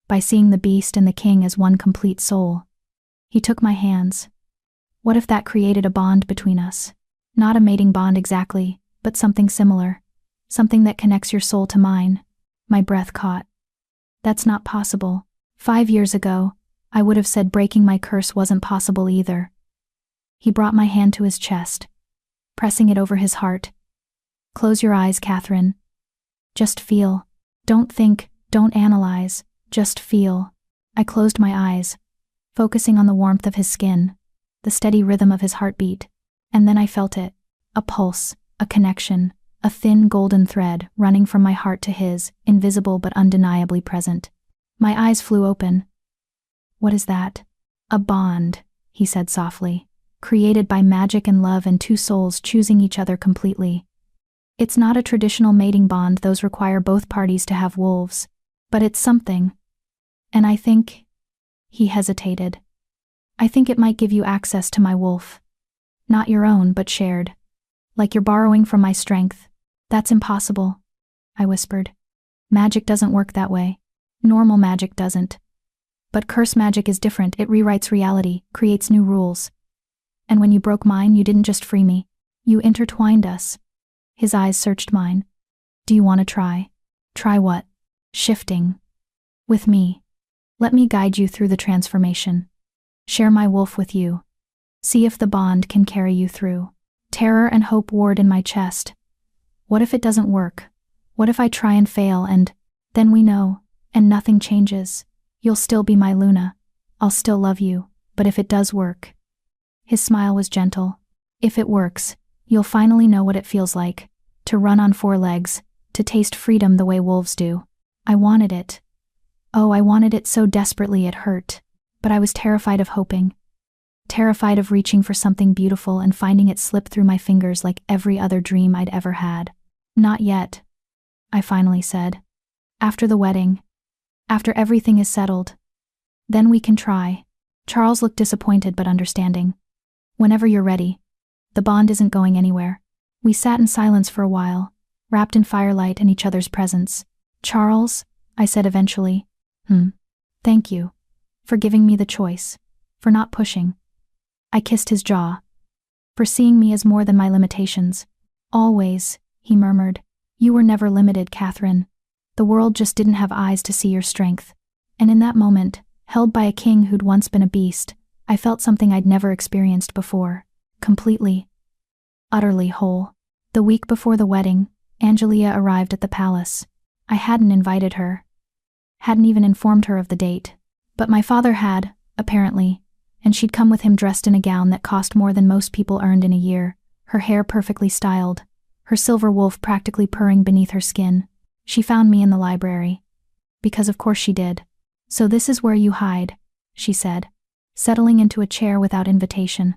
By seeing the beast and the king as one complete soul. He took my hands. What if that created a bond between us? Not a mating bond exactly, but something similar. Something that connects your soul to mine. My breath caught. That's not possible. 5 years ago, I would have said breaking my curse wasn't possible either. He brought my hand to his chest, pressing it over his heart. Close your eyes, Catherine. Just feel. Don't think, don't analyze, just feel. I closed my eyes, focusing on the warmth of his skin, the steady rhythm of his heartbeat, and then I felt it. A pulse, a connection, a thin golden thread running from my heart to his, invisible but undeniably present. My eyes flew open. What is that? A bond, he said softly, created by magic and love and two souls choosing each other completely. It's not a traditional mating bond, those require both parties to have wolves, but it's something. And I think, he hesitated, I think it might give you access to my wolf. Not your own, but shared. Like you're borrowing from my strength. That's impossible, I whispered. Magic doesn't work that way. Normal magic doesn't. But curse magic is different, it rewrites reality, creates new rules. And when you broke mine, you didn't just free me. You intertwined us. His eyes searched mine. Do you want to try? Try what? Shifting. With me. Let me guide you through the transformation. Share my wolf with you. See if the bond can carry you through. Terror and hope warred in my chest. What if it doesn't work? What if I try and fail and then we know, and nothing changes? You'll still be my Luna. I'll still love you, but if it does work. His smile was gentle. If it works, you'll finally know what it feels like. To run on 4 legs, to taste freedom the way wolves do. I wanted it. Oh, I wanted it so desperately it hurt. But I was terrified of hoping. Terrified of reaching for something beautiful and finding it slip through my fingers like every other dream I'd ever had. Not yet, I finally said. After the wedding. After everything is settled. Then we can try. Charles looked disappointed but understanding. Whenever you're ready. The bond isn't going anywhere. We sat in silence for a while, wrapped in firelight and each other's presence. Charles, I said eventually. Thank you. For giving me the choice. For not pushing. I kissed his jaw. For seeing me as more than my limitations. Always, he murmured. You were never limited, Catherine. The world just didn't have eyes to see your strength. And in that moment, held by a king who'd once been a beast, I felt something I'd never experienced before. Completely. Utterly whole. The week before the wedding, Angelia arrived at the palace. I hadn't invited her. Hadn't even informed her of the date. But my father had, apparently, and she'd come with him dressed in a gown that cost more than most people earned in a year, her hair perfectly styled, her silver wolf practically purring beneath her skin. She found me in the library. Because of course she did. So this is where you hide, she said, settling into a chair without invitation.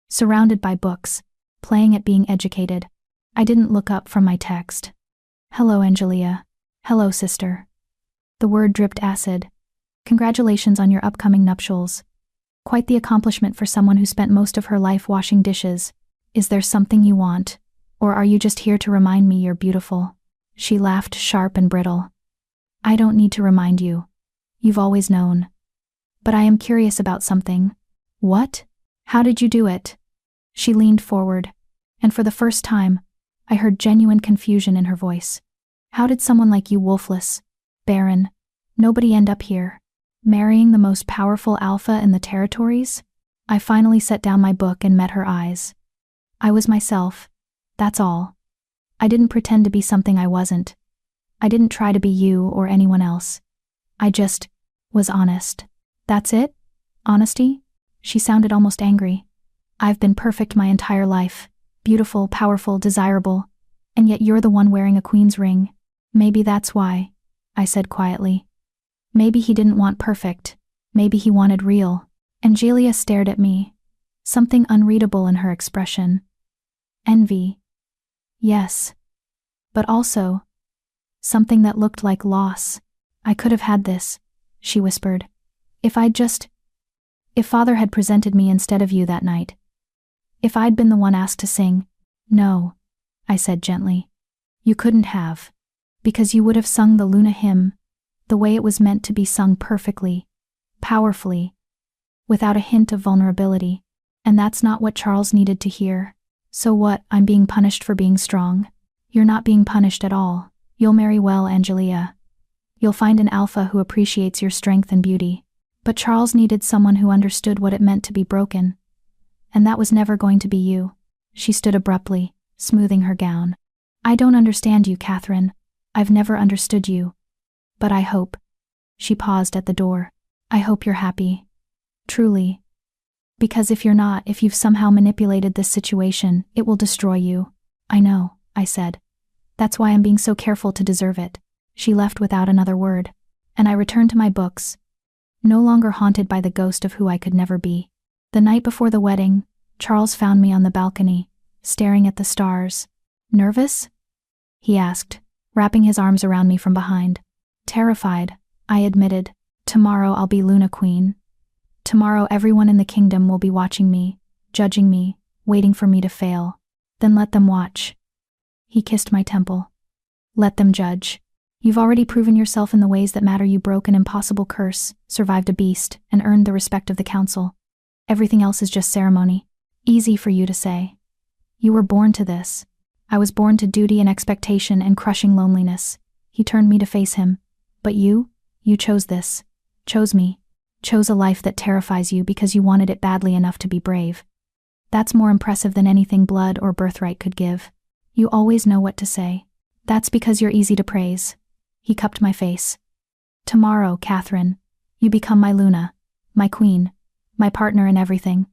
Surrounded by books, playing at being educated. I didn't look up from my text. Hello, Angelia. Hello, sister. The word dripped acid. Congratulations on your upcoming nuptials. Quite the accomplishment for someone who spent most of her life washing dishes. Is there something you want? Or are you just here to remind me you're beautiful? She laughed sharp and brittle. I don't need to remind you. You've always known. But I am curious about something. What? How did you do it? She leaned forward, and for the first time, I heard genuine confusion in her voice. How did someone like you, wolfless, barren, nobody end up here, marrying the most powerful alpha in the territories? I finally set down my book and met her eyes. I was myself. That's all. I didn't pretend to be something I wasn't. I didn't try to be you or anyone else. I just was honest. That's it? Honesty? She sounded almost angry. I've been perfect my entire life, Beautiful, powerful, desirable. And yet you're the one wearing a queen's ring. Maybe that's why, I said quietly. Maybe he didn't want perfect. Maybe he wanted real. Angelia stared at me. Something unreadable in her expression. Envy. Yes. But also, something that looked like loss. I could have had this, she whispered. If Father had presented me instead of you that night. If I'd been the one asked to sing. No, I said gently. You couldn't have. Because you would have sung the Luna hymn, the way it was meant to be sung perfectly, powerfully, without a hint of vulnerability. And that's not what Charles needed to hear. So what, I'm being punished for being strong? You're not being punished at all. You'll marry well, Angelia. You'll find an alpha who appreciates your strength and beauty. But Charles needed someone who understood what it meant to be broken. And that was never going to be you. She stood abruptly, smoothing her gown. I don't understand you, Catherine. I've never understood you. But I hope. She paused at the door. I hope you're happy. Truly. Because if you're not, if you've somehow manipulated this situation, it will destroy you. I know, I said. That's why I'm being so careful to deserve it. She left without another word. And I returned to my books, no longer haunted by the ghost of who I could never be. The night before the wedding, Charles found me on the balcony, staring at the stars. Nervous? He asked, wrapping his arms around me from behind. Terrified, I admitted. Tomorrow I'll be Luna Queen. Tomorrow everyone in the kingdom will be watching me, judging me, waiting for me to fail. Then let them watch. He kissed my temple. Let them judge. You've already proven yourself in the ways that matter. You broke an impossible curse, survived a beast, and earned the respect of the council. Everything else is just ceremony. Easy for you to say. You were born to this. I was born to duty and expectation and crushing loneliness. He turned me to face him. But you chose this. Chose me. Chose a life that terrifies you because you wanted it badly enough to be brave. That's more impressive than anything blood or birthright could give. You always know what to say. That's because you're easy to praise. He cupped my face. Tomorrow, Catherine, you become my Luna, my queen, my partner in everything.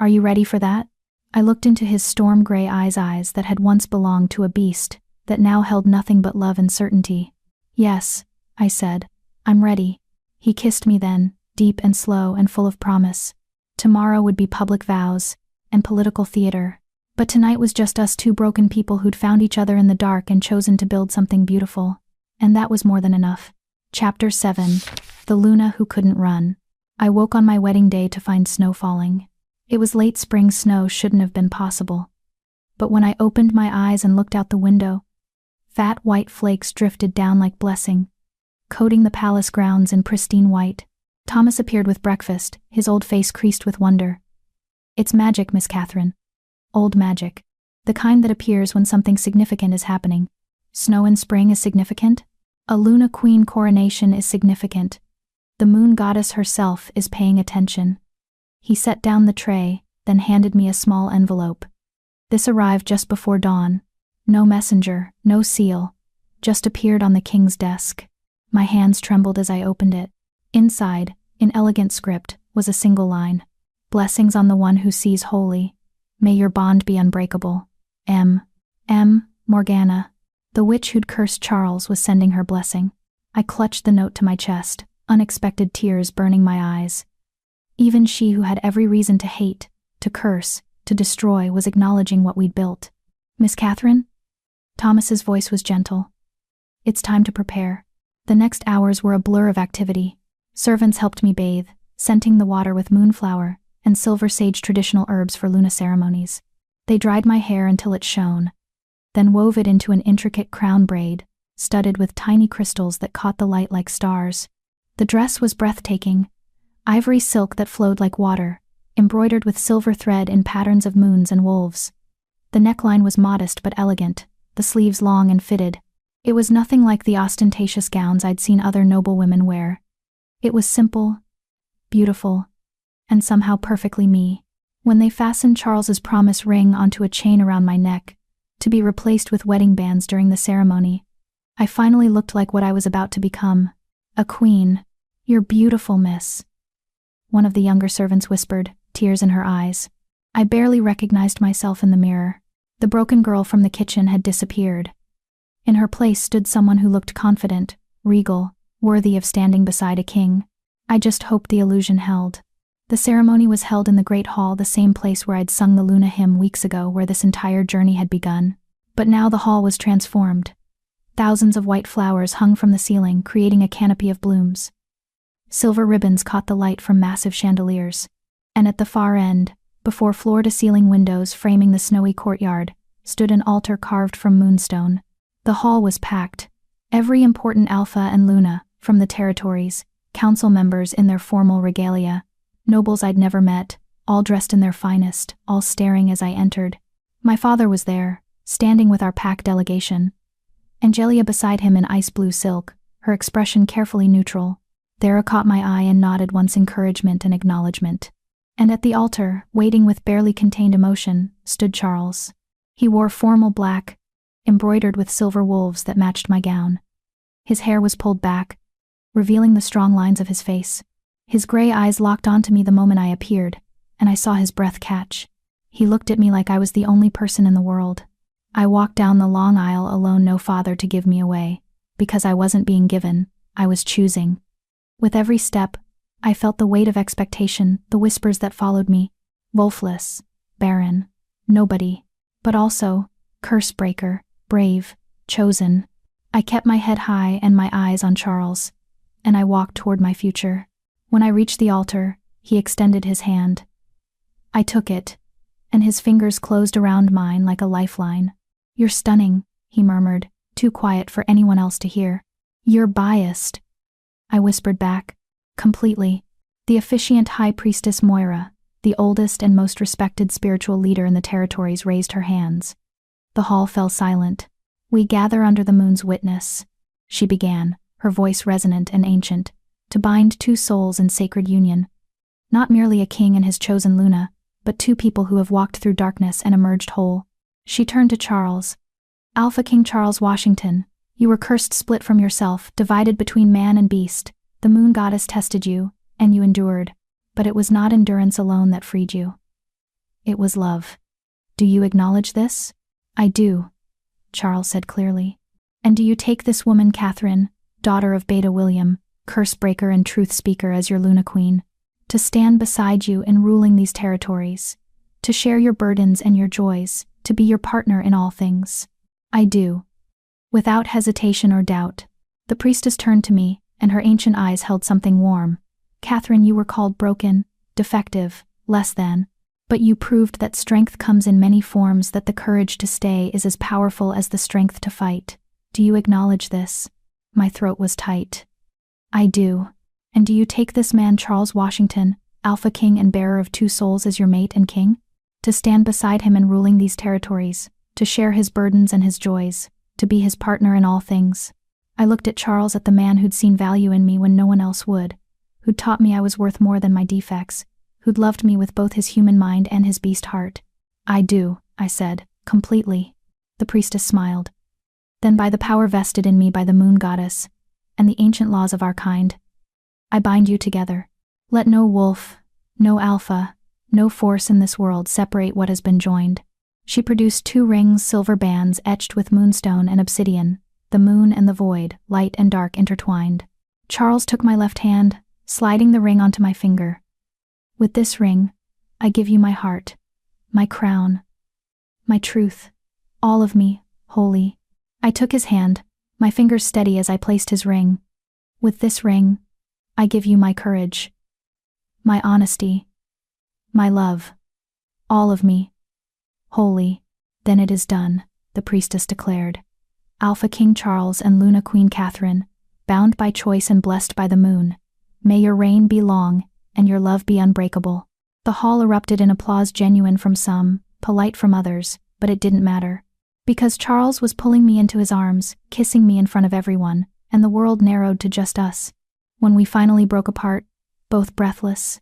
Are you ready for that? I looked into his storm-gray eyes that had once belonged to a beast, that now held nothing but love and certainty. Yes, I said. I'm ready. He kissed me then, deep and slow and full of promise. Tomorrow would be public vows and political theater. But tonight was just us two broken people who'd found each other in the dark and chosen to build something beautiful. And that was more than enough. Chapter 7. The Luna Who Couldn't Run. I woke on my wedding day to find snow falling. It was late spring snow, shouldn't have been possible. But when I opened my eyes and looked out the window, fat white flakes drifted down like blessing, coating the palace grounds in pristine white. Thomas appeared with breakfast, his old face creased with wonder. It's magic, Miss Catherine. Old magic. The kind that appears when something significant is happening. Snow in spring is significant. A Luna Queen coronation is significant. The moon goddess herself is paying attention. He set down the tray, then handed me a small envelope. This arrived just before dawn. No messenger, no seal. Just appeared on the king's desk. My hands trembled as I opened it. Inside, in elegant script, was a single line. Blessings on the one who sees holy. May your bond be unbreakable. M. Morgana. The witch who'd cursed Charles was sending her blessing. I clutched the note to my chest, unexpected tears burning my eyes. Even she who had every reason to hate, to curse, to destroy was acknowledging what we'd built. Miss Catherine? Thomas's voice was gentle. It's time to prepare. The next hours were a blur of activity. Servants helped me bathe, scenting the water with moonflower and silver sage traditional herbs for Luna ceremonies. They dried my hair until it shone, then wove it into an intricate crown braid, studded with tiny crystals that caught the light like stars. The dress was breathtaking, ivory silk that flowed like water, embroidered with silver thread in patterns of moons and wolves. The neckline was modest but elegant, the sleeves long and fitted. It was nothing like the ostentatious gowns I'd seen other noble women wear. It was simple, beautiful, and somehow perfectly me. When they fastened Charles's promise ring onto a chain around my neck, to be replaced with wedding bands during the ceremony, I finally looked like what I was about to become. A queen. You're beautiful, miss. One of the younger servants whispered, tears in her eyes. I barely recognized myself in the mirror. The broken girl from the kitchen had disappeared. In her place stood someone who looked confident, regal, worthy of standing beside a king. I just hoped the illusion held. The ceremony was held in the Great Hall, the same place where I'd sung the Luna hymn weeks ago, where this entire journey had begun. But now the hall was transformed. Thousands of white flowers hung from the ceiling, creating a canopy of blooms. Silver ribbons caught the light from massive chandeliers. And at the far end, before floor-to-ceiling windows framing the snowy courtyard, stood an altar carved from moonstone. The hall was packed. Every important Alpha and Luna, from the territories, council members in their formal regalia, nobles I'd never met, all dressed in their finest, all staring as I entered. My father was there, standing with our pack delegation. Angelia beside him in ice blue silk, her expression carefully neutral. Dara caught my eye and nodded once, encouragement and acknowledgement. And at the altar, waiting with barely contained emotion, stood Charles. He wore formal black, embroidered with silver wolves that matched my gown. His hair was pulled back, revealing the strong lines of his face. His gray eyes locked onto me the moment I appeared, and I saw his breath catch. He looked at me like I was the only person in the world. I walked down the long aisle alone, no father to give me away. Because I wasn't being given, I was choosing. With every step, I felt the weight of expectation, the whispers that followed me. Wolfless, barren, nobody. But also, curse breaker, brave, chosen. I kept my head high and my eyes on Charles, and I walked toward my future. When I reached the altar, he extended his hand. I took it, and his fingers closed around mine like a lifeline. "You're stunning," he murmured, too quiet for anyone else to hear. "You're biased," I whispered back. Completely. The officiant high priestess Moira, the oldest and most respected spiritual leader in the territories, raised her hands. The hall fell silent. "We gather under the moon's witness," she began, her voice resonant and ancient, "to bind two souls in sacred union. Not merely a king and his chosen Luna, but two people who have walked through darkness and emerged whole." She turned to Charles. "Alpha King Charles Washington, you were cursed, split from yourself, divided between man and beast. The moon goddess tested you, and you endured. But it was not endurance alone that freed you. It was love. Do you acknowledge this?" "I do," Charles said clearly. "And do you take this woman, Catherine, daughter of Beta William, curse breaker and truth speaker, as your Luna Queen, to stand beside you in ruling these territories, to share your burdens and your joys, to be your partner in all things?" "I do." Without hesitation or doubt, the priestess turned to me, and her ancient eyes held something warm. "Catherine, you were called broken, defective, less than. But you proved that strength comes in many forms, that the courage to stay is as powerful as the strength to fight. Do you acknowledge this?" My throat was tight. "I do." "And do you take this man, Charles Washington, Alpha King and bearer of two souls, as your mate and king? To stand beside him in ruling these territories, to share his burdens and his joys, to be his partner in all things?" I looked at Charles, at the man who'd seen value in me when no one else would, who'd taught me I was worth more than my defects, who'd loved me with both his human mind and his beast heart. "I do," I said, "completely." The priestess smiled. "Then by the power vested in me by the moon goddess, and the ancient laws of our kind, I bind you together. Let no wolf, no alpha, no force in this world separate what has been joined." She produced 2 rings, silver bands etched with moonstone and obsidian, the moon and the void, light and dark intertwined. Charles took my left hand, sliding the ring onto my finger. "With this ring, I give you my heart, my crown, my truth, all of me, wholly." I took his hand, my fingers steady as I placed his ring. "With this ring, I give you my courage, my honesty, my love, all of me, wholly." "Then it is done," the priestess declared. "Alpha King Charles and Luna Queen Catherine, bound by choice and blessed by the moon, may your reign be long, and your love be unbreakable." The hall erupted in applause, genuine from some, polite from others, but it didn't matter. Because Charles was pulling me into his arms, kissing me in front of everyone, and the world narrowed to just us. When we finally broke apart, both breathless,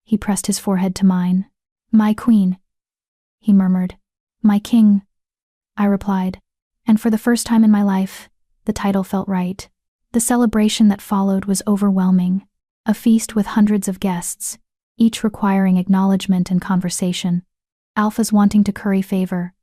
he pressed his forehead to mine. "My queen," he murmured. "My king," I replied. And for the first time in my life, the title felt right. The celebration that followed was overwhelming. A feast with hundreds of guests, each requiring acknowledgement and conversation. Alphas wanting to curry favor,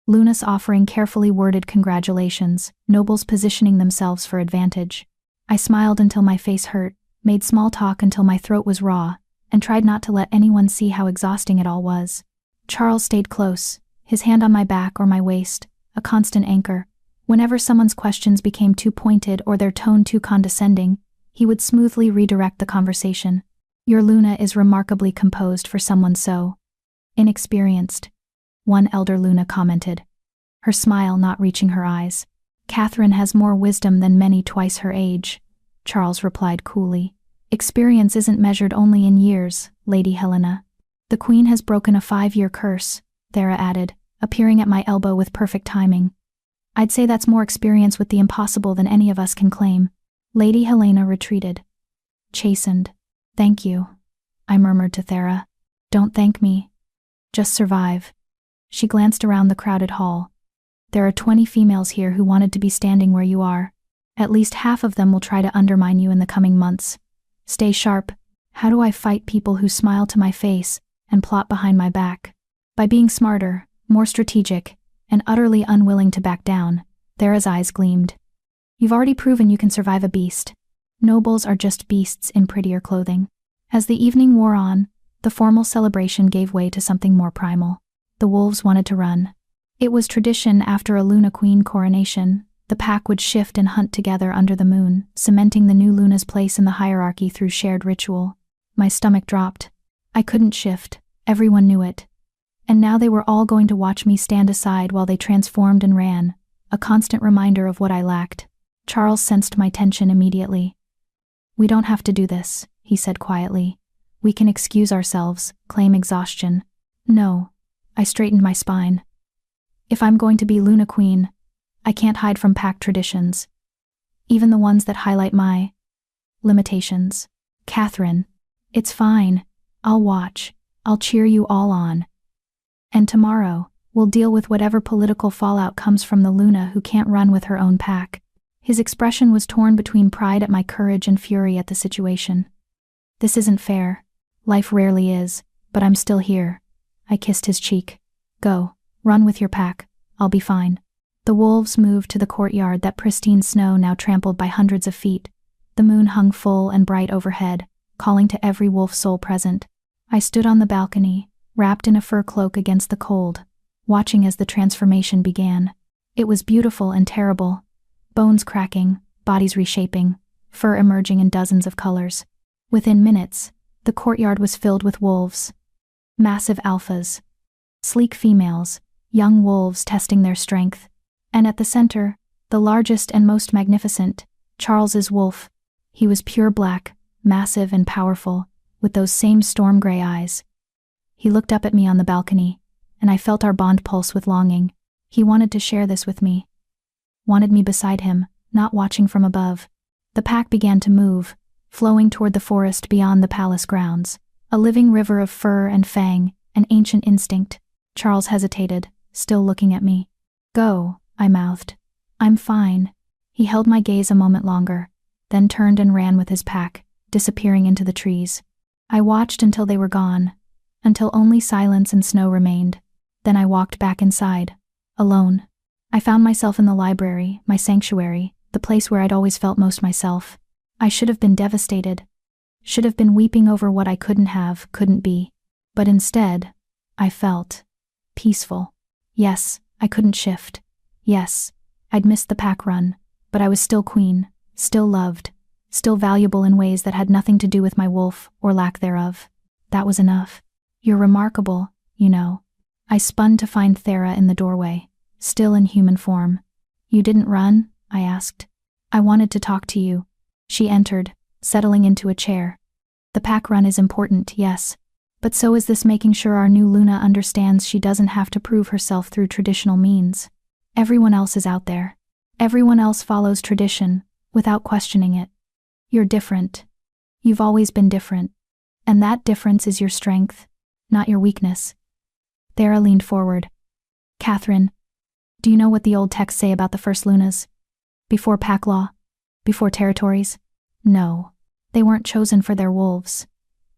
Lunas offering carefully worded congratulations, nobles positioning themselves for advantage. I smiled until my face hurt, made small talk until my throat was raw, and tried not to let anyone see how exhausting it all was. Charles stayed close, his hand on my back or my waist, a constant anchor. Whenever someone's questions became too pointed or their tone too condescending, he would smoothly redirect the conversation. "Your Luna is remarkably composed for someone so inexperienced," one elder Luna commented, her smile not reaching her eyes. "Catherine has more wisdom than many twice her age," Charles replied coolly. "Experience isn't measured only in years, Lady Helena. The Queen has broken a 5-year curse," Thera added, appearing at my elbow with perfect timing. "I'd say that's more experience with the impossible than any of us can claim." Lady Helena retreated, chastened. "Thank you," I murmured to Thera. "Don't thank me. Just survive." She glanced around the crowded hall. "There are 20 females here who wanted to be standing where you are. At least half of them will try to undermine you in the coming months. Stay sharp. How do I fight people who smile to my face and plot behind my back? By being smarter, more strategic, and utterly unwilling to back down." Thera's eyes gleamed. "You've already proven you can survive a beast. Nobles are just beasts in prettier clothing." As the evening wore on, the formal celebration gave way to something more primal. The wolves wanted to run. It was tradition after a Luna Queen coronation. The pack would shift and hunt together under the moon, cementing the new Luna's place in the hierarchy through shared ritual. My stomach dropped. I couldn't shift. Everyone knew it. And now they were all going to watch me stand aside while they transformed and ran, a constant reminder of what I lacked. Charles sensed my tension immediately. "We don't have to do this," he said quietly. "We can excuse ourselves, claim exhaustion." "No." I straightened my spine. "If I'm going to be Luna Queen, I can't hide from pack traditions. Even the ones that highlight my limitations." "Catherine, it's fine. I'll watch. I'll cheer you all on. And tomorrow, we'll deal with whatever political fallout comes from the Luna who can't run with her own pack." His expression was torn between pride at my courage and fury at the situation. "This isn't fair. Life rarely is, but I'm still here." I kissed his cheek. "Go, run with your pack. I'll be fine." The wolves moved to the courtyard, that pristine snow now trampled by hundreds of feet. The moon hung full and bright overhead, calling to every wolf soul present. I stood on the balcony, wrapped in a fur cloak against the cold, watching as the transformation began. It was beautiful and terrible. Bones cracking, bodies reshaping, fur emerging in dozens of colors. Within minutes, the courtyard was filled with wolves. Massive alphas. Sleek females, young wolves testing their strength. And at the center, the largest and most magnificent, Charles's wolf. He was pure black, massive and powerful, with those same storm gray eyes. He looked up at me on the balcony, and I felt our bond pulse with longing. He wanted to share this with me. Wanted me beside him, not watching from above. The pack began to move, flowing toward the forest beyond the palace grounds, a living river of fur and fang, an ancient instinct. Charles hesitated, still looking at me. "Go," I mouthed. "I'm fine." He held my gaze a moment longer, then turned and ran with his pack, disappearing into the trees. I watched until they were gone, until only silence and snow remained. Then I walked back inside, alone. I found myself in the library, my sanctuary, the place where I'd always felt most myself. I should have been devastated. Should have been weeping over what I couldn't be. But instead, I felt peaceful. Yes, I couldn't shift. Yes, I'd missed the pack run, but I was still queen, still loved, still valuable in ways that had nothing to do with my wolf or lack thereof. That was enough. "You're remarkable, you know." I spun to find Thera in the doorway, still in human form. "You didn't run?" I asked. "I wanted to talk to you." She entered, settling into a chair. "The pack run is important, yes. But so is this making sure our new Luna understands she doesn't have to prove herself through traditional means. Everyone else is out there. Everyone else follows tradition, without questioning it. You're different. You've always been different. And that difference is your strength, not your weakness." Thera leaned forward. "Catherine, do you know what the old texts say about the first Lunas? Before pack law? Before territories? No. They weren't chosen for their wolves.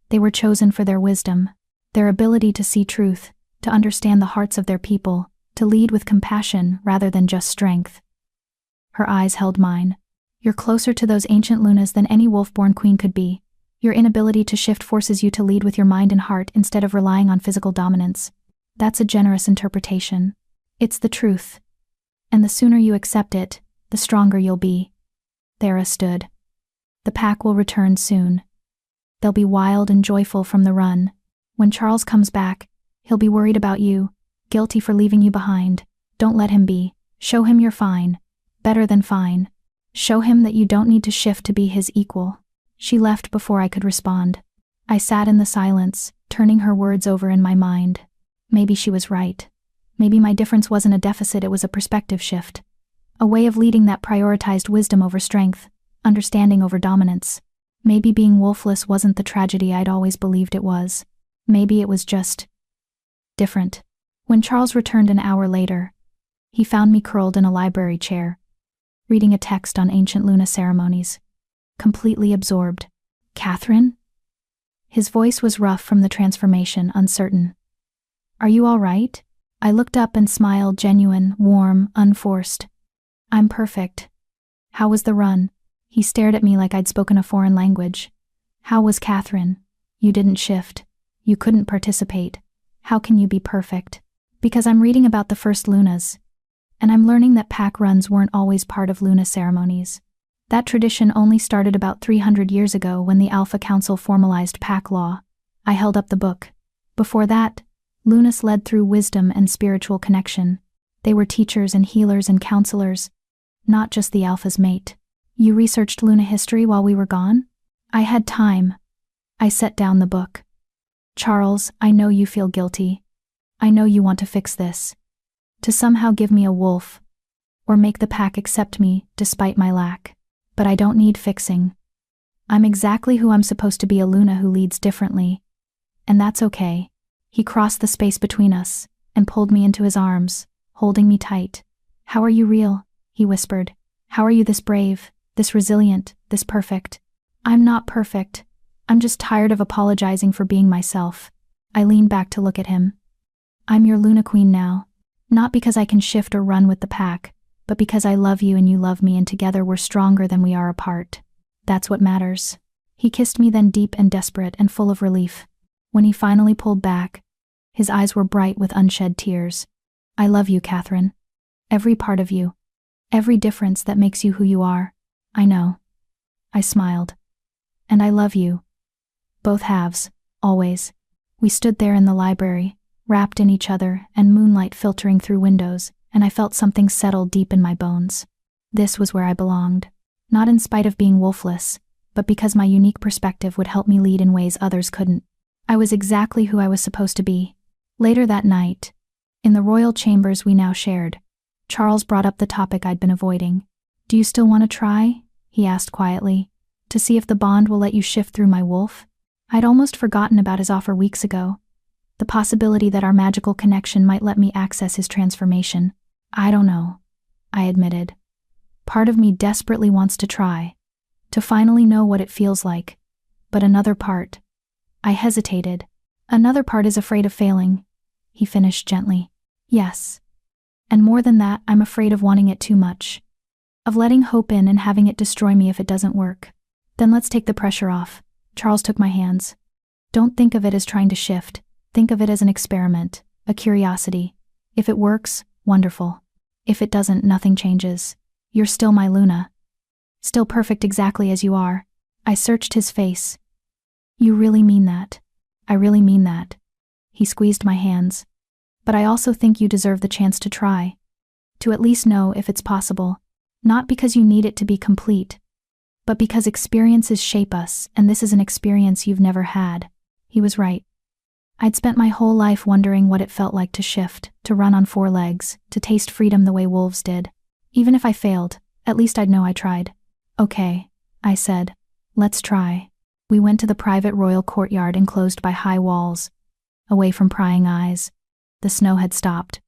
They were chosen for their wisdom, their ability to see truth, to understand the hearts of their people, to lead with compassion rather than just strength. Her eyes held mine. You're closer to those ancient lunas than any wolf-born queen could be. Your inability to shift forces you to lead with your mind and heart instead of relying on physical dominance. That's a generous interpretation. It's the truth. And the sooner you accept it, the stronger you'll be. Thera stood. The pack will return soon. They'll be wild and joyful from the run. When Charles comes back, he'll be worried about you, guilty for leaving you behind. Don't let him be. Show him you're fine. Better than fine. Show him that you don't need to shift to be his equal. She left before I could respond. I sat in the silence, turning her words over in my mind. Maybe she was right. Maybe my difference wasn't a deficit, it was a perspective shift. A way of leading that prioritized wisdom over strength, understanding over dominance. Maybe being wolfless wasn't the tragedy I'd always believed it was. Maybe it was just different. When Charles returned an hour later, he found me curled in a library chair, reading a text on ancient Luna ceremonies. Completely absorbed. Catherine? His voice was rough from the transformation, uncertain. Are you all right? I looked up and smiled, genuine, warm, unforced. I'm perfect. How was the run? He stared at me like I'd spoken a foreign language. How was Catherine? You didn't shift. You couldn't participate. How can you be perfect? Because I'm reading about the first Lunas. And I'm learning that pack runs weren't always part of Luna ceremonies. That tradition only started about 300 years ago when the Alpha Council formalized pack law. I held up the book. Before that, Lunas led through wisdom and spiritual connection. They were teachers and healers and counselors, not just the Alpha's mate. You researched Luna history while we were gone? I had time. I set down the book. Charles, I know you feel guilty. I know you want to fix this. To somehow give me a wolf, or make the pack accept me despite my lack. But I don't need fixing. I'm exactly who I'm supposed to be, a Luna who leads differently. And that's okay. He crossed the space between us and pulled me into his arms, holding me tight. How are you real? He whispered. How are you this brave, this resilient, this perfect? I'm not perfect. I'm just tired of apologizing for being myself. I leaned back to look at him. I'm your Luna Queen now. Not because I can shift or run with the pack, but because I love you and you love me, and together we're stronger than we are apart. That's what matters. He kissed me then, deep and desperate and full of relief. When he finally pulled back, his eyes were bright with unshed tears. I love you, Catherine. Every part of you. Every difference that makes you who you are. I know. I smiled. And I love you. Both halves, always. We stood there in the library, wrapped in each other, and moonlight filtering through windows, and I felt something settle deep in my bones. This was where I belonged. Not in spite of being wolfless, but because my unique perspective would help me lead in ways others couldn't. I was exactly who I was supposed to be. Later that night, in the royal chambers we now shared, Charles brought up the topic I'd been avoiding. Do you still want to try? He asked quietly. To see if the bond will let you shift through my wolf? I'd almost forgotten about his offer weeks ago. The possibility that our magical connection might let me access his transformation. I don't know, I admitted. Part of me desperately wants to try, to finally know what it feels like. But another part. I hesitated. Another part is afraid of failing, he finished gently. Yes. And more than that, I'm afraid of wanting it too much. Of letting hope in and having it destroy me if it doesn't work. Then let's take the pressure off. Charles took my hands. Don't think of it as trying to shift. Think of it as an experiment, a curiosity. If it works, wonderful. If it doesn't, nothing changes. You're still my Luna. Still perfect exactly as you are. I searched his face. You really mean that? I really mean that. He squeezed my hands. But I also think you deserve the chance to try. To at least know if it's possible. Not because you need it to be complete, but because experiences shape us, and this is an experience you've never had. He was right. I'd spent my whole life wondering what it felt like to shift, to run on 4 legs, to taste freedom the way wolves did. Even if I failed, at least I'd know I tried. Okay, I said. Let's try. We went to the private royal courtyard enclosed by high walls, away from prying eyes. The snow had stopped,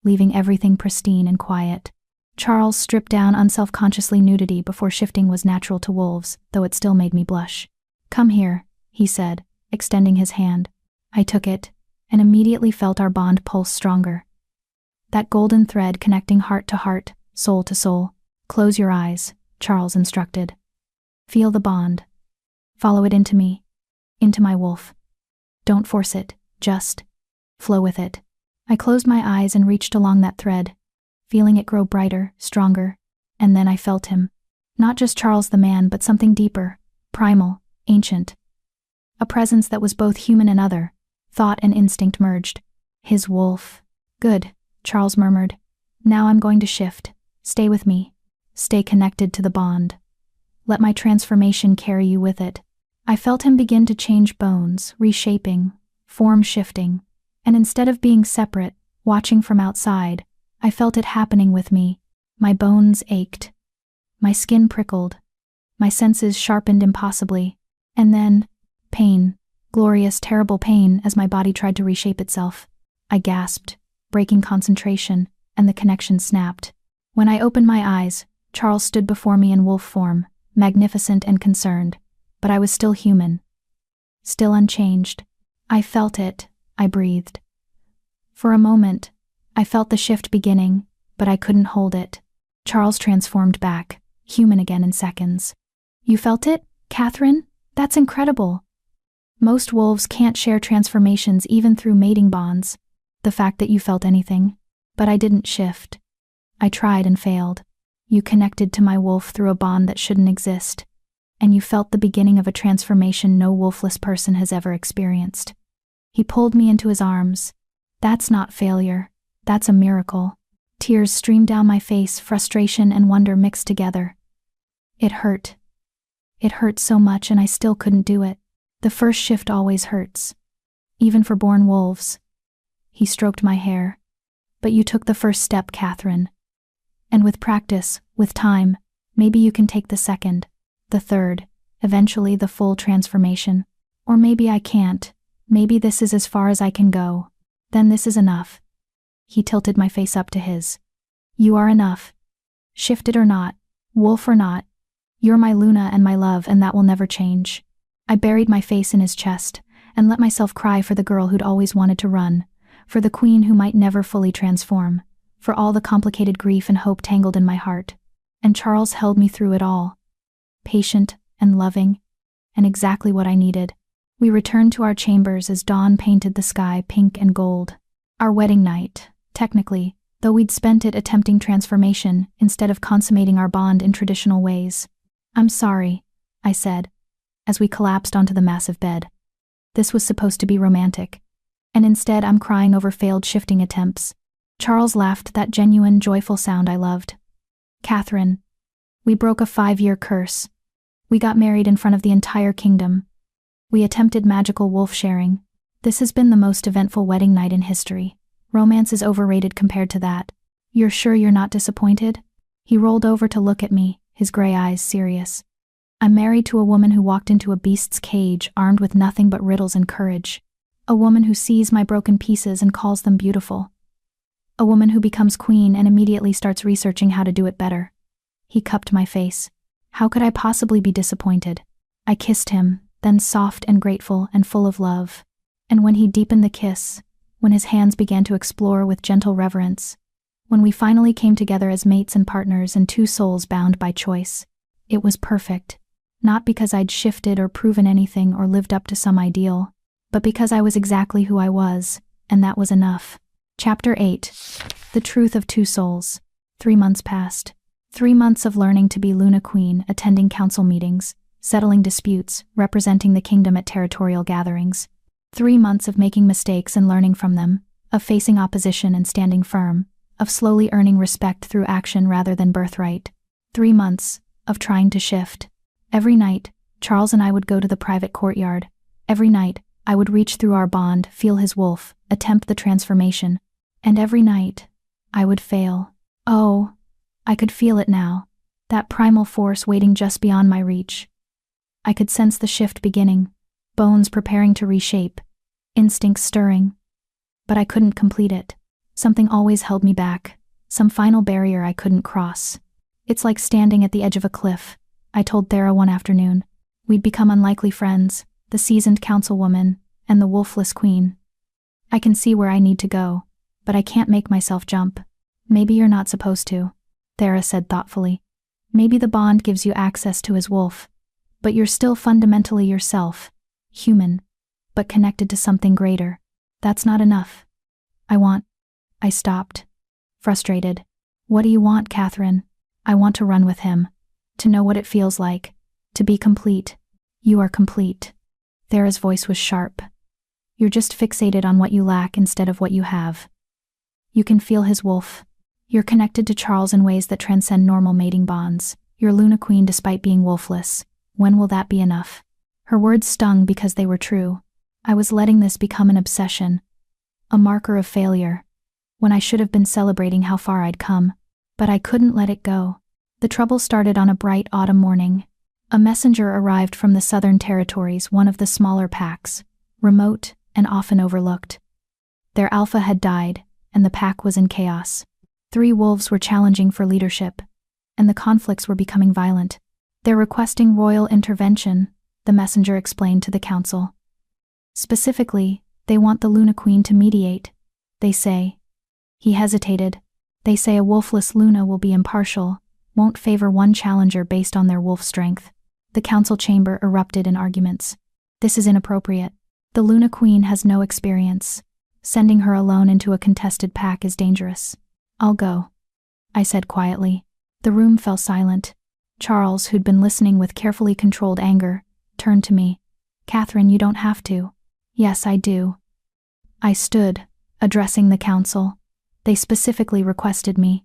leaving everything pristine and quiet. Charles stripped down unselfconsciously. Nudity before shifting was natural to wolves, though it still made me blush. Come here, he said, extending his hand. I took it, and immediately felt our bond pulse stronger. That golden thread connecting heart to heart, soul to soul. Close your eyes, Charles instructed. Feel the bond. Follow it into me. Into my wolf. Don't force it, just flow with it. I closed my eyes and reached along that thread, feeling it grow brighter, stronger, and then I felt him. Not just Charles the man, but something deeper, primal, ancient. A presence that was both human and other, thought and instinct merged. His wolf. Good, Charles murmured. Now I'm going to shift. Stay with me. Stay connected to the bond. Let my transformation carry you with it. I felt him begin to change bones, reshaping, form shifting, and instead of being separate, watching from outside, I felt it happening with me. My bones ached. My skin prickled. My senses sharpened impossibly. And then, pain, glorious, terrible pain as my body tried to reshape itself. I gasped, breaking concentration, and the connection snapped. When I opened my eyes, Charles stood before me in wolf form, magnificent and concerned, but I was still human. Still unchanged. I felt it, I breathed. For a moment, I felt the shift beginning, but I couldn't hold it. Charles transformed back, human again in seconds. You felt it, Catherine? That's incredible. Most wolves can't share transformations even through mating bonds. The fact that you felt anything. But I didn't shift. I tried and failed. You connected to my wolf through a bond that shouldn't exist. And you felt the beginning of a transformation no wolfless person has ever experienced. He pulled me into his arms. That's not failure. That's a miracle. Tears streamed down my face, frustration and wonder mixed together. It hurt. It hurt so much and I still couldn't do it. The first shift always hurts. Even for born wolves. He stroked my hair. But you took the first step, Catherine. And with practice, with time, maybe you can take the second, the third, eventually the full transformation. Or maybe I can't. Maybe this is as far as I can go. Then this is enough. He tilted my face up to his. You are enough. Shifted or not, wolf or not, you're my Luna and my love, and that will never change. I buried my face in his chest and let myself cry for the girl who'd always wanted to run, for the queen who might never fully transform, for all the complicated grief and hope tangled in my heart. And Charles held me through it all. Patient and loving, and exactly what I needed. We returned to our chambers as dawn painted the sky pink and gold. Our wedding night, technically, though we'd spent it attempting transformation instead of consummating our bond in traditional ways. I'm sorry, I said, as we collapsed onto the massive bed. This was supposed to be romantic, and instead I'm crying over failed shifting attempts. Charles laughed, that genuine, joyful sound I loved. Catherine, we broke a 5-year curse. We got married in front of the entire kingdom. We attempted magical wolf sharing. This has been the most eventful wedding night in history. Romance is overrated compared to that. You're sure you're not disappointed? He rolled over to look at me, his gray eyes serious. I'm married to a woman who walked into a beast's cage armed with nothing but riddles and courage. A woman who sees my broken pieces and calls them beautiful. A woman who becomes queen and immediately starts researching how to do it better. He cupped my face. How could I possibly be disappointed? I kissed him, then soft and grateful and full of love. And when he deepened the kiss, when his hands began to explore with gentle reverence, when we finally came together as mates and partners and two souls bound by choice, it was perfect. Not because I'd shifted or proven anything or lived up to some ideal, but because I was exactly who I was, and that was enough. Chapter 8. The Truth of Two Souls. 3 months passed. 3 months of learning to be Luna Queen, attending council meetings, settling disputes, representing the kingdom at territorial gatherings. 3 months of making mistakes and learning from them, of facing opposition and standing firm, of slowly earning respect through action rather than birthright. 3 months of trying to shift. Every night, Charles and I would go to the private courtyard. Every night, I would reach through our bond, feel his wolf, attempt the transformation. And every night, I would fail. Oh, I could feel it now, that primal force waiting just beyond my reach. I could sense the shift beginning, bones preparing to reshape, instincts stirring. But I couldn't complete it. Something always held me back, some final barrier I couldn't cross. It's like standing at the edge of a cliff, I told Thera one afternoon. We'd become unlikely friends, the seasoned councilwoman and the wolfless queen. I can see where I need to go, but I can't make myself jump. Maybe you're not supposed to, Thera said thoughtfully. Maybe the bond gives you access to his wolf, but you're still fundamentally yourself, human, but connected to something greater. That's not enough. I stopped, frustrated. What do you want, Catherine? I want to run with him, to know what it feels like, to be complete. You are complete. Thera's voice was sharp. You're just fixated on what you lack instead of what you have. You can feel his wolf. You're connected to Charles in ways that transcend normal mating bonds. You're Luna Queen despite being wolfless. When will that be enough? Her words stung because they were true. I was letting this become an obsession, a marker of failure, when I should have been celebrating how far I'd come. But I couldn't let it go. The trouble started on a bright autumn morning. A messenger arrived from the Southern Territories, one of the smaller packs, remote and often overlooked. Their alpha had died, and the pack was in chaos. 3 wolves were challenging for leadership, and the conflicts were becoming violent. They're requesting royal intervention, the messenger explained to the council. Specifically, they want the Luna Queen to mediate, they say. He hesitated. They say a wolfless Luna will be impartial, won't favor one challenger based on their wolf strength. The council chamber erupted in arguments. This is inappropriate. The Luna Queen has no experience. Sending her alone into a contested pack is dangerous. I'll go, I said quietly. The room fell silent. Charles, who'd been listening with carefully controlled anger, turned to me. Catherine, you don't have to. Yes, I do. I stood, addressing the council. They specifically requested me.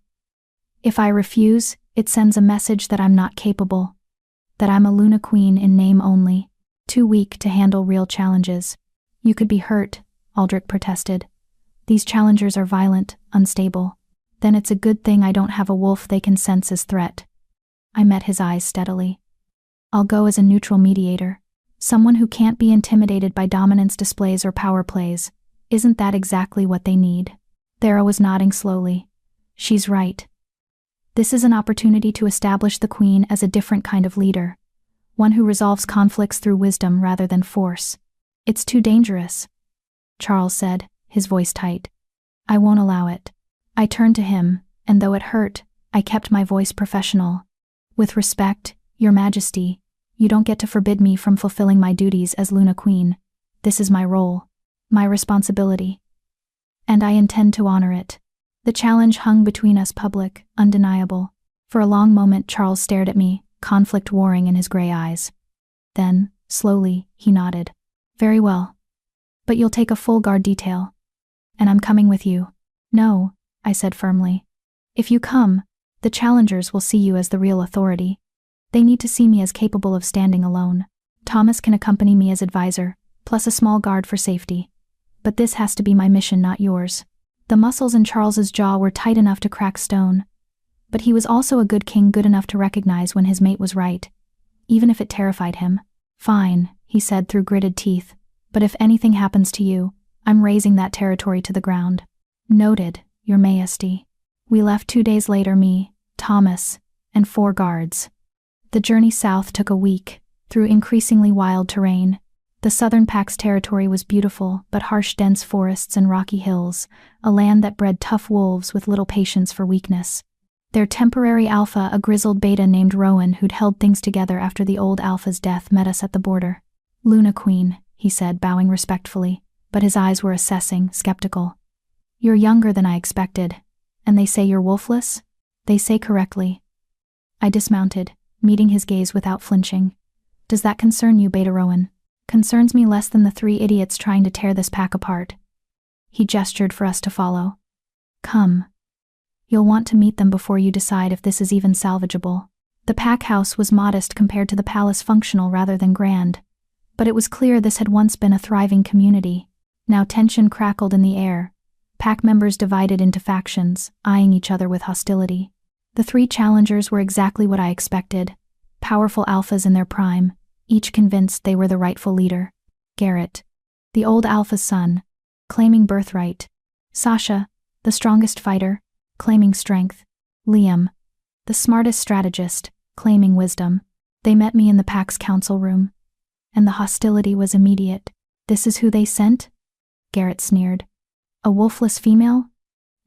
If I refuse, it sends a message that I'm not capable, that I'm a Luna Queen in name only, too weak to handle real challenges. You could be hurt, Aldrich protested. These challengers are violent, unstable. Then it's a good thing I don't have a wolf they can sense as threat. I met his eyes steadily. I'll go as a neutral mediator, someone who can't be intimidated by dominance displays or power plays. Isn't that exactly what they need? Thera was nodding slowly. She's right. This is an opportunity to establish the Queen as a different kind of leader, one who resolves conflicts through wisdom rather than force. It's too dangerous, Charles said, his voice tight. I won't allow it. I turned to him, and though it hurt, I kept my voice professional. With respect, Your Majesty, you don't get to forbid me from fulfilling my duties as Luna Queen. This is my role, my responsibility. And I intend to honor it. The challenge hung between us, public, undeniable. For a long moment Charles stared at me, conflict warring in his gray eyes. Then, slowly, he nodded. Very well. But you'll take a full guard detail. And I'm coming with you. No, I said firmly. If you come, the challengers will see you as the real authority. They need to see me as capable of standing alone. Thomas can accompany me as advisor, plus a small guard for safety. But this has to be my mission, not yours. The muscles in Charles's jaw were tight enough to crack stone. But he was also a good king, good enough to recognize when his mate was right, even if it terrified him. Fine, he said through gritted teeth, but if anything happens to you, I'm razing that territory to the ground. Noted, Your Majesty. We left 2 days later, me, Thomas, and 4 guards. The journey south took a week, through increasingly wild terrain. The Southern Pack's territory was beautiful, but harsh, dense forests and rocky hills, a land that bred tough wolves with little patience for weakness. Their temporary alpha, a grizzled beta named Rowan who'd held things together after the old alpha's death, met us at the border. Luna Queen, he said, bowing respectfully, but his eyes were assessing, skeptical. You're younger than I expected. And they say you're wolfless? They say correctly. I dismounted, meeting his gaze without flinching. Does that concern you, Beta Rowan? Concerns me less than the 3 idiots trying to tear this pack apart. He gestured for us to follow. Come. You'll want to meet them before you decide if this is even salvageable. The pack house was modest compared to the palace, functional rather than grand. But it was clear this had once been a thriving community. Now tension crackled in the air. Pack members divided into factions, eyeing each other with hostility. The 3 challengers were exactly what I expected. Powerful alphas in their prime, each convinced they were the rightful leader. Garrett, the old alpha's son, claiming birthright. Sasha, the strongest fighter, claiming strength. Liam, the smartest strategist, claiming wisdom. They met me in the pack's council room. And the hostility was immediate. This is who they sent? Garrett sneered. A wolfless female?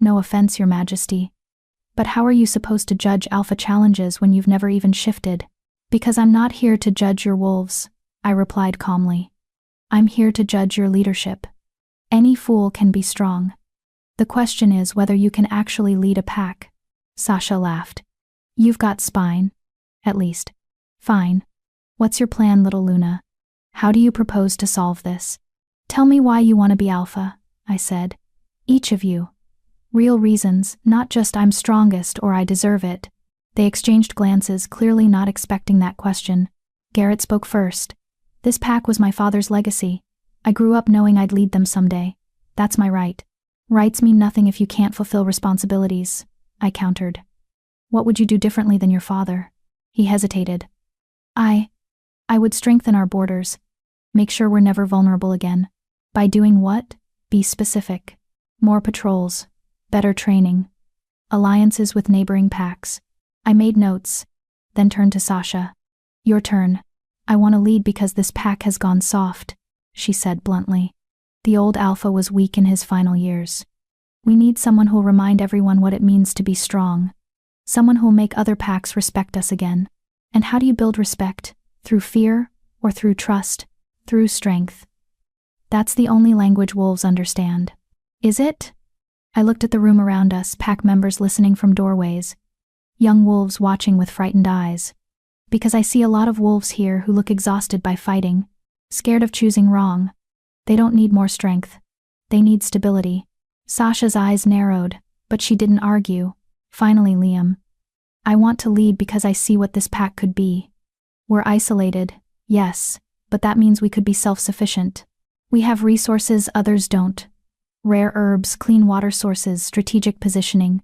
No offense, Your Majesty. But how are you supposed to judge alpha challenges when you've never even shifted? Because I'm not here to judge your wolves, I replied calmly. I'm here to judge your leadership. Any fool can be strong. The question is whether you can actually lead a pack. Sasha laughed. You've got spine. At least. Fine. What's your plan, little Luna? How do you propose to solve this? Tell me why you want to be alpha, I said. Each of you. Real reasons, not just I'm strongest or I deserve it. They exchanged glances, clearly not expecting that question. Garrett spoke first. This pack was my father's legacy. I grew up knowing I'd lead them someday. That's my right. Rights mean nothing if you can't fulfill responsibilities, I countered. What would you do differently than your father? He hesitated. I would strengthen our borders. Make sure we're never vulnerable again. By doing what? Be specific. More patrols. Better training. Alliances with neighboring packs. I made notes, then turned to Sasha. Your turn. I want to lead because this pack has gone soft, she said bluntly. The old alpha was weak in his final years. We need someone who'll remind everyone what it means to be strong. Someone who'll make other packs respect us again. And how do you build respect? Through fear or through trust? Through strength. That's the only language wolves understand. Is it? I looked at the room around us, pack members listening from doorways. Young wolves watching with frightened eyes. Because I see a lot of wolves here who look exhausted by fighting, scared of choosing wrong. They don't need more strength. They need stability. Sasha's eyes narrowed, but she didn't argue. Finally, Liam. I want to lead because I see what this pack could be. We're isolated, yes, but that means we could be self-sufficient. We have resources others don't. Rare herbs, clean water sources, strategic positioning.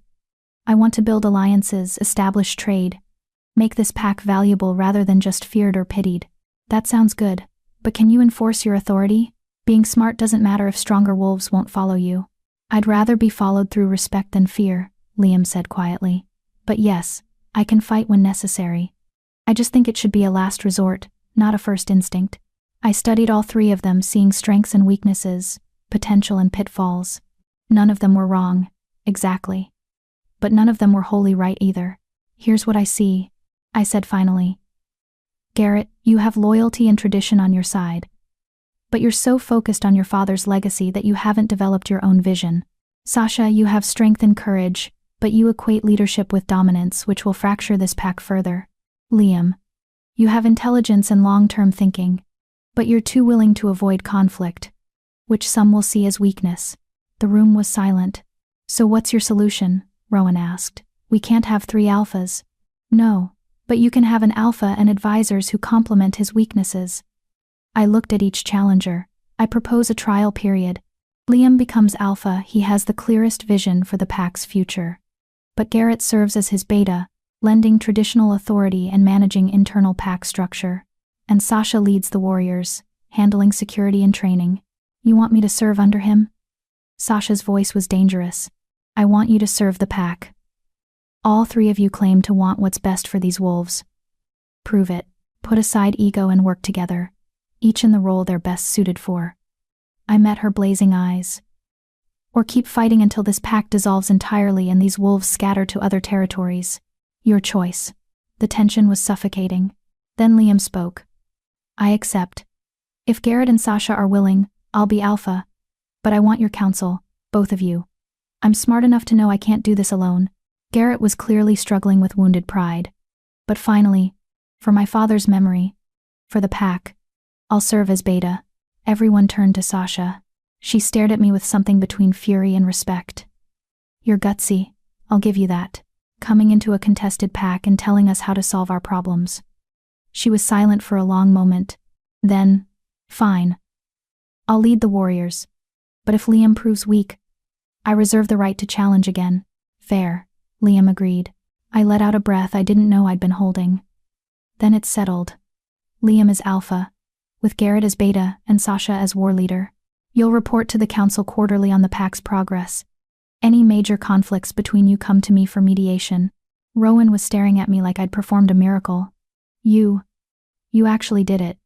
I want to build alliances, establish trade. Make this pack valuable rather than just feared or pitied. That sounds good, but can you enforce your authority? Being smart doesn't matter if stronger wolves won't follow you. I'd rather be followed through respect than fear, Liam said quietly. But yes, I can fight when necessary. I just think it should be a last resort, not a first instinct. I studied all three of them, seeing strengths and weaknesses, potential and pitfalls. None of them were wrong, exactly. But none of them were wholly right either. Here's what I see, I said finally. Garrett, you have loyalty and tradition on your side. But you're so focused on your father's legacy that you haven't developed your own vision. Sasha, you have strength and courage, but you equate leadership with dominance, which will fracture this pack further. Liam, you have intelligence and long-term thinking, but you're too willing to avoid conflict, which some will see as weakness. The room was silent. So what's your solution? Rowan asked. We can't have three alphas. No, but you can have an alpha and advisors who complement his weaknesses. I looked at each challenger. I propose a trial period. Liam becomes alpha, he has the clearest vision for the pack's future. But Garrett serves as his beta, lending traditional authority and managing internal pack structure. And Sasha leads the warriors, handling security and training. You want me to serve under him? Sasha's voice was dangerous. I want you to serve the pack. All three of you claim to want what's best for these wolves. Prove it. Put aside ego and work together, each in the role they're best suited for. I met her blazing eyes. Or keep fighting until this pack dissolves entirely and these wolves scatter to other territories. Your choice. The tension was suffocating. Then Liam spoke. I accept. If Garrett and Sasha are willing, I'll be alpha. But I want your counsel, both of you. I'm smart enough to know I can't do this alone. Garrett was clearly struggling with wounded pride. But finally, for my father's memory, for the pack, I'll serve as beta. Everyone turned to Sasha. She stared at me with something between fury and respect. You're gutsy, I'll give you that. Coming into a contested pack and telling us how to solve our problems. She was silent for a long moment. Then, fine. I'll lead the warriors. But if Liam proves weak, I reserve the right to challenge again. Fair, Liam agreed. I let out a breath I didn't know I'd been holding. Then it settled. Liam is alpha, with Garrett as beta and Sasha as war leader. You'll report to the council quarterly on the pack's progress. Any major conflicts between you come to me for mediation. Rowan was staring at me like I'd performed a miracle. You actually did it.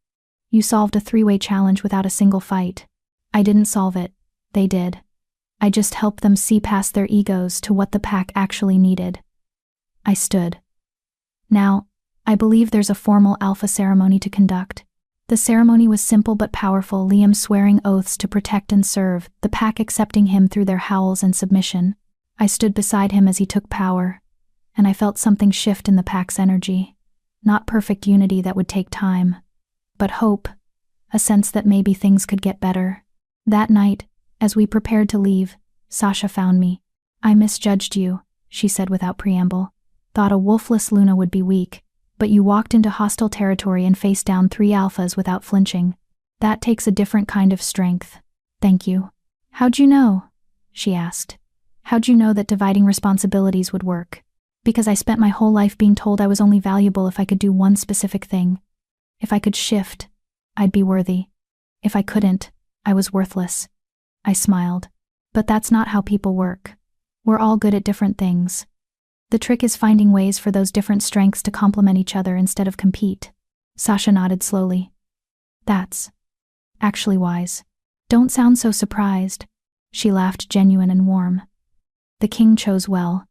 You solved a three-way challenge without a single fight. I didn't solve it. They did. I just helped them see past their egos to what the pack actually needed. I stood. Now, I believe there's a formal alpha ceremony to conduct. The ceremony was simple but powerful, Liam swearing oaths to protect and serve, the pack accepting him through their howls and submission. I stood beside him as he took power, and I felt something shift in the pack's energy. Not perfect unity that would take time, but hope, a sense that maybe things could get better. That night, as we prepared to leave, Sasha found me. I misjudged you, she said without preamble. Thought a wolfless Luna would be weak, but you walked into hostile territory and faced down 3 alphas without flinching. That takes a different kind of strength. Thank you. How'd you know? She asked. How'd you know that dividing responsibilities would work? Because I spent my whole life being told I was only valuable if I could do one specific thing. If I could shift, I'd be worthy. If I couldn't, I was worthless. I smiled. But that's not how people work. We're all good at different things. The trick is finding ways for those different strengths to complement each other instead of compete. Sasha nodded slowly. That's actually wise. Don't sound so surprised. She laughed, genuine and warm. The king chose well.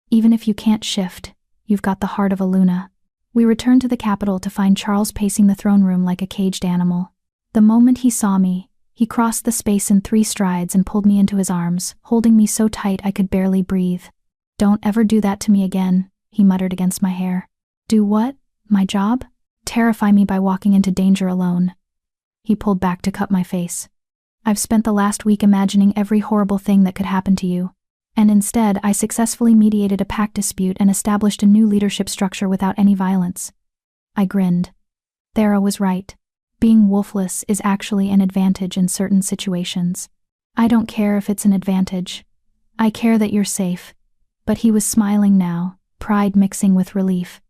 Even if you can't shift, you've got the heart of a Luna. We returned to the capital to find Charles pacing the throne room like a caged animal. The moment he saw me, he crossed the space in 3 strides and pulled me into his arms, holding me so tight I could barely breathe. Don't ever do that to me again, he muttered against my hair. Do what? My job? Terrify me by walking into danger alone. He pulled back to cut my face. I've spent the last week imagining every horrible thing that could happen to you. And instead, I successfully mediated a pact dispute and established a new leadership structure without any violence. I grinned. Thera was right. Being wolfless is actually an advantage in certain situations. I don't care if it's an advantage. I care that you're safe. But he was smiling now, pride mixing with relief.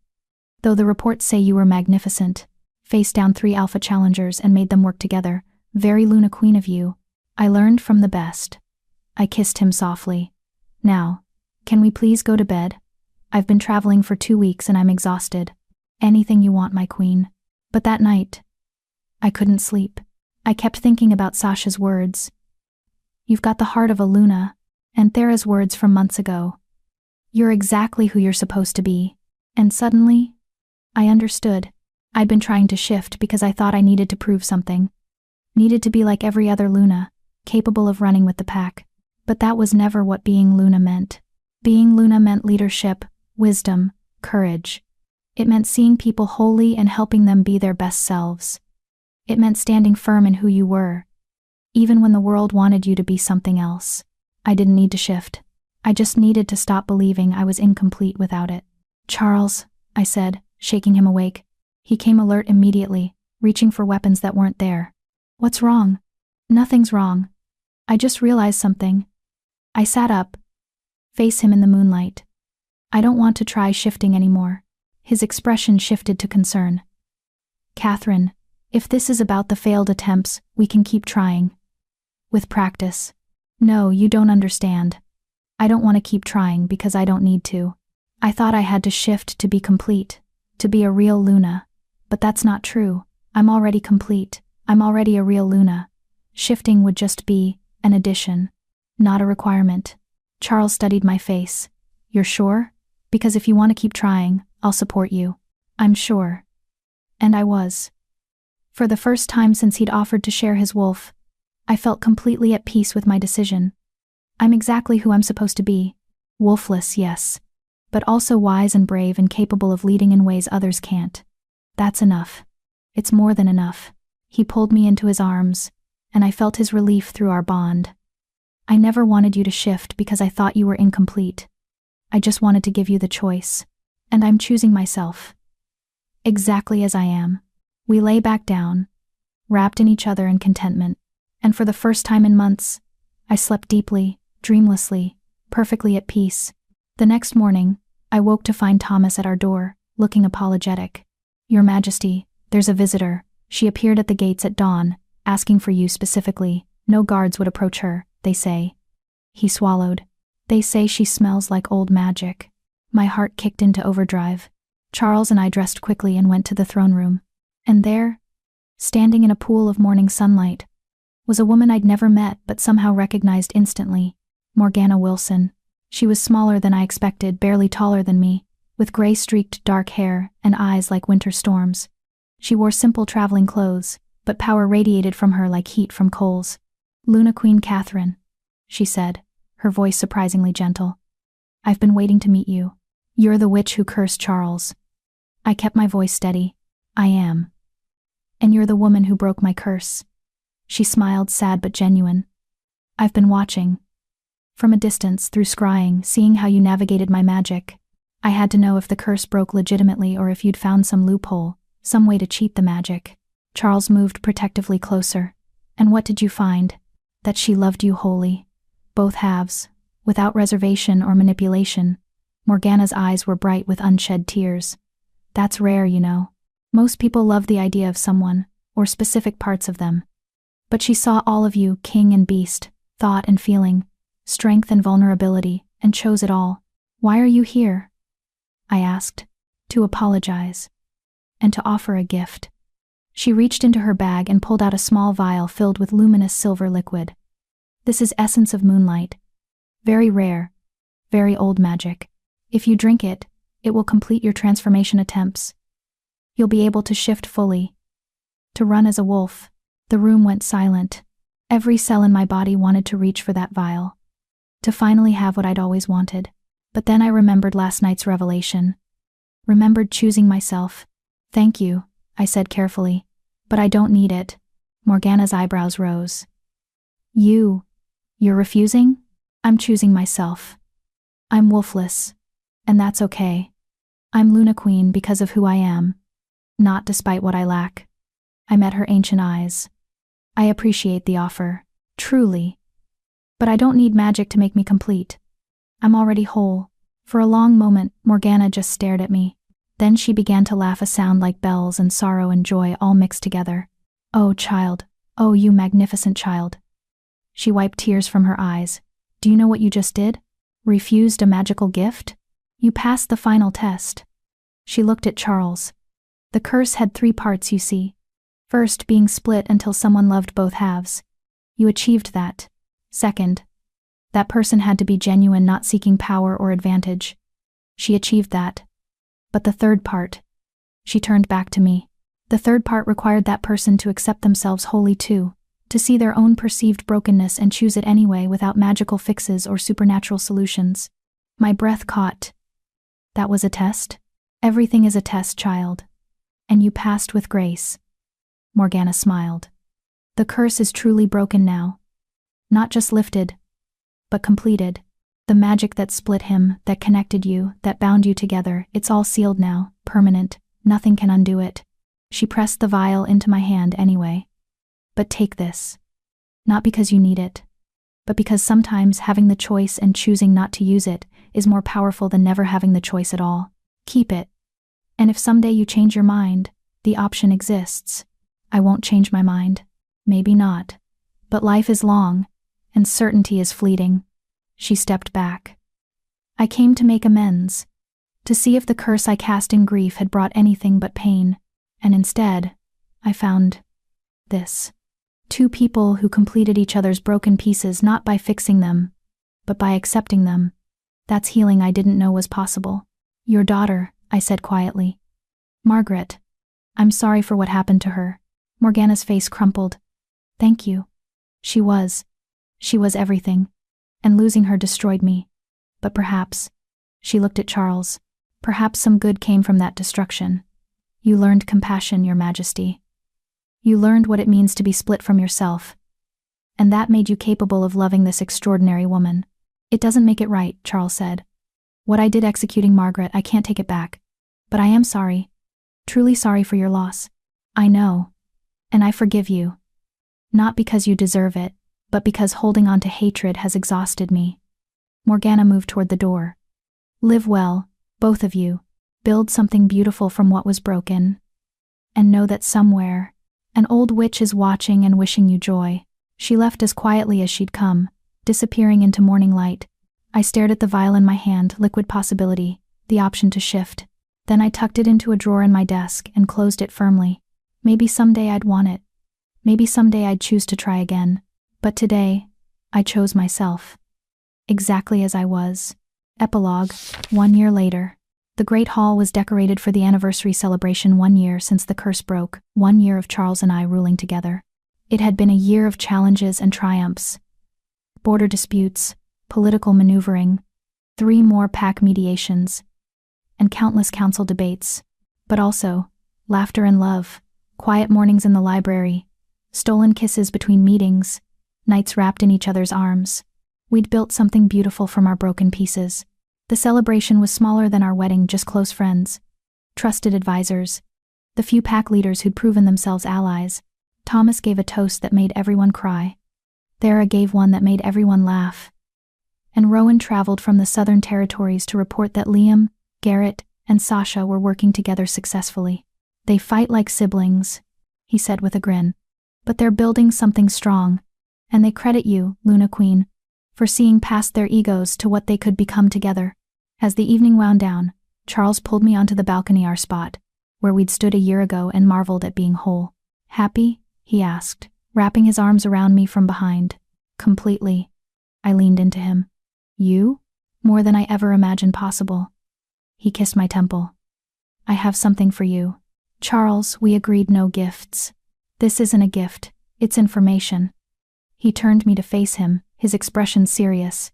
Though the reports say you were magnificent, faced down 3 alpha challengers and made them work together, very Luna Queen of you. I learned from the best. I kissed him softly. Now, can we please go to bed? I've been traveling for 2 weeks and I'm exhausted. Anything you want, my queen. But that night, I couldn't sleep. I kept thinking about Sasha's words. You've got the heart of a Luna, and Thera's words from months ago. You're exactly who you're supposed to be. And suddenly, I understood. I'd been trying to shift because I thought I needed to prove something. Needed to be like every other Luna, capable of running with the pack. But that was never what being Luna meant. Being Luna meant leadership, wisdom, courage. It meant seeing people wholly and helping them be their best selves. It meant standing firm in who you were, even when the world wanted you to be something else. I didn't need to shift. I just needed to stop believing I was incomplete without it. Charles, I said, shaking him awake. He came alert immediately, reaching for weapons that weren't there. What's wrong? Nothing's wrong. I just realized something. I sat up, face him in the moonlight. I don't want to try shifting anymore. His expression shifted to concern. Catherine, if this is about the failed attempts, we can keep trying. With practice. No, you don't understand. I don't want to keep trying because I don't need to. I thought I had to shift to be complete, to be a real Luna. But that's not true. I'm already complete. I'm already a real Luna. Shifting would just be an addition, not a requirement. Charles studied my face. You're sure? Because if you want to keep trying, I'll support you. I'm sure. And I was. For the first time since he'd offered to share his wolf, I felt completely at peace with my decision. I'm exactly who I'm supposed to be. Wolfless, yes. But also wise and brave and capable of leading in ways others can't. That's enough. It's more than enough. He pulled me into his arms, and I felt his relief through our bond. I never wanted you to shift because I thought you were incomplete. I just wanted to give you the choice. And I'm choosing myself. Exactly as I am. We lay back down, wrapped in each other in contentment, and for the first time in months, I slept deeply, dreamlessly, perfectly at peace. The next morning, I woke to find Thomas at our door, looking apologetic. Your Majesty, there's a visitor. She appeared at the gates at dawn, asking for you specifically. No guards would approach her, they say. He swallowed. They say she smells like old magic. My heart kicked into overdrive. Charles and I dressed quickly and went to the throne room. And there, standing in a pool of morning sunlight, was a woman I'd never met but somehow recognized instantly. Morgana Wilson. She was smaller than I expected, barely taller than me, with gray-streaked dark hair and eyes like winter storms. She wore simple traveling clothes, but power radiated from her like heat from coals. "Luna Queen Catherine," she said, her voice surprisingly gentle. "I've been waiting to meet you. You're the witch who cursed Charles." I kept my voice steady. "I am. And you're the woman who broke my curse." She smiled, sad but genuine. "I've been watching. From a distance, through scrying, seeing how you navigated my magic. I had to know if the curse broke legitimately or if you'd found some loophole, some way to cheat the magic." Charles moved protectively closer. "And what did you find?" "That she loved you wholly. Both halves, without reservation or manipulation." Morgana's eyes were bright with unshed tears. "That's rare, you know. Most people love the idea of someone, or specific parts of them. But she saw all of you, king and beast, thought and feeling, strength and vulnerability, and chose it all." "Why are you here?" I asked. "To apologize. And to offer a gift." She reached into her bag and pulled out a small vial filled with luminous silver liquid. "This is essence of moonlight. Very rare, very old magic. If you drink it, it will complete your transformation attempts. You'll be able to shift fully, to run as a wolf." The room went silent. Every cell in my body wanted to reach for that vial, to finally have what I'd always wanted. But then I remembered last night's revelation. Remembered choosing myself. "Thank you," I said carefully, "but I don't need it." Morgana's eyebrows rose. You're refusing?" "I'm choosing myself. I'm wolfless, and that's okay. I'm Luna Queen because of who I am, not despite what I lack." I met her ancient eyes. "I appreciate the offer, truly. But I don't need magic to make me complete. I'm already whole." For a long moment, Morgana just stared at me. Then she began to laugh, a sound like bells and sorrow and joy all mixed together. "Oh, child. Oh, you magnificent child." She wiped tears from her eyes. "Do you know what you just did? Refused a magical gift? You passed the final test." She looked at Charles. "The curse had 3 parts, you see. First, being split until someone loved both halves. You achieved that. Second, that person had to be genuine, not seeking power or advantage. She achieved that. But the third part," she turned back to me, "the third part required that person to accept themselves wholly too, to see their own perceived brokenness and choose it anyway without magical fixes or supernatural solutions." My breath caught. "That was a test?" "Everything is a test, child. And you passed with grace." Morgana smiled. "The curse is truly broken now. Not just lifted, but completed. The magic that split him, that connected you, that bound you together, it's all sealed now, permanent. Nothing can undo it." She pressed the vial into my hand anyway. "But take this. Not because you need it, but because sometimes having the choice and choosing not to use it is more powerful than never having the choice at all. Keep it. And if someday you change your mind, the option exists." "I won't change my mind." "Maybe not. But life is long, and certainty is fleeting." She stepped back. "I came to make amends, to see if the curse I cast in grief had brought anything but pain, and instead, I found this. 2 people who completed each other's broken pieces not by fixing them, but by accepting them. That's healing I didn't know was possible." "Your daughter," I said quietly. "Margaret. I'm sorry for what happened to her." Morgana's face crumpled. "Thank you. She was everything. And losing her destroyed me. But perhaps," she looked at Charles, "perhaps some good came from that destruction. You learned compassion, Your Majesty. You learned what it means to be split from yourself. And that made you capable of loving this extraordinary woman." "It doesn't make it right," Charles said. "What I did executing Margaret, I can't take it back. But I am sorry. Truly sorry for your loss. I know. And I forgive you. Not because you deserve it, but because holding on to hatred has exhausted me." Morgana moved toward the door. "Live well, both of you. Build something beautiful from what was broken. And know that somewhere, an old witch is watching and wishing you joy." She left as quietly as she'd come, disappearing into morning light. I stared at the vial in my hand, liquid possibility, the option to shift. Then I tucked it into a drawer in my desk and closed it firmly. Maybe someday I'd want it. Maybe someday I'd choose to try again. But today, I chose myself. exactly as I was. Epilogue. 1 year later. The Great Hall was decorated for the anniversary celebration 1 year since the curse broke, 1 year of Charles and I ruling together. It had been a year of challenges and triumphs. Border disputes, political maneuvering, 3 more pack mediations, and countless council debates. But also, laughter and love, quiet mornings in the library, stolen kisses between meetings, nights wrapped in each other's arms. We'd built something beautiful from our broken pieces. The celebration was smaller than our wedding, just close friends, trusted advisors, the few pack leaders who'd proven themselves allies. Thomas gave a toast that made everyone cry. Thera gave one that made everyone laugh. And Rowan traveled from the Southern Territories to report that Liam, Garrett, and Sasha were working together successfully. They fight like siblings, he said with a grin. But they're building something strong. And they credit you, Luna Queen, for seeing past their egos to what they could become together. As the evening wound down, Charles pulled me onto the balcony, our spot, where we'd stood a year ago, and marveled at being whole. Happy? He asked, wrapping his arms around me from behind. Completely. I leaned into him. You? More than I ever imagined possible. He kissed my temple. I have something for you. Charles, we agreed no gifts. This isn't a gift, it's information. He turned me to face him, his expression serious.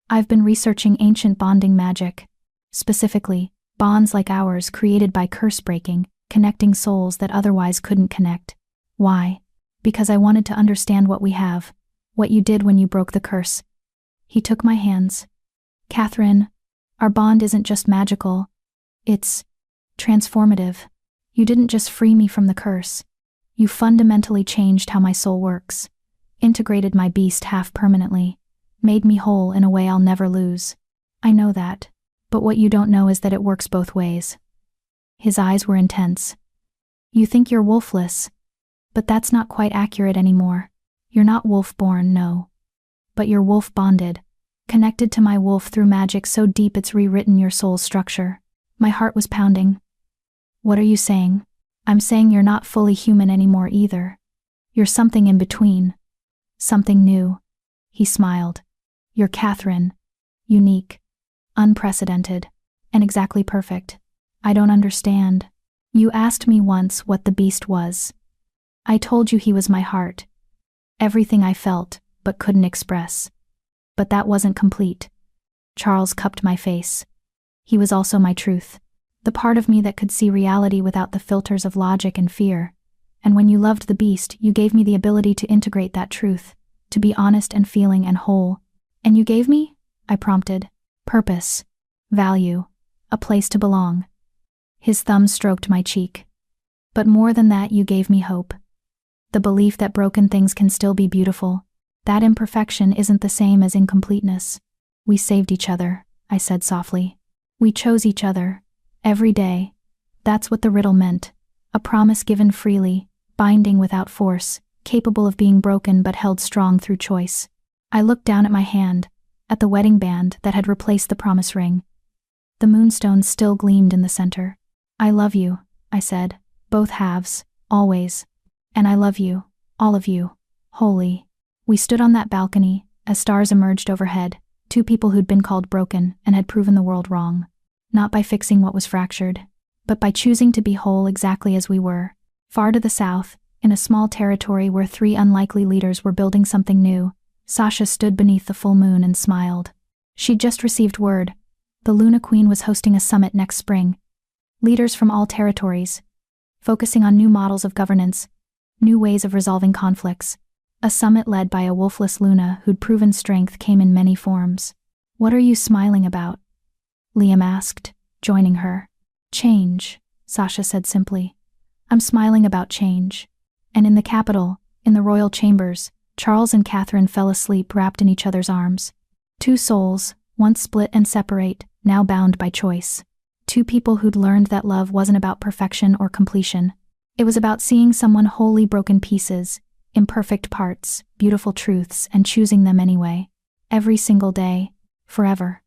I've been researching ancient bonding magic. Specifically, bonds like ours created by curse breaking, connecting souls that otherwise couldn't connect. Why? Because I wanted to understand what we have, what you did when you broke the curse. He took my hands. Catherine, our bond isn't just magical. It's transformative. You didn't just free me from the curse. You fundamentally changed how my soul works. Integrated my beast half permanently. Made me whole in a way I'll never lose. I know that. But what you don't know is that it works both ways. His eyes were intense. You think you're wolfless. But that's not quite accurate anymore. You're not wolf-born, no. But you're wolf-bonded. Connected to my wolf through magic so deep it's rewritten your soul's structure. My heart was pounding. What are you saying? I'm saying you're not fully human anymore either. You're something in between. Something new. He smiled. You're Catherine. Unique. Unprecedented. And exactly perfect. I don't understand. You asked me once what the beast was. I told you he was my heart. Everything I felt, but couldn't express. But that wasn't complete. Charles cupped my face. He was also my truth. The part of me that could see reality without the filters of logic and fear. And when you loved the beast, you gave me the ability to integrate that truth, to be honest and feeling and whole. And you gave me? I prompted. Purpose. Value. A place to belong. His thumb stroked my cheek. But more than that, you gave me hope. The belief that broken things can still be beautiful. That imperfection isn't the same as incompleteness. We saved each other, I said softly. We chose each other. Every day. That's what the riddle meant. A promise given freely, binding without force, capable of being broken but held strong through choice. I looked down at my hand, at the wedding band that had replaced the promise ring. The moonstone still gleamed in the center. I love you, I said, both halves, always. And I love you, all of you, wholly. We stood on that balcony, as stars emerged overhead, 2 people who'd been called broken and had proven the world wrong. Not by fixing what was fractured, but by choosing to be whole exactly as we were. Far to the south, in a small territory where 3 unlikely leaders were building something new, Sasha stood beneath the full moon and smiled. She'd just received word. The Luna Queen was hosting a summit next spring. Leaders from all territories, focusing on new models of governance, new ways of resolving conflicts. A summit led by a wolfless Luna who'd proven strength came in many forms. What are you smiling about? Liam asked, joining her. Change, Sasha said simply. I'm smiling about change. And in the capital, in the royal chambers, Charles and Catherine fell asleep wrapped in each other's arms. 2 souls, once split and separate, now bound by choice. 2 people who'd learned that love wasn't about perfection or completion. It was about seeing someone wholly broken pieces, imperfect parts, beautiful truths, and choosing them anyway. Every single day, forever.